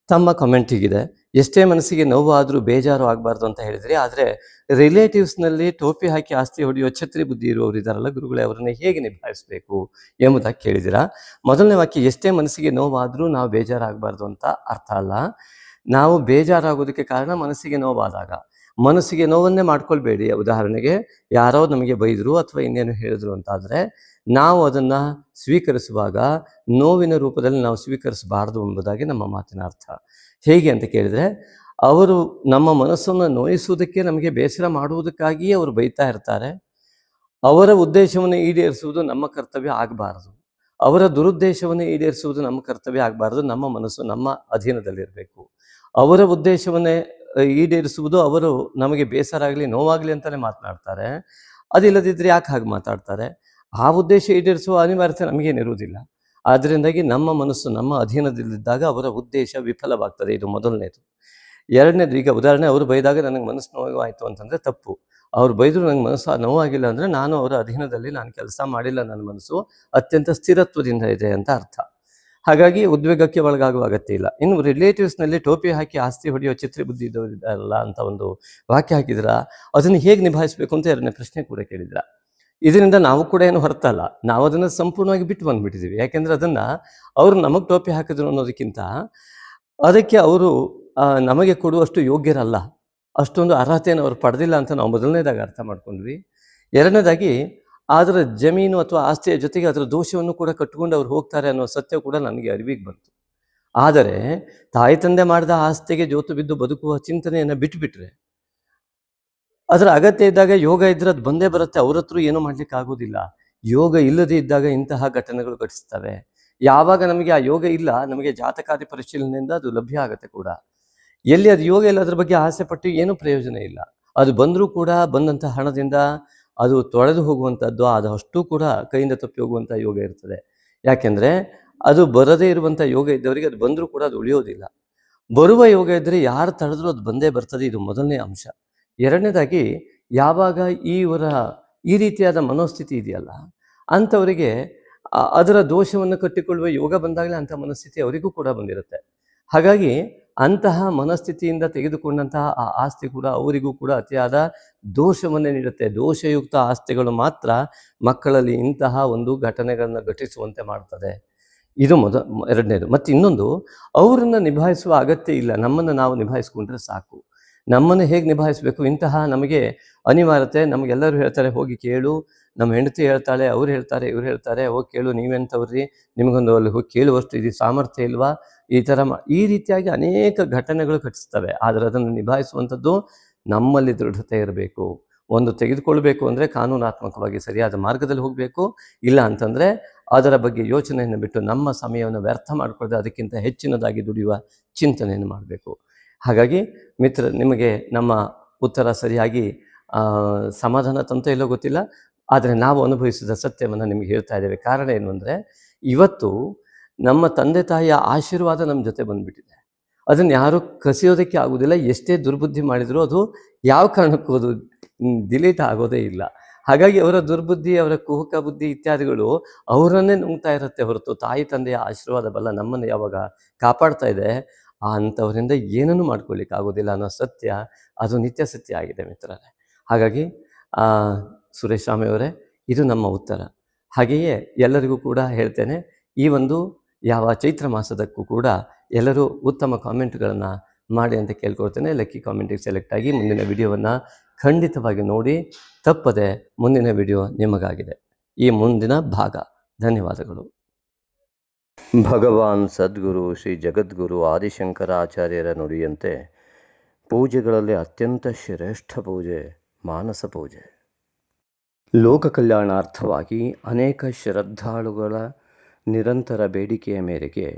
ತಮ್ಮ ಕಮೆಂಟ್ ಹೀಗಿದೆ: ಎಷ್ಟೇ ಮನಸ್ಸಿಗೆ ನೋವು ಆದರೂ ಬೇಜಾರು ಆಗಬಾರ್ದು ಅಂತ ಹೇಳಿದ್ರಿ, ಆದರೆ ರಿಲೇಟಿವ್ಸ್ನಲ್ಲಿ ಟೋಪಿ ಹಾಕಿ ಆಸ್ತಿ ಹೊಡೆಯುವ ಛತ್ರಿ ಬುದ್ಧಿ ಇರುವವರು ಇದ್ದಾರಲ್ಲ ಗುರುಗಳೇ, ಅವರನ್ನು ಹೇಗೆ ನಿಭಾಯಿಸಬೇಕು ಎಂಬುದಾಗಿ ಕೇಳಿದ್ದೀರಾ. ಮೊದಲನೇ ವಾಕ್ಯ, ಎಷ್ಟೇ ಮನಸ್ಸಿಗೆ ನೋವಾದರೂ ನಾವು ಬೇಜಾರಾಗಬಾರ್ದು ಅಂತ ಅರ್ಥ ಅಲ್ಲ. ನಾವು ಬೇಜಾರಾಗೋದಕ್ಕೆ ಕಾರಣ ಮನಸ್ಸಿಗೆ ನೋವಾದಾಗ. ಮನಸ್ಸಿಗೆ ನೋವನ್ನೇ ಮಾಡ್ಕೊಳ್ಬೇಡಿ. ಉದಾಹರಣೆಗೆ ಯಾರೋ ನಮಗೆ ಬೈದರು ಅಥವಾ ಇನ್ನೇನು ಹೇಳಿದ್ರು ಅಂತಾದರೆ ನಾವು ಅದನ್ನು ಸ್ವೀಕರಿಸುವಾಗ ನೋವಿನ ರೂಪದಲ್ಲಿ ನಾವು ಸ್ವೀಕರಿಸಬಾರ್ದು ಎಂಬುದಾಗಿ ನಮ್ಮ ಮಾತಿನ ಅರ್ಥ. ಹೇಗೆ ಅಂತ ಕೇಳಿದರೆ, ಅವರು ನಮ್ಮ ಮನಸ್ಸನ್ನು ನೋಯಿಸುವುದಕ್ಕೆ, ನಮಗೆ ಬೇಸರ ಮಾಡುವುದಕ್ಕಾಗಿಯೇ ಅವರು ಬೈತಾ ಇರ್ತಾರೆ. ಅವರ ಉದ್ದೇಶವನ್ನು ಈಡೇರಿಸುವುದು ನಮ್ಮ ಕರ್ತವ್ಯ ಆಗಬಾರದು. ಅವರ ದುರುದ್ದೇಶವನ್ನು ಈಡೇರಿಸುವುದು ನಮ್ಮ ಕರ್ತವ್ಯ ಆಗಬಾರ್ದು. ನಮ್ಮ ಮನಸ್ಸು ನಮ್ಮ ಅಧೀನದಲ್ಲಿರಬೇಕು. ಅವರ ಉದ್ದೇಶವನ್ನೇ ಈಡೇರಿಸುವುದು, ಅವರು ನಮಗೆ ಬೇಸರ ಆಗಲಿ ನೋವಾಗಲಿ ಅಂತಲೇ ಮಾತನಾಡ್ತಾರೆ. ಅದಿಲ್ಲದಿದ್ದರೆ ಯಾಕೆ ಹಾಗೆ ಮಾತಾಡ್ತಾರೆ? ಆ ಉದ್ದೇಶ ಈಡೇರಿಸುವ ಅನಿವಾರ್ಯತೆ ನಮಗೇನಿರುವುದಿಲ್ಲ. ಆದ್ದರಿಂದಾಗಿ ನಮ್ಮ ಮನಸ್ಸು ನಮ್ಮ ಅಧೀನದಲ್ಲಿದ್ದಾಗ ಅವರ ಉದ್ದೇಶ ವಿಫಲವಾಗ್ತದೆ. ಇದು ಮೊದಲನೇದು. ಎರಡನೇದು, ಈಗ ಉದಾಹರಣೆ, ಅವರು ಬೈದಾಗ ನನಗೆ ಮನಸ್ಸು ನೋವಾಯಿತು ಅಂತಂದರೆ ತಪ್ಪು. ಅವ್ರು ಬೈದರೂ ನನಗೆ ಮನಸ್ಸು ನೋವಾಗಿಲ್ಲ ಅಂದರೆ ನಾನು ಅವರ ಅಧೀನದಲ್ಲಿ ನಾನು ಕೆಲಸ ಮಾಡಿಲ್ಲ, ನನ್ನ ಮನಸ್ಸು ಅತ್ಯಂತ ಸ್ಥಿರತ್ವದಿಂದ ಇದೆ ಅಂತ ಅರ್ಥ. ಹಾಗಾಗಿ ಉದ್ವೇಗಕ್ಕೆ ಒಳಗಾಗುವ ಅಗತ್ಯ ಇಲ್ಲ. ಇನ್ನು ರಿಲೇಟಿವ್ಸ್ನಲ್ಲಿ ಟೋಪಿ ಹಾಕಿ ಆಸ್ತಿ ಹೊಡೆಯೋ ಚಿತ್ರ ಬುದ್ಧಿ ಇದ್ದವರಿದ್ದಾರಲ್ಲ ಅಂತ ಒಂದು ವಾಕ್ಯ ಹಾಕಿದ್ರ, ಅದನ್ನು ಹೇಗೆ ನಿಭಾಯಿಸಬೇಕು ಅಂತ ಎರಡನೇ ಪ್ರಶ್ನೆ ಕೂಡ ಕೇಳಿದ್ರ. ಇದರಿಂದ ನಾವು ಕೂಡ ಏನು ಹೊರತಲ್ಲ, ನಾವು ಅದನ್ನು ಸಂಪೂರ್ಣವಾಗಿ ಬಿಟ್ಟು ಬಂದುಬಿಟ್ಟಿದ್ದೀವಿ. ಯಾಕೆಂದರೆ ಅದನ್ನು ಅವರು ನಮಗೆ ಟೋಪಿ ಹಾಕಿದ್ರು ಅನ್ನೋದಕ್ಕಿಂತ ಅದಕ್ಕೆ ಅವರು ನಮಗೆ ಕೊಡುವಷ್ಟು ಯೋಗ್ಯರಲ್ಲ, ಅಷ್ಟೊಂದು ಅರ್ಹತೆಯನ್ನು ಅವರು ಪಡೆದಿಲ್ಲ ಅಂತ ನಾವು ಮೊದಲನೇದಾಗಿ ಅರ್ಥ ಮಾಡ್ಕೊಂಡ್ವಿ. ಎರಡನೇದಾಗಿ, ಅದರ ಜಮೀನು ಅಥವಾ ಆಸ್ತಿಯ ಜೊತೆಗೆ ಅದರ ದೋಷವನ್ನು ಕೂಡ ಕಟ್ಟಿಕೊಂಡು ಅವ್ರು ಹೋಗ್ತಾರೆ ಅನ್ನೋ ಸತ್ಯ ಕೂಡ ನನಗೆ ಅರಿವಿಗೆ ಬಂತು. ಆದರೆ ತಾಯಿ ತಂದೆ ಮಾಡಿದ ಆಸ್ತಿಗೆ ಜೋತು ಬಿದ್ದು ಬದುಕುವ ಚಿಂತನೆಯನ್ನು ಬಿಟ್ಟುಬಿಟ್ರೆ, ಅದರ ಅಗತ್ಯ ಇದ್ದಾಗ ಯೋಗ ಇದ್ರೆ ಅದು ಬಂದೇ ಬರುತ್ತೆ. ಅವ್ರ ಹತ್ರ ಏನೂ ಮಾಡ್ಲಿಕ್ಕೆ ಆಗೋದಿಲ್ಲ. ಯೋಗ ಇಲ್ಲದೇ ಇದ್ದಾಗ ಇಂತಹ ಘಟನೆಗಳು ಘಟಿಸ್ತವೆ. ಯಾವಾಗ ನಮಗೆ ಆ ಯೋಗ ಇಲ್ಲ, ನಮಗೆ ಜಾತಕಾದಿ ಪರಿಶೀಲನೆಯಿಂದ ಅದು ಲಭ್ಯ ಆಗುತ್ತೆ ಕೂಡ. ಎಲ್ಲಿ ಅದು ಯೋಗ ಇಲ್ಲ, ಅದ್ರ ಬಗ್ಗೆ ಆಸೆ ಪಟ್ಟು ಏನೂ ಪ್ರಯೋಜನ ಇಲ್ಲ. ಅದು ಬಂದರೂ ಕೂಡ ಬಂದಂಥ ಹಣದಿಂದ ಅದು ತೊಳೆದು ಹೋಗುವಂಥದ್ದು, ಅದಷ್ಟು ಕೂಡ ಕೈಯಿಂದ ತಪ್ಪಿ ಹೋಗುವಂಥ ಯೋಗ ಇರ್ತದೆ. ಯಾಕೆಂದರೆ ಅದು ಬರದೇ ಇರುವಂಥ ಯೋಗ ಇದ್ದವರಿಗೆ ಅದು ಬಂದರೂ ಕೂಡ ಅದು ಉಳಿಯೋದಿಲ್ಲ. ಬರುವ ಯೋಗ ಇದ್ದರೆ ಯಾರು ತಡೆದ್ರೂ ಅದು ಬಂದೇ ಬರ್ತದೆ. ಇದು ಮೊದಲನೇ ಅಂಶ. ಎರಡನೇದಾಗಿ, ಯಾವಾಗ ಈ ರೀತಿಯಾದ ಮನೋಸ್ಥಿತಿ ಇದೆಯಲ್ಲ, ಅಂಥವರಿಗೆ ಅದರ ದೋಷವನ್ನು ಕಟ್ಟಿಕೊಳ್ಳುವ ಯೋಗ ಬಂದಾಗಲೇ ಅಂಥ ಮನಸ್ಥಿತಿ ಅವರಿಗೂ ಕೂಡ ಬಂದಿರುತ್ತೆ. ಹಾಗಾಗಿ ಅಂತಹ ಮನಸ್ಥಿತಿಯಿಂದ ತೆಗೆದುಕೊಂಡಂತಹ ಆ ಆಸ್ತಿ ಕೂಡ ಅವರಿಗೂ ಕೂಡ ಅತಿಯಾದ ದೋಷವನ್ನೇ ನೀಡುತ್ತೆ. ದೋಷಯುಕ್ತ ಆಸ್ತಿಗಳು ಮಾತ್ರ ಮಕ್ಕಳಲ್ಲಿ ಇಂತಹ ಒಂದು ಘಟನೆಗಳನ್ನು ಘಟಿಸುವಂತೆ ಮಾಡ್ತದೆ. ಇದು ಎರಡನೇದು. ಮತ್ತು ಇನ್ನೊಂದು, ಅವರನ್ನು ನಿಭಾಯಿಸುವ ಅಗತ್ಯ ಇಲ್ಲ, ನಮ್ಮನ್ನು ನಾವು ನಿಭಾಯಿಸ್ಕೊಂಡ್ರೆ ಸಾಕು. ನಮ್ಮನ್ನು ಹೇಗೆ ನಿಭಾಯಿಸಬೇಕು, ಇಂತಹ ನಮಗೆ ಅನಿವಾರ್ಯತೆ. ನಮಗೆಲ್ಲರೂ ಹೇಳ್ತಾರೆ, ಹೋಗಿ ಕೇಳು, ನಮ್ಮ ಹೆಂಡತಿ ಹೇಳ್ತಾಳೆ, ಅವ್ರು ಹೇಳ್ತಾರೆ, ಇವ್ರು ಹೇಳ್ತಾರೆ, ಹೋಗಿ ಕೇಳು, ನೀವೆಂಥವ್ರಿ, ನಿಮಗೊಂದು ಅಲ್ಲಿ ಹೋಗಿ ಕೇಳುವಷ್ಟು ಇದು ಸಾಮರ್ಥ್ಯ ಇಲ್ವಾ, ಈ ರೀತಿಯಾಗಿ ಅನೇಕ ಘಟನೆಗಳು ಘಟಿಸ್ತವೆ. ಆದರೆ ಅದನ್ನು ನಿಭಾಯಿಸುವಂಥದ್ದು ನಮ್ಮಲ್ಲಿ ದೃಢತೆ ಇರಬೇಕು. ಒಂದು ತೆಗೆದುಕೊಳ್ಬೇಕು ಅಂದರೆ ಕಾನೂನಾತ್ಮಕವಾಗಿ ಸರಿಯಾದ ಮಾರ್ಗದಲ್ಲಿ ಹೋಗಬೇಕು. ಇಲ್ಲ ಅಂತಂದರೆ ಅದರ ಬಗ್ಗೆ ಯೋಚನೆಯನ್ನು ಬಿಟ್ಟು ನಮ್ಮ ಸಮಯವನ್ನು ವ್ಯರ್ಥ ಮಾಡಿಕೊಳ್ಳದೆ ಅದಕ್ಕಿಂತ ಹೆಚ್ಚಿನದಾಗಿ ದುಡಿಯುವ ಚಿಂತನೆಯನ್ನು ಮಾಡಬೇಕು. ಹಾಗಾಗಿ ಮಿತ್ರ, ನಿಮಗೆ ನಮ್ಮ ಉತ್ತರ ಸರಿಯಾಗಿ ಸಮಾಧಾನ ತಂತ ಇಲ್ಲೋ ಗೊತ್ತಿಲ್ಲ, ಆದರೆ ನಾವು ಅನುಭವಿಸಿದ ಸತ್ಯವನ್ನು ನಿಮಗೆ ಹೇಳ್ತಾ ಇದ್ದೇವೆ. ಕಾರಣ ಏನು ಅಂದರೆ, ಇವತ್ತು ನಮ್ಮ ತಂದೆ ತಾಯಿಯ ಆಶೀರ್ವಾದ ನಮ್ಮ ಜೊತೆ ಬಂದುಬಿಟ್ಟಿದೆ. ಅದನ್ನು ಯಾರೂ ಕಸಿಯೋದಕ್ಕೆ ಆಗೋದಿಲ್ಲ. ಎಷ್ಟೇ ದುರ್ಬುದ್ಧಿ ಮಾಡಿದರೂ ಅದು ಯಾವ ಕಾರಣಕ್ಕೂ ಅದು ಡಿಲೀಟ್ ಆಗೋದೇ ಇಲ್ಲ. ಹಾಗಾಗಿ ಅವರ ದುರ್ಬುದ್ಧಿ, ಅವರ ಕುಹುಕ ಬುದ್ಧಿ ಇತ್ಯಾದಿಗಳು ಅವರನ್ನೇ ನುಂಗ್ತಾ ಇರುತ್ತೆ ಹೊರತು ತಾಯಿ ತಂದೆಯ ಆಶೀರ್ವಾದ ಬಲ್ಲ ನಮ್ಮನ್ನು ಯಾವಾಗ ಕಾಪಾಡ್ತಾ ಇದೆ, ಅಂಥವರಿಂದ ಏನನ್ನೂ ಮಾಡ್ಕೊಳ್ಳಿಕ್ಕೆ ಆಗೋದಿಲ್ಲ ಅನ್ನೋ ಸತ್ಯ ಅದು ನಿತ್ಯ ಸತ್ಯ ಆಗಿದೆ ಮಿತ್ರರೇ. ಹಾಗಾಗಿ ಸುರೇಶ್ ಸ್ವಾಮಿಯವರೇ, ಇದು ನಮ್ಮ ಉತ್ತರ. ಹಾಗೆಯೇ ಎಲ್ಲರಿಗೂ ಕೂಡ ಹೇಳ್ತೇನೆ, ಈ ಒಂದು ಯಾವ ಚೈತ್ರ ಮಾಸದಕ್ಕೂ ಕೂಡ ಎಲ್ಲರೂ ಉತ್ತಮ ಕಾಮೆಂಟ್ಗಳನ್ನು ಮಾಡಿ ಅಂತ ಕೇಳ್ಕೊಳ್ತೇನೆ. ಲಕ್ಕಿ ಕಾಮೆಂಟಿಗೆ ಸೆಲೆಕ್ಟ್ ಆಗಿ ಮುಂದಿನ ವಿಡಿಯೋವನ್ನು ಖಂಡಿತವಾಗಿ ನೋಡಿ, ತಪ್ಪದೆ ಮುಂದಿನ ವಿಡಿಯೋ ನಿಮಗಾಗಿದೆ. ಈ ಮುಂದಿನ ಭಾಗ. ಧನ್ಯವಾದಗಳು. ಭಗವಾನ್ ಸದ್ಗುರು ಶ್ರೀ ಜಗದ್ಗುರು ಆದಿಶಂಕರಾಚಾರ್ಯರ ನುಡಿಯಂತೆ ಪೂಜೆಗಳಲ್ಲಿ ಅತ್ಯಂತ ಶ್ರೇಷ್ಠ ಪೂಜೆ ಮಾನಸ ಪೂಜೆ. ಲೋಕ ಕಲ್ಯಾಣಾರ್ಥವಾಗಿ ಅನೇಕ ಶ್ರದ್ಧಾಳುಗಳ ನಿರಂತರ ಬೇಡಿಕೆಯ ಮೇರೆಗೆ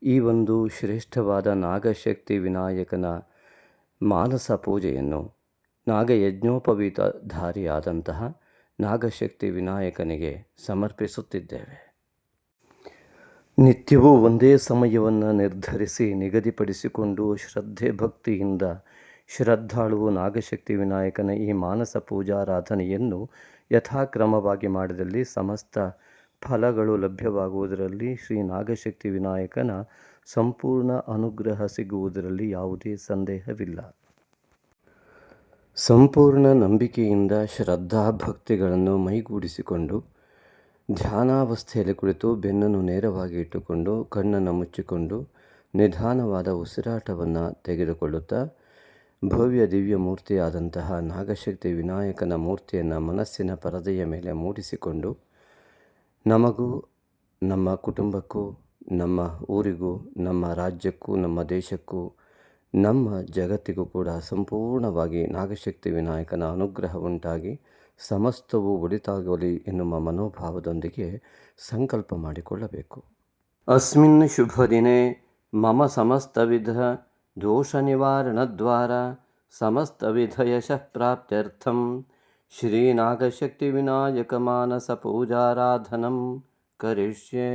ಈ ಒಂದು ಶ್ರೇಷ್ಠವಾದ ನಾಗಶಕ್ತಿ ವಿನಾಯಕನ ಮಾನಸ ಪೂಜೆಯನ್ನು ನಾಗಯಜ್ಞೋಪವೀತಧಾರಿಯಾದಂತಹ ನಾಗಶಕ್ತಿ ವಿನಾಯಕನಿಗೆ ಸಮರ್ಪಿಸುತ್ತಿದ್ದೇವೆ. ನಿತ್ಯವೂ ಒಂದೇ ಸಮಯವನ್ನು ನಿರ್ಧರಿಸಿ ನಿಗದಿಪಡಿಸಿಕೊಂಡು ಶ್ರದ್ಧೆ ಭಕ್ತಿಯಿಂದ ಶ್ರದ್ಧಾಳುವು ನಾಗಶಕ್ತಿ ವಿನಾಯಕನ ಈ ಮಾನಸ ಪೂಜಾರಾಧನೆಯನ್ನು ಯಥಾಕ್ರಮವಾಗಿ ಮಾಡಿದಲ್ಲಿ ಸಮಸ್ತ ಫಲಗಳು ಲಭ್ಯವಾಗುವುದರಲ್ಲಿ ಶ್ರೀ ನಾಗಶಕ್ತಿ ವಿನಾಯಕನ ಸಂಪೂರ್ಣ ಅನುಗ್ರಹ ಸಿಗುವುದರಲ್ಲಿ ಯಾವುದೇ ಸಂದೇಹವಿಲ್ಲ. ಸಂಪೂರ್ಣ ನಂಬಿಕೆಯಿಂದ ಶ್ರದ್ಧಾ ಭಕ್ತಿಗಳನ್ನು ಮೈಗೂಡಿಸಿಕೊಂಡು ಧ್ಯಾನಾವಸ್ಥೆಯಲ್ಲಿ ಕುಳಿತು ಬೆನ್ನನ್ನು ನೇರವಾಗಿ ಇಟ್ಟುಕೊಂಡು ಕಣ್ಣನ್ನು ಮುಚ್ಚಿಕೊಂಡು ನಿಧಾನವಾದ ಉಸಿರಾಟವನ್ನು ತೆಗೆದುಕೊಳ್ಳುತ್ತಾ ಭವ್ಯ ದಿವ್ಯ ಮೂರ್ತಿಯಾದಂತಹ ನಾಗಶಕ್ತಿ ವಿನಾಯಕನ ಮೂರ್ತಿಯನ್ನು ಮನಸ್ಸಿನ ಪರದೆಯ ಮೇಲೆ ಮೂಡಿಸಿಕೊಂಡು ನಮಗೂ ನಮ್ಮ ಕುಟುಂಬಕ್ಕೂ ನಮ್ಮ ಊರಿಗೂ ನಮ್ಮ ರಾಜ್ಯಕ್ಕೂ ನಮ್ಮ ದೇಶಕ್ಕೂ ನಮ್ಮ ಜಗತ್ತಿಗೂ ಕೂಡ ಸಂಪೂರ್ಣವಾಗಿ ನಾಗಶಕ್ತಿ ವಿನಾಯಕನ ಅನುಗ್ರಹ ಉಂಟಾಗಿ ಸಮಸ್ತವೂ ಒಳಿತಾಗಲಿ ಎನ್ನುವ ಮನೋಭಾವದೊಂದಿಗೆ ಸಂಕಲ್ಪ ಮಾಡಿಕೊಳ್ಳಬೇಕು. ಅಸ್ಮಿನ್ ಶುಭ ದಿನೇ ಮಮ ಸಮಸ್ತವಿಧ ದೋಷ ನಿವಾರಣದ್ವಾರ ಸಮಸ್ತವಿಧ ಯಶಃ ಪ್ರಾಪ್ತ್ಯರ್ಥಂ ಶ್ರೀ ನಾಗಶಕ್ತಿ ವಿನಾಯಕ ಮಾನಸ ಪೂಜಾರಾಧನಂ ಕರಿಷ್ಯೆ.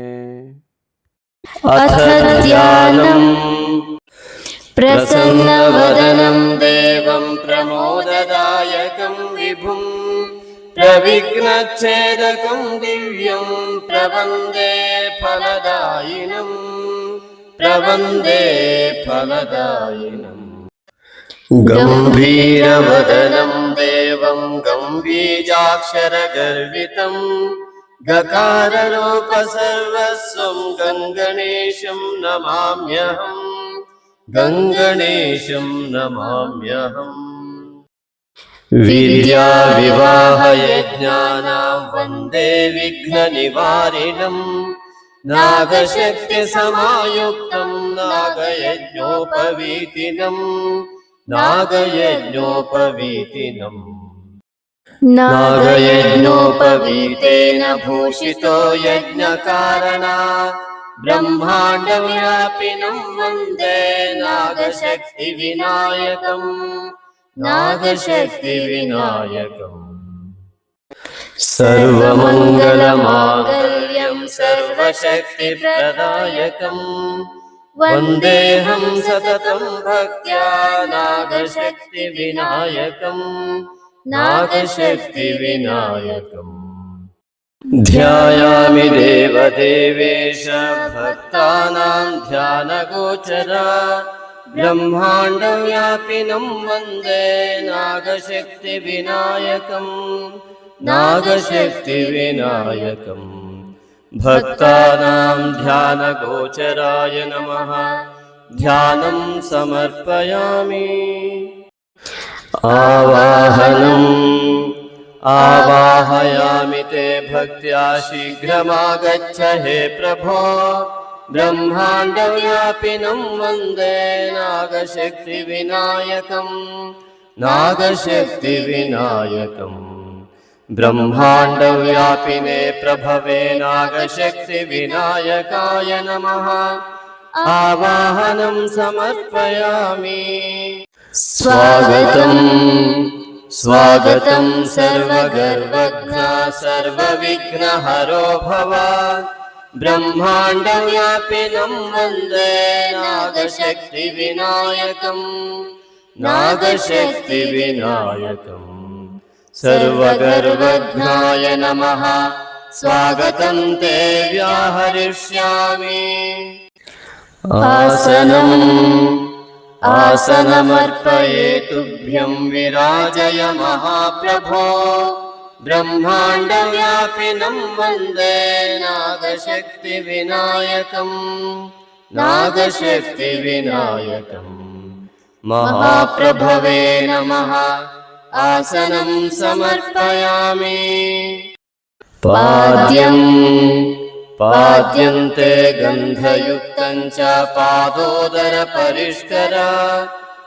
ಅಥ ಧ್ಯಾನಂ ಪ್ರಸನ್ನವದನಂ ದೇವಂ ಪ್ರಮೋದದಾಯಕಂ ವಿಭುಂ ಪ್ರವಿಘ್ನಚ್ಛೇದಕಂ ದಿವ್ಯಂ ಪ್ರವಂದೇ ಫಲದಾಯಿನಂ ಗಂಭೀರವದನಂ ದೇವಂ ಗಂಭೀಜಾಕ್ಷರಗರ್ವಿತಂ ಗಕಾರರೂಪ ಸರ್ವಸ್ವಂ ಗಂಗಣೇಶಂ ನಮಾಮ್ಯಹಂ ವಿದ್ಯಾ ವಿವಾಹ ಯಜ್ಞಾನಾಂ ವಂದೇ ವಿಘ್ನ ನಿವಾರಿಣಂ ನಾಗಶಕ್ತಿ ಸಮಾಯುಕ್ತಂ ನಾಗಯಜ್ಞೋಪವೀತೇನ ಭೂಷಿತೋ ಯಜ್ಞಕಾರಣ ಬ್ರಹ್ಮಾಂಡ ವ್ಯಾಪಿನಂ ವಂದೇ ನಾಗಶಕ್ತಿ ವಿನಾಯಕಂ ಸರ್ವಮಂಗಲಮಾಂಗಲ್ಯಂ ಸರ್ವಶಕ್ತಿ ಪ್ರದಾಯಕಂ ವಂದೇಹಂ ಸತತಂ ಭಕ್ತ್ಯಾ ನಾಗಶಕ್ತಿ ವಿನಾಯಕಂ ಧ್ಯಾಯಾಮಿ ದೇವದೇವೇಶ ಭಕ್ತಾನಾಂ ಧ್ಯಾನಗೋಚರ ಬ್ರಹ್ಮಾಂಡ ವ್ಯಾಪಿನಂ ವಂದೇ ನಾಗಶಕ್ತಿ ವಿನಾಯಕಂ ಭಕ್ತಾನಾಂ ಧ್ಯಾನಗೋಚರಾಯ ನಮಃ. ಧ್ಯಾನಂ ಸಮರ್ಪಯಾಮಿ. ಆವಾಹಯಾಮಿ ತೇ ಭಕ್ತ್ಯಾ ಶೀಘ್ರಮಾಗಚ್ಚ ಹೇ ಪ್ರಭೋ ಬ್ರಹ್ಮಾಂಡ ವ್ಯಾಪಿನಂ ವಂದೇ ನಾಗಶಕ್ತಿ ವಿನಾಯಕಂ ಬ್ರಹ್ಮಾಂಡ ವ್ಯಾಪಿನೇ ಪ್ರಭವೇ ನಾಗಶಕ್ತಿ ವಿನಾಯಕಾಯ ನಮಃ. ಆವಾಹನಂ ಸಮರ್ಪಯಾಮಿ. ಸ್ವಾಗತಂ ಸರ್ವಗರ್ವಘ್ನ ಸರ್ವವಿಘ್ನಹರೋ ಭವ ಬ್ರಹ್ಮಾಂಡ ವ್ಯಾಪಿನಂ ವಂದೇ ನಾಗಶಕ್ತಿ ವಿನಾಯಕಂ ಸರ್ವಗರ್ವಘ್ನಾಯ ನಮಃ. ಸ್ವಾಗತಂ ತೇ ವ್ಯಾಹರಿಷ್ಯಾಮಿ. ಆಸನಮರ್ಪಯೇ ತುಭ್ಯಂ ವಿರಾಜಯ ಮಹಾಪ್ರಭೋ ಬ್ರಹ್ಮಾಂಡ ವ್ಯಾಪಿನಂ ವಂದೇ ನಾಗಶಕ್ತಿ ವಿನಾಯಕಂ ಮಹಾಪ್ರಭವೇ ನಮಃ. ಆಸನಂ ಸಮರ್ಪಯಾಮಿ. ಪಾದ್ಯಂತೆ ಗಂಧಯುಕ್ತಂ ಚ ಪಾದೋದರ ಪರಿಷ್ಕರ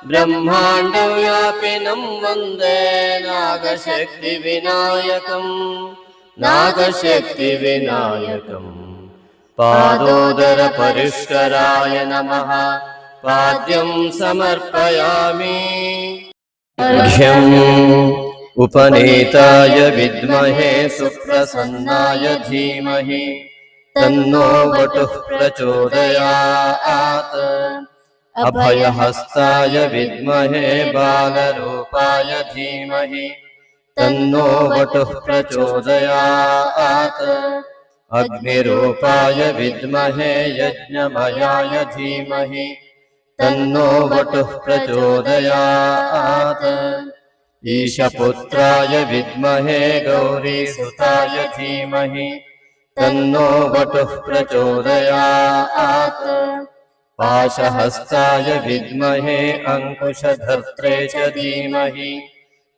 ಬ್ರಹ್ಮಾಂಡ ವ್ಯಾಪಿನಂ ವಂದೇ ನಾಗಶಕ್ತಿ ವಿನಾಯಕಂ ಪಾದೋದರ ಪರಿಷ್ಕರಾಯ ನಮಃ. ಪಾದ್ಯಂ ಸಮರ್ಪಯಾಮಿ. ಅರ್ಘ್ಯಂ ಉಪನೇತಾಯ ವಿದ್ಮಹೇ ಸುಪ್ರಸನ್ನಾಯ ಧೀಮಹಿ ತನ್ನೋ ವಟುಃ ಪ್ರಚೋದಯಾತ್. ಅಭಯಹಸ್ತಾಯ ವಿದ್ಮಹೇ ಬಾಲರೂಪಾಯ ಧೀಮಹಿ ತನ್ನೋ ವಟುಃ ಪ್ರಚೋದಯಾತ್. अग्निरूपाय विद्महे यज्ञमयाय धीमहि तन्नो वटुः प्रचोदयात् ईशपुत्राय विद्महे गौरीसुताय धीमहि तन्नो वटुः प्रचोदयात् पाशहस्ताय विद्महे अङ्कुशधर्त्रे च धीमहि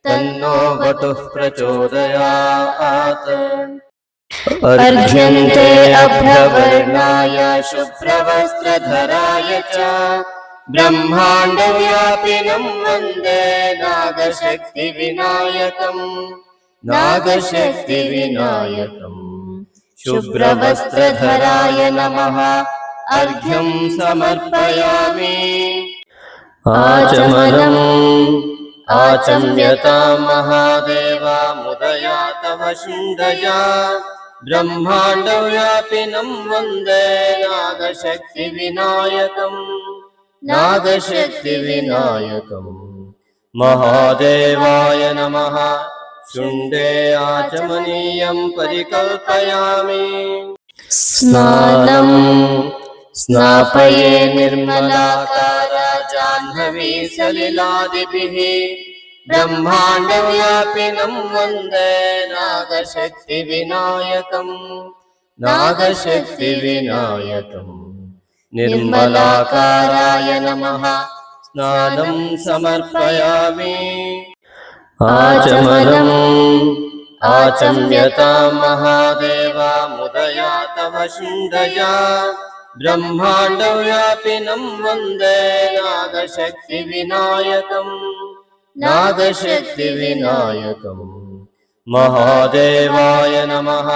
तन्नो वटुः प्रचोदयात् अर्घ्यन्ते अभ्रवर्णाय शुभ्रवस्त्रधराय च ब्रह्माण्डव्यापिनं वन्दे नागशक्तिविनायकम् नागशक्तिविनायकम् शुभ्रवस्त्रधराय नमः अर्घ्यं समर्पयामि आचमनम् आचम्यतां महादेवा मुदया तव शुण्डया ब्रह्माण्डव्यापिनं वन्दे नागशक्तिविनायकम् नागशक्तिविनायकम् महादेवाय नमः शुण्डे आचमनीयं परिकल्पयामि स्नानम् स्नापये निर्मलाकारा जाह्नवी सलिलादिभिः ब्रह्माण्डव्यापिनं वन्दे नागशक्तिविनायकम् नागशक्तिविनायकम् निर्मलाकाराय नमः स्नानं समर्पयामि आचमनम् आचम्यतां महादेवा मुदया तव शुण्डया ब्रह्माण्डव्यापिनं वन्दे नागशक्तिविनायकम् नागशक्तिविनायकम् महादेवाय नमः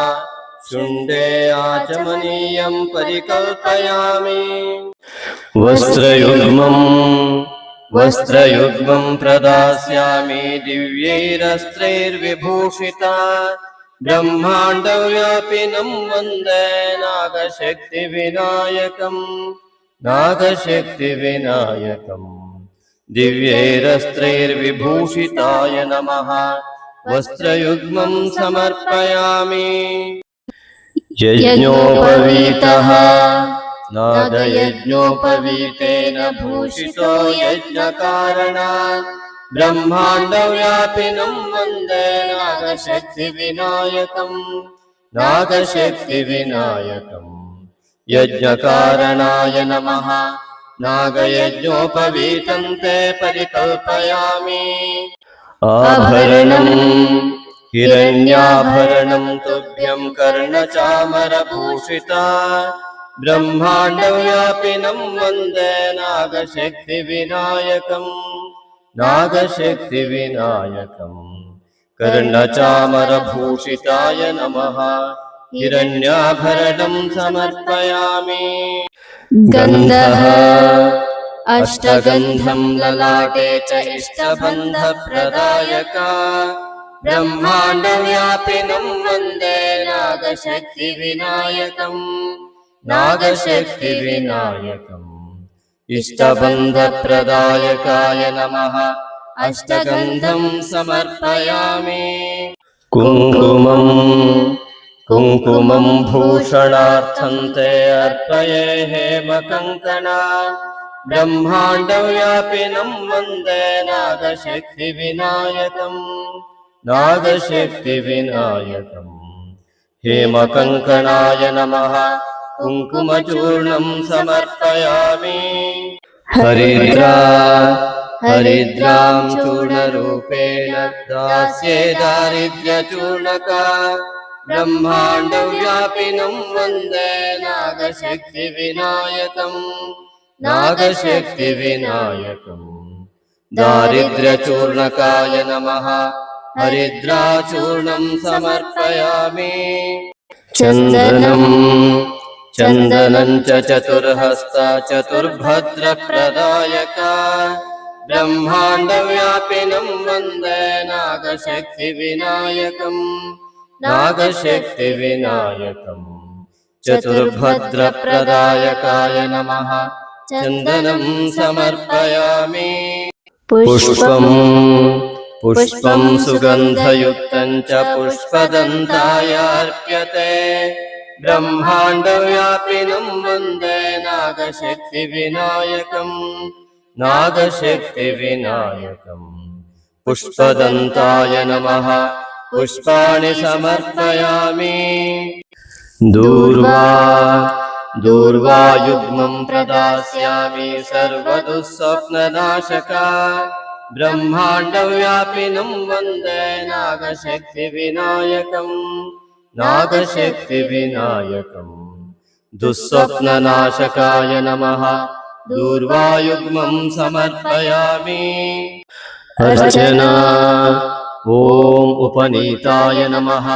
शुण्डे आचमनीयं परिकल्पयामि वस्त्रयुग्मं प्रदास्यामि दिव्यैरस्त्रैर्विभूषिता ब्रह्माण्डव्यापिनं वन्दे नागशक्तिविनायकम् नागशक्तिविनायकम् दिव्यैरस्त्रैर्विभूषिताय नमः वस्त्रयुग्मं समर्पयामि यज्ञोपवीतः नादयज्ञोपवीतेन भूषितो यज्ञकारणात् ब्रह्माण्डव्यापिनं वन्दे नागशक्तिविनायकम् नागशक्तिविनायकम् यज्ञकारणाय नमः नागयज्ञोपवीतं ते परिकल्पयामि आभरणम् हिरण्याभरणं तुभ्यं कर्णचामरभूषिता ब्रह्माण्डव्यापिनं वन्दे नागशक्तिविनायकम् नागशक्तिविनायकम् कर्णचामरभूषिताय नमः हिरण्याभरणं समर्पयामि गन्धः अष्टगन्धं ललाटे च इष्टबन्धप्रदायका ब्रह्माण्डव्यापिनं वन्दे नागशक्तिविनायकम् नागशक्तिविनायकम् इष्टबन्धप्रदायकाय नमः अष्टगन्धं समर्पयामि कुङ्कुमं भूषणार्थं ते अर्पये हेमकङ्कणा ब्रह्माण्डव्यापिनं वन्दे नागशक्तिविनायकम् नागशक्तिविनायकम् हेमकङ्कणाय नमः कुङ्कुमचूर्णं समर्पयामि हरिद्रां चूर्णरूपेण दास्ये दारिद्र्यचूर्णका ब्रह्माण्डव्यापिनं वन्दे नागशक्तिविनायकम् नागशक्तिविनायकम् दारिद्र्यचूर्णकाय नमः हरिद्राचूर्णं समर्पयामि चन्दनं च चतुर्हस्ता चतुर्भद्रप्रदायका ब्रह्माण्डव्यापिनं वन्दे नागशक्तिविनायकम् नागशक्तिविनायकम् चतुर्भद्रप्रदायकाय नमः चन्दनं समर्पयामि पुष्पं सुगन्धयुक्तं च पुष्पदन्ताय अर्प्यते ब्रह्माण्डव्यापिनं वन्दे नागशक्तिविनायकम् नागशक्तिविनायकम् पुष्पदन्ताय नमः पुष्पाणि समर्पयामि दूर्वायुग्मं प्रदास्यामि सर्वदुःस्वप्ननाशका ब्रह्माण्डव्यापिनं वन्दे नागशक्तिविनायकम् नागशक्तिविनायकम् दुःस्वप्ननाशकाय नमः दूर्वायुग्मं समर्पयामि अर्चना ॐ उपनीताय नमः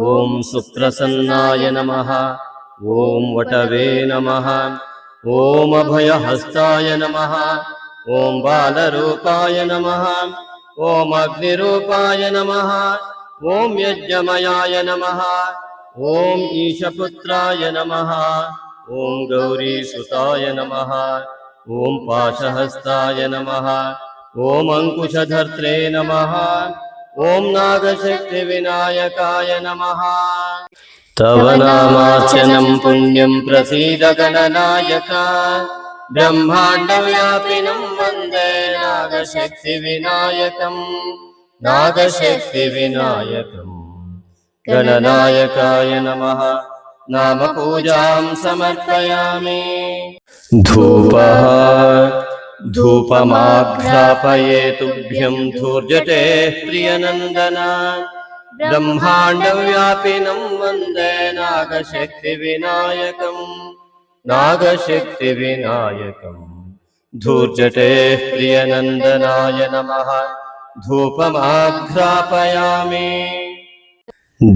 ॐ सुप्रसन्नाय नमः ॐ वटवे नमः ॐ अभयहस्ताय नमः ॐ बालरूपाय नमः ॐ अग्निरूपाय नमः ॐ यज्ञमयाय नमः ॐ ईशपुत्राय नमः ॐ गौरीसुताय नमः ॐ पाशहस्ताय नमः ॐ अङ्कुशधर्त्रे नमः ॐ नागशक्तिविनायकाय नमः तव नामार्चनं पुण्यं प्रसीद गणनायक ब्रह्माण्डव्यापिनं वन्दे नागशक्तिविनायकम् नागशक्तिविनायकम् गणनायकाय नमः नामपूजां समर्पयामि धूपमाघ्रापये तुभ्यं धूर्जटे प्रियनन्दन ब्रह्माण्डव्यापिनं वन्दे नागशक्तिविनायकम् नागशक्तिविनायकम् धूर्जटे प्रियनन्दनाय नमः धूपमाघ्रापयामि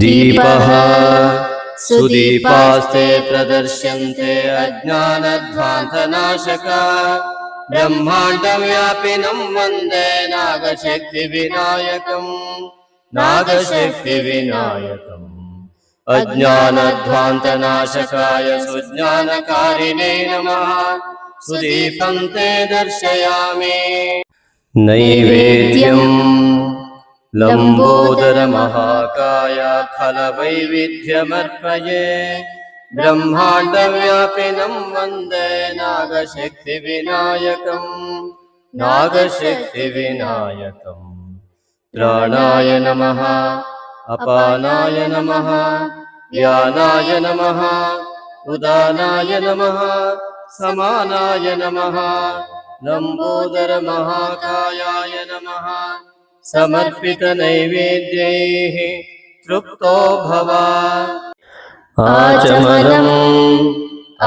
दीपः सुदीपास्ते प्रदर्श्यन्ते अज्ञानध्वान्तनाशका ब्रह्माण्डव्यापिनं वन्दे नागशक्तिविनायकम् नागशक्तिविनायकम् अज्ञानध्वान्तनाशकाय सुज्ञानकारिणे नमः सुदीपं ते दर्शयामि नैवेद्यम् लम्बोदरमहाकाय फलवैविध्यमर्पये ब्रह्माण्डव्यापिनं वन्दे नागशक्तिविनायकम् नागशक्तिविनायकम् प्राणाय नमः अपानाय नमः व्यानाय नमः उदानाय नमः समानाय नमः लम्बोदरमहाकायाय नमः समर्पितनैवेद्यैः तृप्तो भव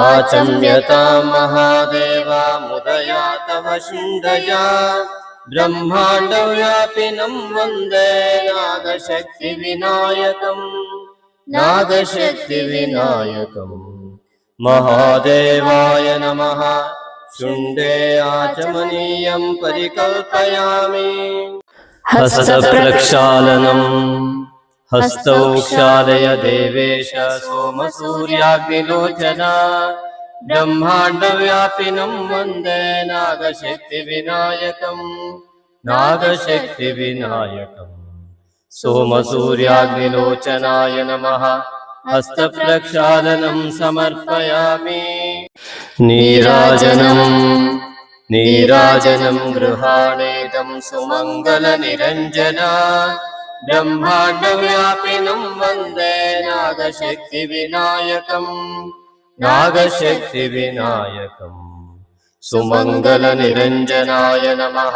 आचम्यतां महादेवा मुदया तव शुण्डया ब्रह्माण्डव्यापिनं वन्दे नागशक्तिविनायकम् नागशक्तिविनायकम् महादेवाय नमः शुण्डे आचमनीयं परिकल्पयामि हस्तप्रक्षालनम् हस्तौ क्षालय देवेश सोमसूर्याग्निलोचना ब्रह्माण्डव्यापिनं वन्दे नागशक्तिविनायकम् नागशक्तिविनायकम् सोमसूर्याग्निलोचनाय नमः हस्तप्रक्षालनं समर्पयामि नीराजनं गृहाणेदं सुमङ्गलनिरञ्जना ब्रह्माण्डव्यापिनं वन्दे नागशक्तिविनायकम् नागशक्तिविनायकम् सुमङ्गलनिरञ्जनाय नमः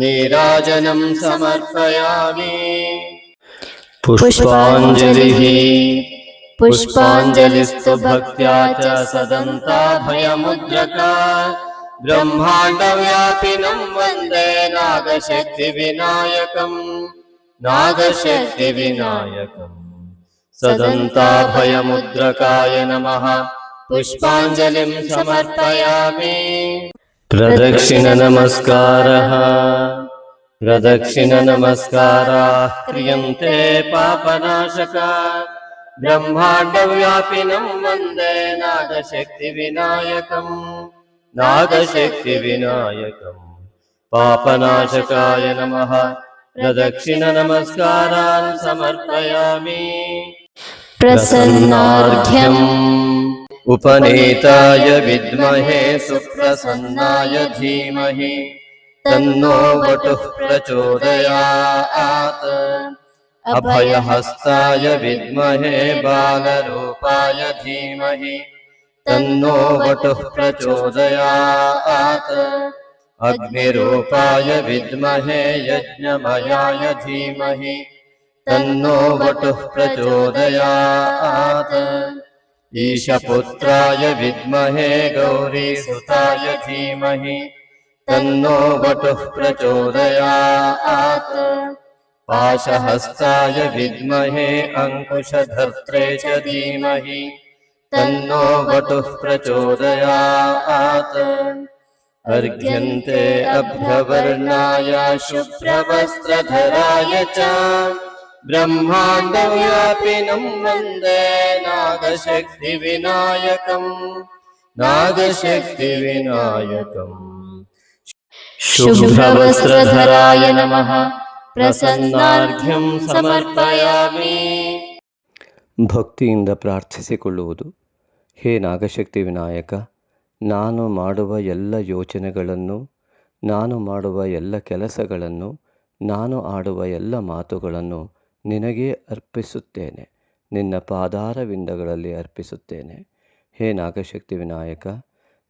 नीराजनं समर्पयामि पुष्पाञ्जलिस्तु भक्त्या च सदन्ताभयमुद्रका ब्रह्माण्डव्यापिनं वन्दे नागशक्तिविनायकम् नागशक्तिविनायकम् सदन्ताभयमुद्रकाय नमः पुष्पाञ्जलिं समर्पयामि प्रदक्षिणनमस्कारः प्रदक्षिणनमस्काराः क्रियन्ते पापनाशका ब्रह्माण्डव्यापिनं वन्दे नागशक्तिविनायकम् नागशक्तिविनायकम् पापनाशकाय नमः प्रदक्षिणनमस्कारान् समर्पयामि प्रसन्नार्घ्यम् उपनीताय विद्महे सुप्रसन्नाय धीमहि तन्नो वटुः प्रचोदयात् अभयहस्ताय विद्महे बालरूपाय धीमहि तन्नो वटुः प्रचोदयात् अग्निरूपाय विद्महे यज्ञमयाय धीमहि तन्नो वटुः प्रचोदयात् ईशपुत्राय विद्महे गौरीसुताय धीमहि तन्नो वटुः प्रचोदयात् पाशहस्ताय विद्महे अङ्कुशधर्त्रे च धीमहि तन्नो वटुः प्रचोदयात् अर्घ्यन्ते अभ्रवर्णाय शुभ्रवस्त्रधराय च ब्रह्माण्डव्यापिनं वन्दे नागशक्तिविनायकम् शुभ्रवस्त्रधराय नमः प्रसन्नार्घ्यं समर्पयामि ಭಕ್ತಿಯಿಂದ ಪ್ರಾರ್ಥಿಸಿಕೊಳ್ಳುವುದು. ಹೇ ನಾಗಶಕ್ತಿ ವಿನಾಯಕ, ನಾನು ಮಾಡುವ ಎಲ್ಲ ಯೋಚನೆಗಳನ್ನು, ನಾನು ಮಾಡುವ ಎಲ್ಲ ಕೆಲಸಗಳನ್ನು, ನಾನು ಆಡುವ ಎಲ್ಲ ಮಾತುಗಳನ್ನು ನಿನಗೇ ಅರ್ಪಿಸುತ್ತೇನೆ, ನಿನ್ನ ಪಾದಾರವಿಂದಗಳಲ್ಲಿ ಅರ್ಪಿಸುತ್ತೇನೆ. ಹೇ ನಾಗಶಕ್ತಿ ವಿನಾಯಕ,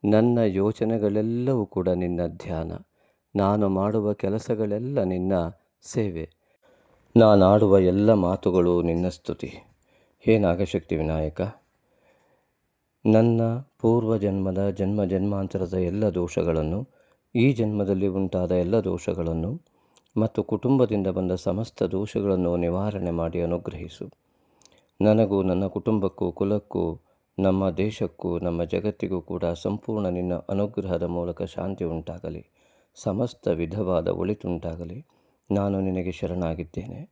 ನನ್ನ ಯೋಚನೆಗಳೆಲ್ಲವೂ ಕೂಡ ನಿನ್ನ ಧ್ಯಾನ, ನಾನು ಮಾಡುವ ಕೆಲಸಗಳೆಲ್ಲ ನಿನ್ನ ಸೇವೆ, ನಾನಾಡುವ ಎಲ್ಲ ಮಾತುಗಳು ನಿನ್ನ ಸ್ತುತಿ. ಹೇ ನಾಗಶಕ್ತಿ ವಿನಾಯಕ, ನನ್ನ ಪೂರ್ವಜನ್ಮದ ಜನ್ಮಾಂತರದ ಎಲ್ಲ ದೋಷಗಳನ್ನು, ಈ ಜನ್ಮದಲ್ಲಿ ಉಂಟಾದ ಎಲ್ಲ ದೋಷಗಳನ್ನು ಮತ್ತು ಕುಟುಂಬದಿಂದ ಬಂದ ಸಮಸ್ತ ದೋಷಗಳನ್ನು ನಿವಾರಣೆ ಮಾಡಿ ಅನುಗ್ರಹಿಸು. ನನಗೂ ನನ್ನ ಕುಟುಂಬಕ್ಕೂ ಕುಲಕ್ಕೂ ನಮ್ಮ ದೇಶಕ್ಕೂ ನಮ್ಮ ಜಗತ್ತಿಗೂ ಕೂಡ ಸಂಪೂರ್ಣ ನಿನ್ನ ಅನುಗ್ರಹದ ಮೂಲಕ ಶಾಂತಿ ಉಂಟಾಗಲಿ, ಸಮಸ್ತ ವಿಧವಾದ ಒಳಿತುಂಟಾಗಲಿ. ನಾನು ನಿನಗೆ ಶರಣಾಗಿದ್ದೇನೆ.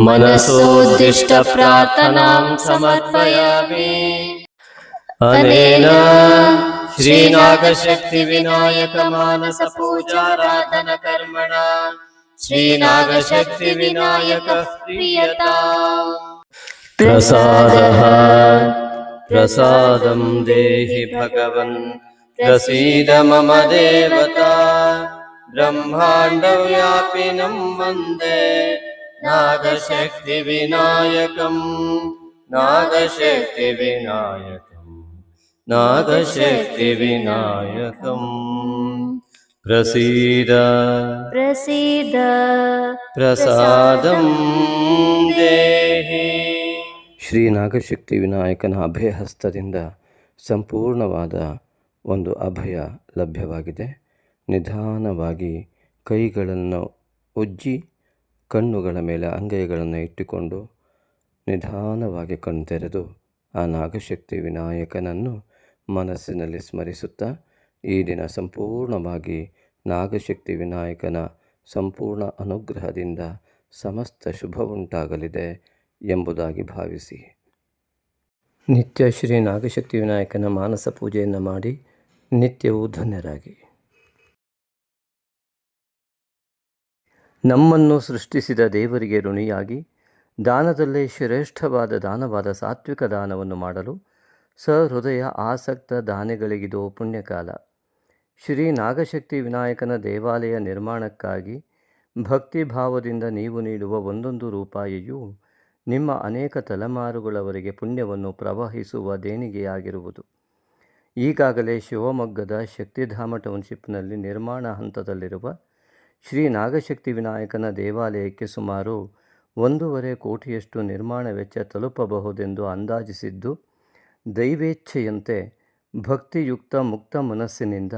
मनसोद्दिष्ट प्रार्थनां समर्पयामि। अनेन श्रीनागशक्तिविनायक मानस पूजाराधन कर्मणा श्रीनागशक्तिविनायक प्रीयताम्। प्रसादं देहि भगवन्, प्रसीद मम देवता। ब्रह्माण्डव्यापिनं वन्दे नागशक्तिविनायकम् प्रसीद प्रसादं देहि। ಶ್ರೀ ನಾಗಶಕ್ತಿ ವಿನಾಯಕನ ಅಭಯ ಹಸ್ತದಿಂದ ಸಂಪೂರ್ಣವಾದ ಒಂದು ಅಭಯ ಲಭ್ಯವಾಗಿದೆ. ನಿಧಾನವಾಗಿ ಕೈಗಳನ್ನು ಉಜ್ಜಿ ಕಣ್ಣುಗಳ ಮೇಲೆ ಅಂಗೈಗಳನ್ನು ಇಟ್ಟುಕೊಂಡು ನಿಧಾನವಾಗಿ ಕಣ್ತೆರೆದು ಆ ನಾಗಶಕ್ತಿ ವಿನಾಯಕನನ್ನು ಮನಸ್ಸಿನಲ್ಲಿ ಸ್ಮರಿಸುತ್ತಾ ಈ ದಿನ ಸಂಪೂರ್ಣವಾಗಿ ನಾಗಶಕ್ತಿ ವಿನಾಯಕನ ಸಂಪೂರ್ಣ ಅನುಗ್ರಹದಿಂದ ಸಮಸ್ತ ಶುಭವುಂಟಾಗಲಿದೆ ಎಂಬುದಾಗಿ ಭಾವಿಸಿ ನಿತ್ಯ ಶ್ರೀ ನಾಗಶಕ್ತಿ ವಿನಾಯಕನ ಮಾನಸ ಪೂಜೆಯನ್ನು ಮಾಡಿ ನಿತ್ಯವೂ ಧನ್ಯರಾಗಿ. ನಮ್ಮನ್ನು ಸೃಷ್ಟಿಸಿದ ದೇವರಿಗೆ ಋಣಿಯಾಗಿ ದಾನದಲ್ಲೇ ಶ್ರೇಷ್ಠವಾದ ದಾನವಾದ ಸಾತ್ವಿಕ ದಾನವನ್ನು ಮಾಡಲು ಸಹೃದಯ ಆಸಕ್ತ ದಾನಿಗಳಿಗಿದೋ ಪುಣ್ಯಕಾಲ. ಶ್ರೀ ನಾಗಶಕ್ತಿ ವಿನಾಯಕನ ದೇವಾಲಯ ನಿರ್ಮಾಣಕ್ಕಾಗಿ ಭಕ್ತಿಭಾವದಿಂದ ನೀವು ನೀಡುವ ಒಂದೊಂದು ರೂಪಾಯಿಯೂ ನಿಮ್ಮ ಅನೇಕ ತಲೆಮಾರುಗಳವರೆಗೆ ಪುಣ್ಯವನ್ನು ಪ್ರವಹಿಸುವ ದೇಣಿಗೆಯಾಗಿರುವುದು. ಈಗಾಗಲೇ ಶಿವಮೊಗ್ಗದ ಶಕ್ತಿಧಾಮ ಟೌನ್ಶಿಪ್ನಲ್ಲಿ ನಿರ್ಮಾಣ ಹಂತದಲ್ಲಿರುವ ಶ್ರೀ ನಾಗಶಕ್ತಿ ವಿನಾಯಕನ ದೇವಾಲಯಕ್ಕೆ ಸುಮಾರು 1.5 ಕೋಟಿಯಷ್ಟು ನಿರ್ಮಾಣ ವೆಚ್ಚ ತಲುಪಬಹುದೆಂದು ಅಂದಾಜಿಸಿದ್ದು, ದೈವೇಚ್ಛೆಯಂತೆ ಭಕ್ತಿಯುಕ್ತ ಮುಕ್ತ ಮನಸ್ಸಿನಿಂದ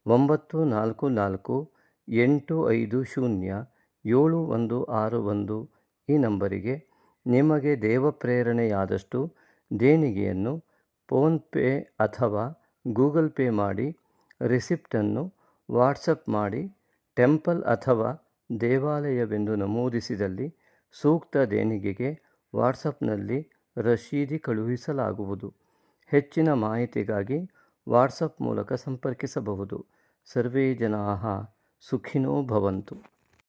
9448507161 ಈ ನಂಬರಿಗೆ ನಿಮಗೆ ದೇವಪ್ರೇರಣೆಯಾದಷ್ಟು ದೇಣಿಗೆಯನ್ನು ಫೋನ್ಪೇ ಅಥವಾ ಗೂಗಲ್ ಪೇ ಮಾಡಿ ರಿಸಿಪ್ಟನ್ನು ವಾಟ್ಸಪ್ ಮಾಡಿ ಟೆಂಪಲ್ ಅಥವಾ ದೇವಾಲಯವೆಂದು ನಮೂದಿಸಿದಲ್ಲಿ ಸೂಕ್ತ ದೇಣಿಗೆಗೆ ವಾಟ್ಸಪ್ನಲ್ಲಿ ರಶೀದಿ ಕಳುಹಿಸಲಾಗುವುದು. ಹೆಚ್ಚಿನ ಮಾಹಿತಿಗಾಗಿ ವಾಟ್ಸಪ್ ಮೂಲಕ ಸಂಪರ್ಕಿಸಬಹುದು. ಸರ್ವೇ ಜನಾಃ ಸುಖಿನೋ ಭವಂತು.